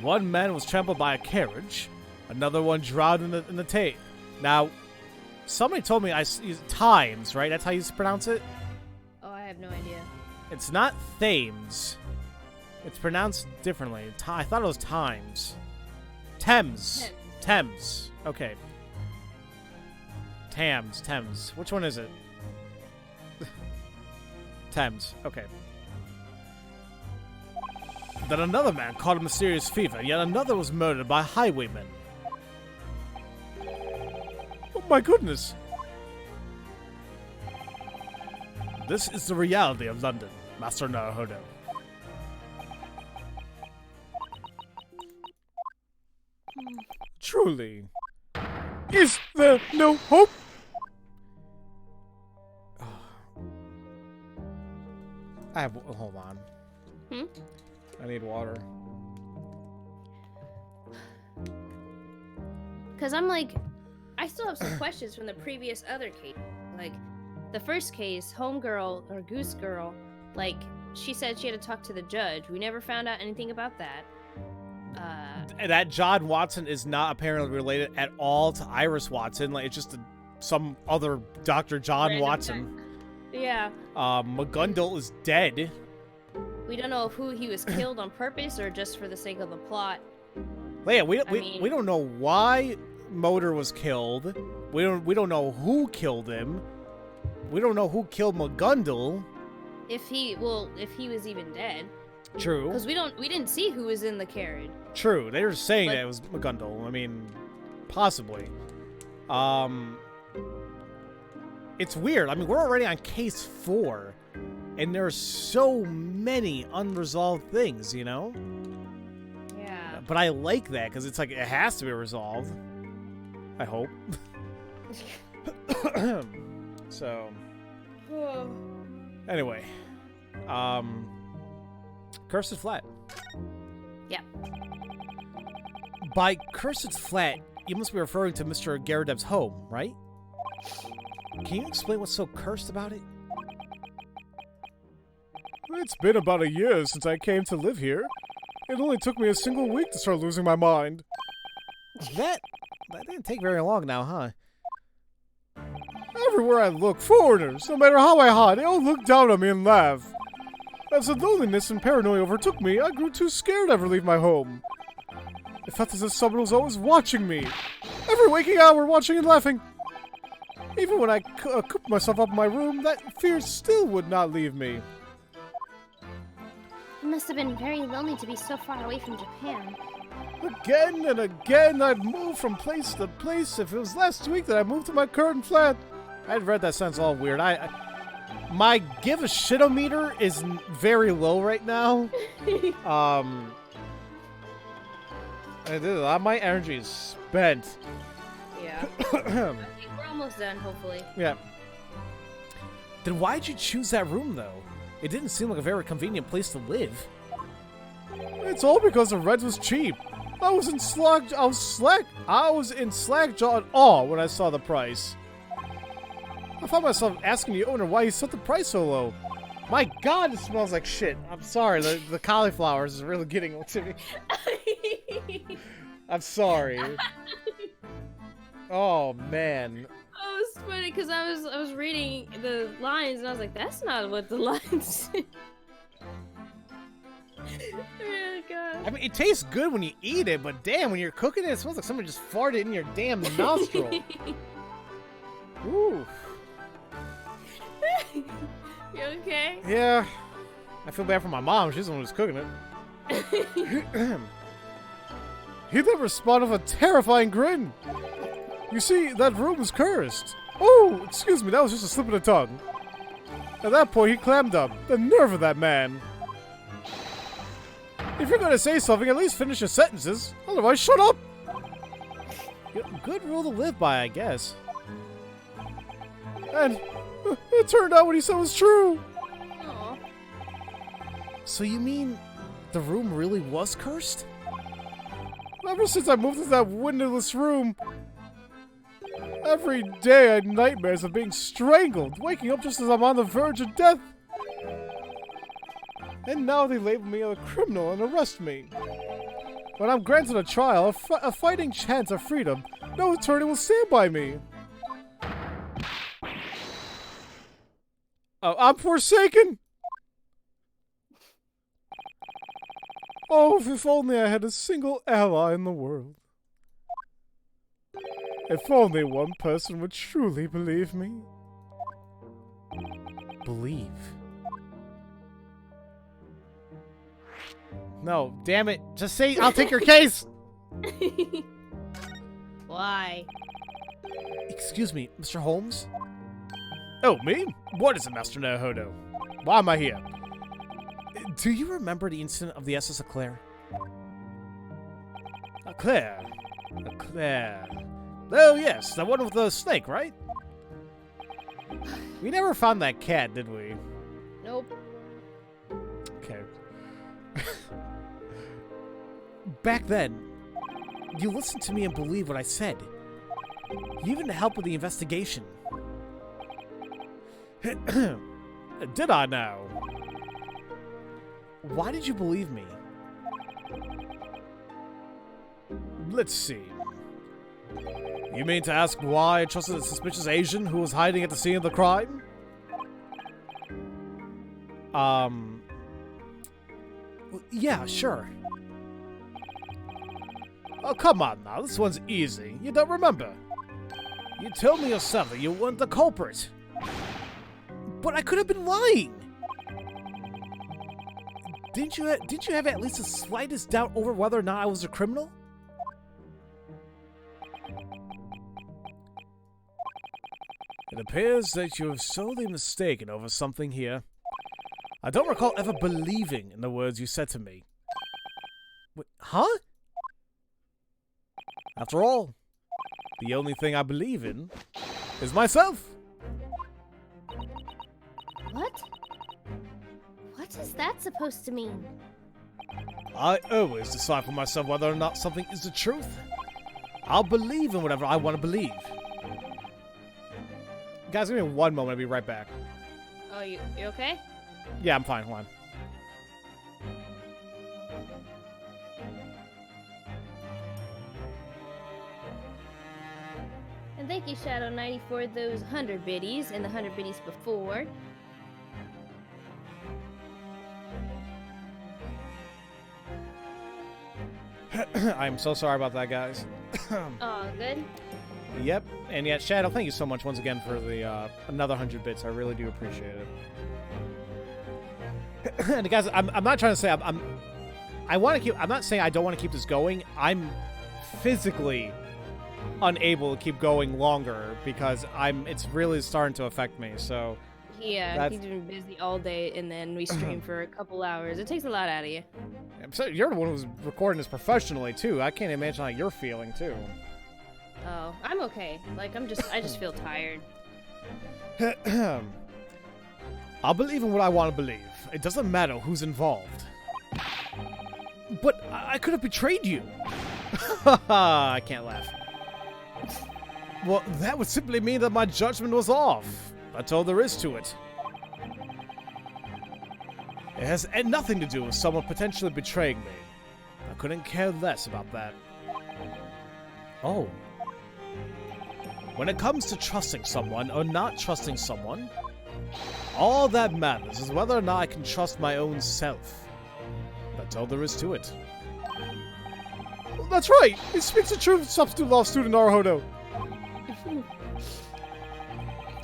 One man was trampled by a carriage, another one drowned in the tape. Now, somebody told me I use Times, right? That's how you pronounce it. Oh, I have no idea. It's not Thames. It's pronounced differently. I thought it was Times. Thames. Thames. Okay. Thames. Which one is it? Thames. Okay. Then another man caught a mysterious fever, yet another was murdered by highwaymen. Oh my goodness! This is the reality of London, Master Naruhodo. Truly. Is there no hope? Hold on. I need water. Because I'm like, I still have some questions from the previous other case. Like, the first case, Homegirl, or Goose Girl, like, she said she had to talk to the judge. We never found out anything about that. That John Watson is not apparently related at all to Iris Watson. Like, it's just some other Dr. John Random Watson. guy. Yeah. McGundle is dead. We don't know if he was killed on purpose or just for the sake of the plot. Well, yeah, we don't know why Motor was killed. We don't know who killed him. We don't know who killed McGundle. If he was even dead. True. Because we didn't see who was in the carriage. True. They were saying that it was McGundle. I mean, possibly. It's weird. I mean, we're already on case 4, and there's so many unresolved things, you know? Yeah. But I like that, because it's like, it has to be resolved. I hope. So. Anyway. Cursed Flat. Yeah. By Cursed Flat, you must be referring to Mr. Garrideb's home, right? Can you explain what's so cursed about it? It's been about a year since I came to live here. It only took me a single week to start losing my mind. That didn't take very long now, huh? Everywhere I look, foreigners, no matter how I hide, they all look down on me and laugh. As the loneliness and paranoia overtook me, I grew too scared to ever leave my home. It felt as if someone was always watching me. Every waking hour, watching and laughing. Even when I cooped myself up in my room, that fear still would not leave me. It must have been very lonely to be so far away from Japan. Again and again, I'd move from place to place. If it was last week that I moved to my current flat. I'd read that sentence all weird. My give a shit-o-meter is very low right now. My energy is spent. Yeah. I think we're almost done, hopefully. Yeah. Then why'd you choose that room, though? It didn't seem like a very convenient place to live. It's all because the rent was cheap. I was in slackjawed awe when I saw the price. I found myself asking the owner why he set the price so low. My God, it smells like shit. I'm sorry, the cauliflowers is really getting to me. I'm sorry. Oh man. Oh, it's funny because I was reading the lines and I was like, that's not what the lines say. Oh god. I mean, it tastes good when you eat it, but damn, when you're cooking it, it smells like someone just farted in your damn nostril. Ooh. You okay? Yeah. I feel bad for my mom. She's the one who's cooking it. He then responded with a terrifying grin. You see, that room is cursed. Oh, excuse me, that was just a slip of the tongue. At that point, he clammed up. The nerve of that man. If you're going to say something, at least finish your sentences. Otherwise, shut up. Good rule to live by, I guess. And it turned out what he said was true. Aw. So you mean the room really was cursed? Ever since I moved into that windowless room, every day I had nightmares of being strangled, waking up just as I'm on the verge of death. And now they label me a criminal and arrest me. When I'm granted a trial, a fighting chance of freedom, no attorney will stand by me. Oh, I'm forsaken! Oh, if only I had a single ally in the world. If only one person would truly believe me. Believe? No, damn it. Just say, I'll take your case! Why? Excuse me, Mr. Holmes? Oh, me? What is it, Master Naruhodo? Why am I here? Do you remember the incident of the SS Eclair? Eclair? Eclair. Oh, yes, the one with the snake, right? We never found that cat, did we? Nope. Okay. Back then, you listened to me and believed what I said. You even helped with the investigation. Did I now? Why did you believe me? Let's see. You mean to ask why I trusted a suspicious Asian who was hiding at the scene of the crime? Yeah, sure. Oh, come on now, this one's easy. You don't remember. You told me yourself that you weren't the culprit. But I could have been lying! Didn't you have at least the slightest doubt over whether or not I was a criminal? It appears that you have sorely mistaken over something here. I don't recall ever believing in the words you said to me. Wait, huh? After all, the only thing I believe in is myself. What? What is that supposed to mean? I always decide for myself whether or not something is the truth. I'll believe in whatever I want to believe. Guys, give me one moment. I'll be right back. Oh, you okay? Yeah, I'm fine. Hold on. And thank you, Shadow 90, for those 100 biddies and the 100 biddies before. I'm so sorry about that, guys. Oh, good. Yep, and yet, Shadow, thank you so much once again for the another 100 bits. I really do appreciate it. And guys, I'm not trying to say I want to keep. I'm not saying I don't want to keep this going. I'm physically unable to keep going longer because it's really starting to affect me. So Yeah, he's been busy all day, and then we stream for a couple hours. It takes a lot out of you. So you're the one who's recording this professionally too. I can't imagine how you're feeling too. Oh, I'm okay. Like, I just feel tired. I'll believe in what I want to believe. It doesn't matter who's involved. But I could have betrayed you. I can't laugh. Well, that would simply mean that my judgment was off. That's all there is to it. It has nothing to do with someone potentially betraying me. I couldn't care less about that. Oh. When it comes to trusting someone or not trusting someone, all that matters is whether or not I can trust my own self. That's all there is to it. That's right! It speaks the truth, substitute law student Naruhodo.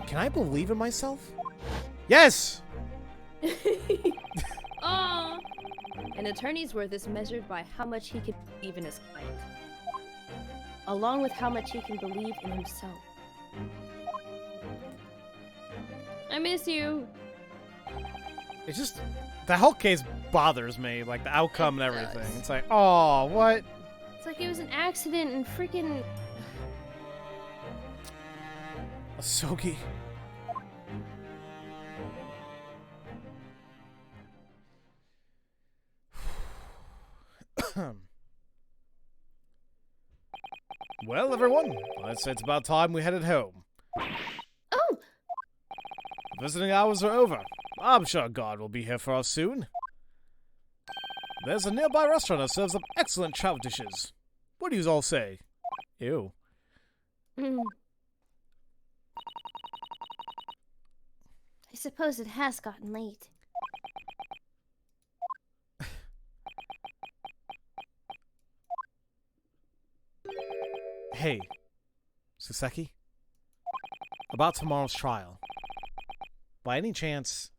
Can I believe in myself? Yes! Aw. An attorney's worth is measured by how much he can believe in his client, along with how much he can believe in himself. I miss you. It's just... the whole case bothers me, like the outcome and everything. does. It's like, oh, what? It's like it was an accident and freaking... Soseki. Well, everyone, I'd say it's about time we headed home. Oh! Visiting hours are over. I'm sure God will be here for us soon. There's a nearby restaurant that serves up excellent trout dishes. What do you all say? Ew. Mm. I suppose it has gotten late. Hey, Soseki? About tomorrow's trial. By any chance,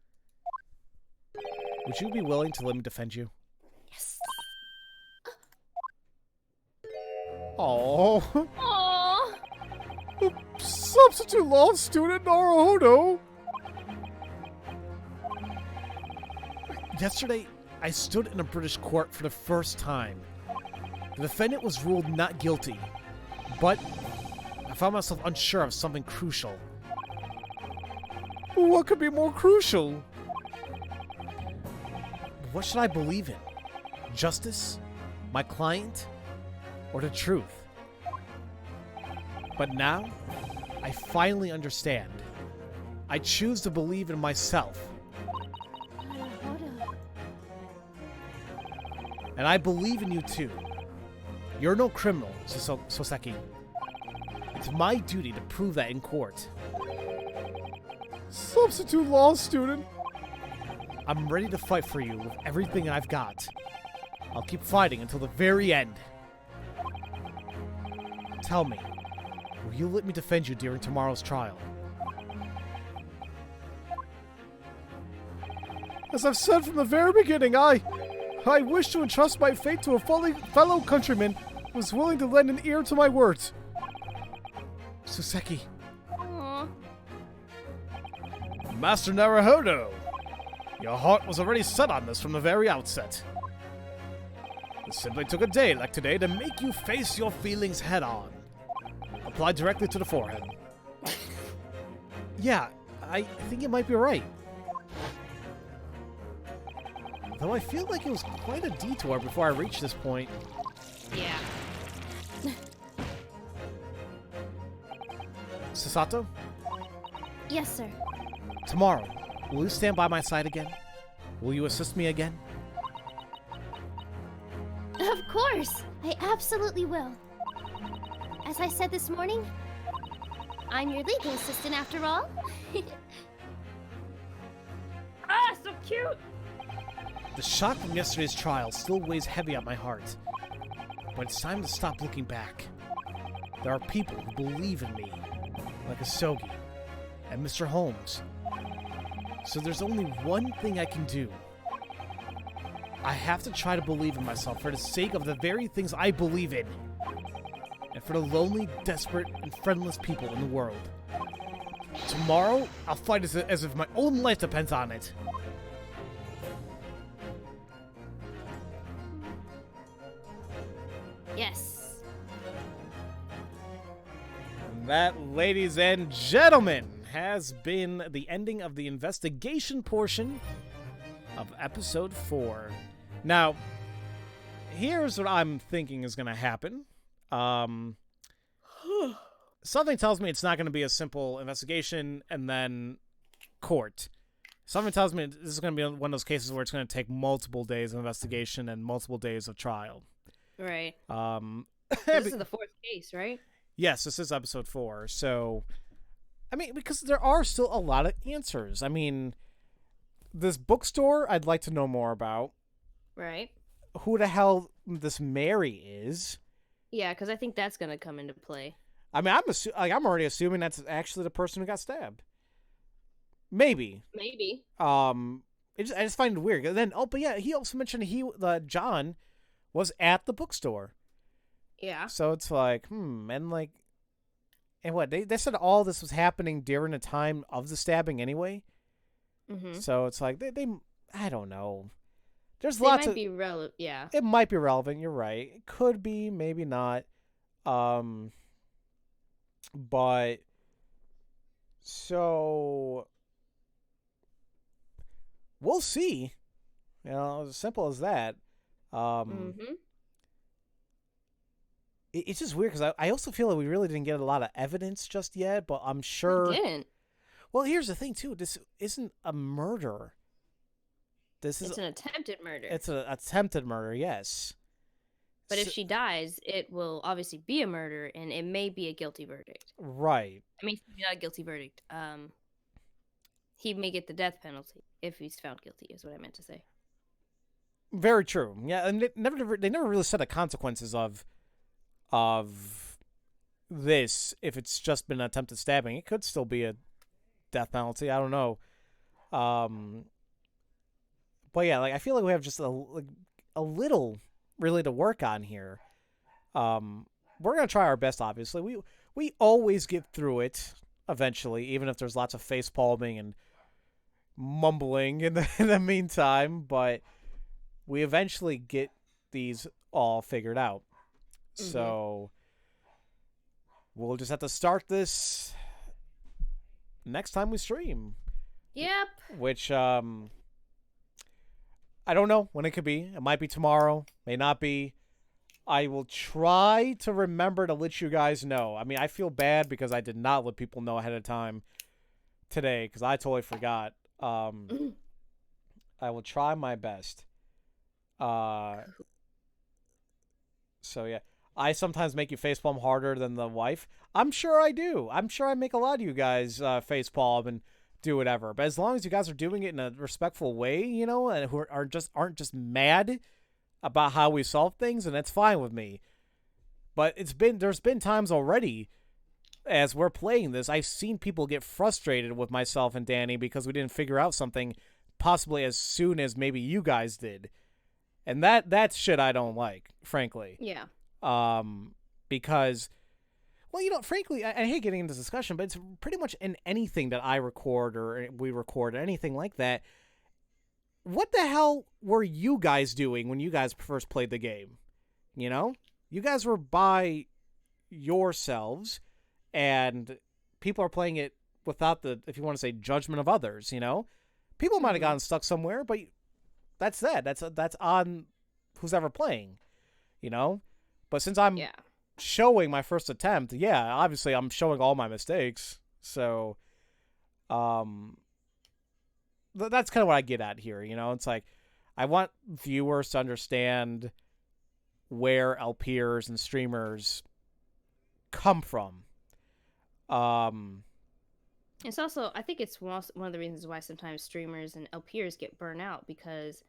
would you be willing to let me defend you? Yes. Oh, Aww. substitute law student Naruhodo. Yesterday, I stood in a British court for the first time. The defendant was ruled not guilty, but I found myself unsure of something crucial. What could be more crucial? What should I believe in? Justice? My client? Or the truth? But now, I finally understand. I choose to believe in myself. And I believe in you too. You're no criminal, Soseki. It's my duty to prove that in court. Substitute law student. I'm ready to fight for you with everything I've got. I'll keep fighting until the very end. Tell me, will you let me defend you during tomorrow's trial? As I've said from the very beginning, I wish to entrust my fate to a fellow countryman who is willing to lend an ear to my words. Soseki. Aww. Master Naruhodo, your heart was already set on this from the very outset. It simply took a day like today to make you face your feelings head on. Apply directly to the forehead. Yeah, I think you might be right. Though I feel like it was quite a detour before I reached this point. Yeah. Sasato, Yes, sir. tomorrow, will you stand by my side again? Will you assist me again? Of course! I absolutely will. As I said this morning, I'm your legal assistant after all. Ah, so cute! The shock from yesterday's trial still weighs heavy on my heart. But it's time to stop looking back. There are people who believe in me, like Asogi and Mr. Holmes. So there's only one thing I can do. I have to try to believe in myself for the sake of the very things I believe in. And for the lonely, desperate, and friendless people in the world. Tomorrow, I'll fight as if my own life depends on it. Yes. And that, ladies and gentlemen, has been the ending of the investigation portion of episode 4. Now, here's what I'm thinking is going to happen. Something tells me it's not going to be a simple investigation and then court. Something tells me this is going to be one of those cases where it's going to take multiple days of investigation and multiple days of trial. Right. Um, This is the 4th case, right? Yes, this is episode 4. So, I mean, because there are still a lot of answers. I mean, this bookstore I'd like to know more about. Right. Who the hell this Mary is. Yeah, because I think that's going to come into play. I mean, I'm already assuming that's actually the person who got stabbed. Maybe. I just find it weird. And then, but yeah, he also mentioned John was at the bookstore. Yeah. So it's like, and what they said all this was happening during the time of the stabbing anyway. Mm-hmm. So it's like they I don't know. There's They lots might of be relevant. Yeah. It might be relevant. You're right. It could be, maybe not. But so we'll see. You know, as simple as that. It's just weird because I also feel like we really didn't get a lot of evidence just yet, but I'm sure. We didn't. Well, here's the thing too. This isn't a murder. It's an attempted murder. It's an attempted murder, yes. But if she dies, it will obviously be a murder, and it may be a guilty verdict. Right. I mean, not a guilty verdict. He may get the death penalty if he's found guilty, is what I meant to say. Very true. Yeah, and they never really said the consequences of this. If it's just been an attempted stabbing, it could still be a death penalty. I don't know. But yeah, I feel like we have just a little really to work on here. We're gonna try our best. Obviously, we always get through it eventually, even if there's lots of face palming and mumbling in the meantime. But we eventually get these all figured out. Mm-hmm. So we'll just have to start this next time we stream. Yep. Which I don't know when it could be. It might be tomorrow. May not be. I will try to remember to let you guys know. I mean, I feel bad because I did not let people know ahead of time today because I totally forgot. I will try my best. So, yeah. I sometimes make you facepalm harder than the wife. I'm sure I do. I'm sure I make a lot of you guys facepalm and do whatever, but as long as you guys are doing it in a respectful way, you know, and who aren't just mad about how we solve things, and that's fine with me. But there's been times already as we're playing this, I've seen people get frustrated with myself and Danny because we didn't figure out something possibly as soon as maybe you guys did, and that's shit I don't like, frankly. Yeah. Because, well, you know, frankly, I hate getting into this discussion, but it's pretty much in anything that I record or we record or anything like that. What the hell were you guys doing when you guys first played the game? You know? You guys were by yourselves, and people are playing it without the, if you want to say, judgment of others, you know? People might have gotten stuck somewhere, but that's that. That's on who's ever playing, you know? But since I'm showing my first attempt, obviously I'm showing all my mistakes. So, that's kind of what I get at here, you know? It's like, I want viewers to understand where LPers and streamers come from. It's also, I think it's one of the reasons why sometimes streamers and LPers get burnt out, because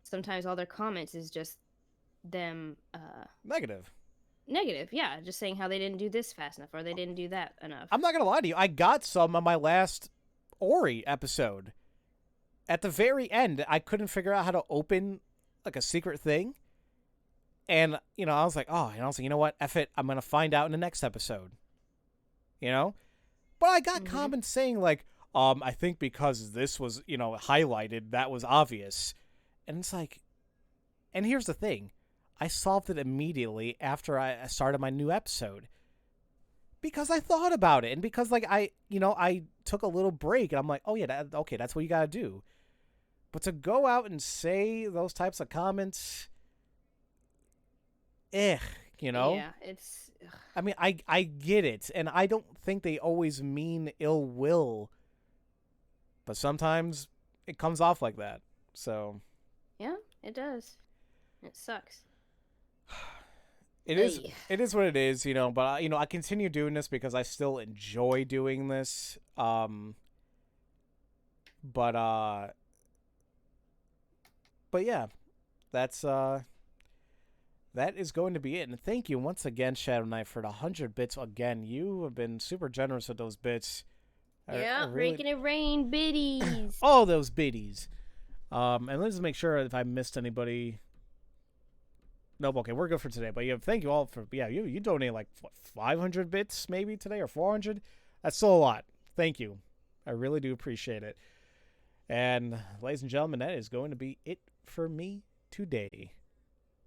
sometimes all their comments is just them Negative, yeah, just saying how they didn't do this fast enough or they didn't do that enough. I'm not gonna lie to you, I got some on my last Ori episode. At the very end, I couldn't figure out how to open like a secret thing, and you know, I was like, you know what, F it, I'm gonna find out in the next episode, you know. But I got comments saying like, I think because this was, you know, highlighted, that was obvious, and it's like, and here's the thing, I solved it immediately after I started my new episode. Because I thought about it, and because, like, I took a little break, and I'm like, oh, yeah, okay, that's what you gotta do. But to go out and say those types of comments, you know? Yeah, it's... I mean, I get it, and I don't think they always mean ill will. But sometimes it comes off like that, so... Yeah, it does. It sucks. It is. It is what it is, you know. But you know, I continue doing this because I still enjoy doing this. But yeah, that's that is going to be it. And thank you once again, Shadow Knight, for the 100 bits again. You have been super generous with those bits. Yeah, making it rain, biddies. All those biddies. And let's just make sure if I missed anybody. Nope, okay, we're good for today. But yeah, thank you all for you donated like what, 500 bits maybe today or 400. That's still a lot. Thank you. I really do appreciate it. And ladies and gentlemen, that is going to be it for me today.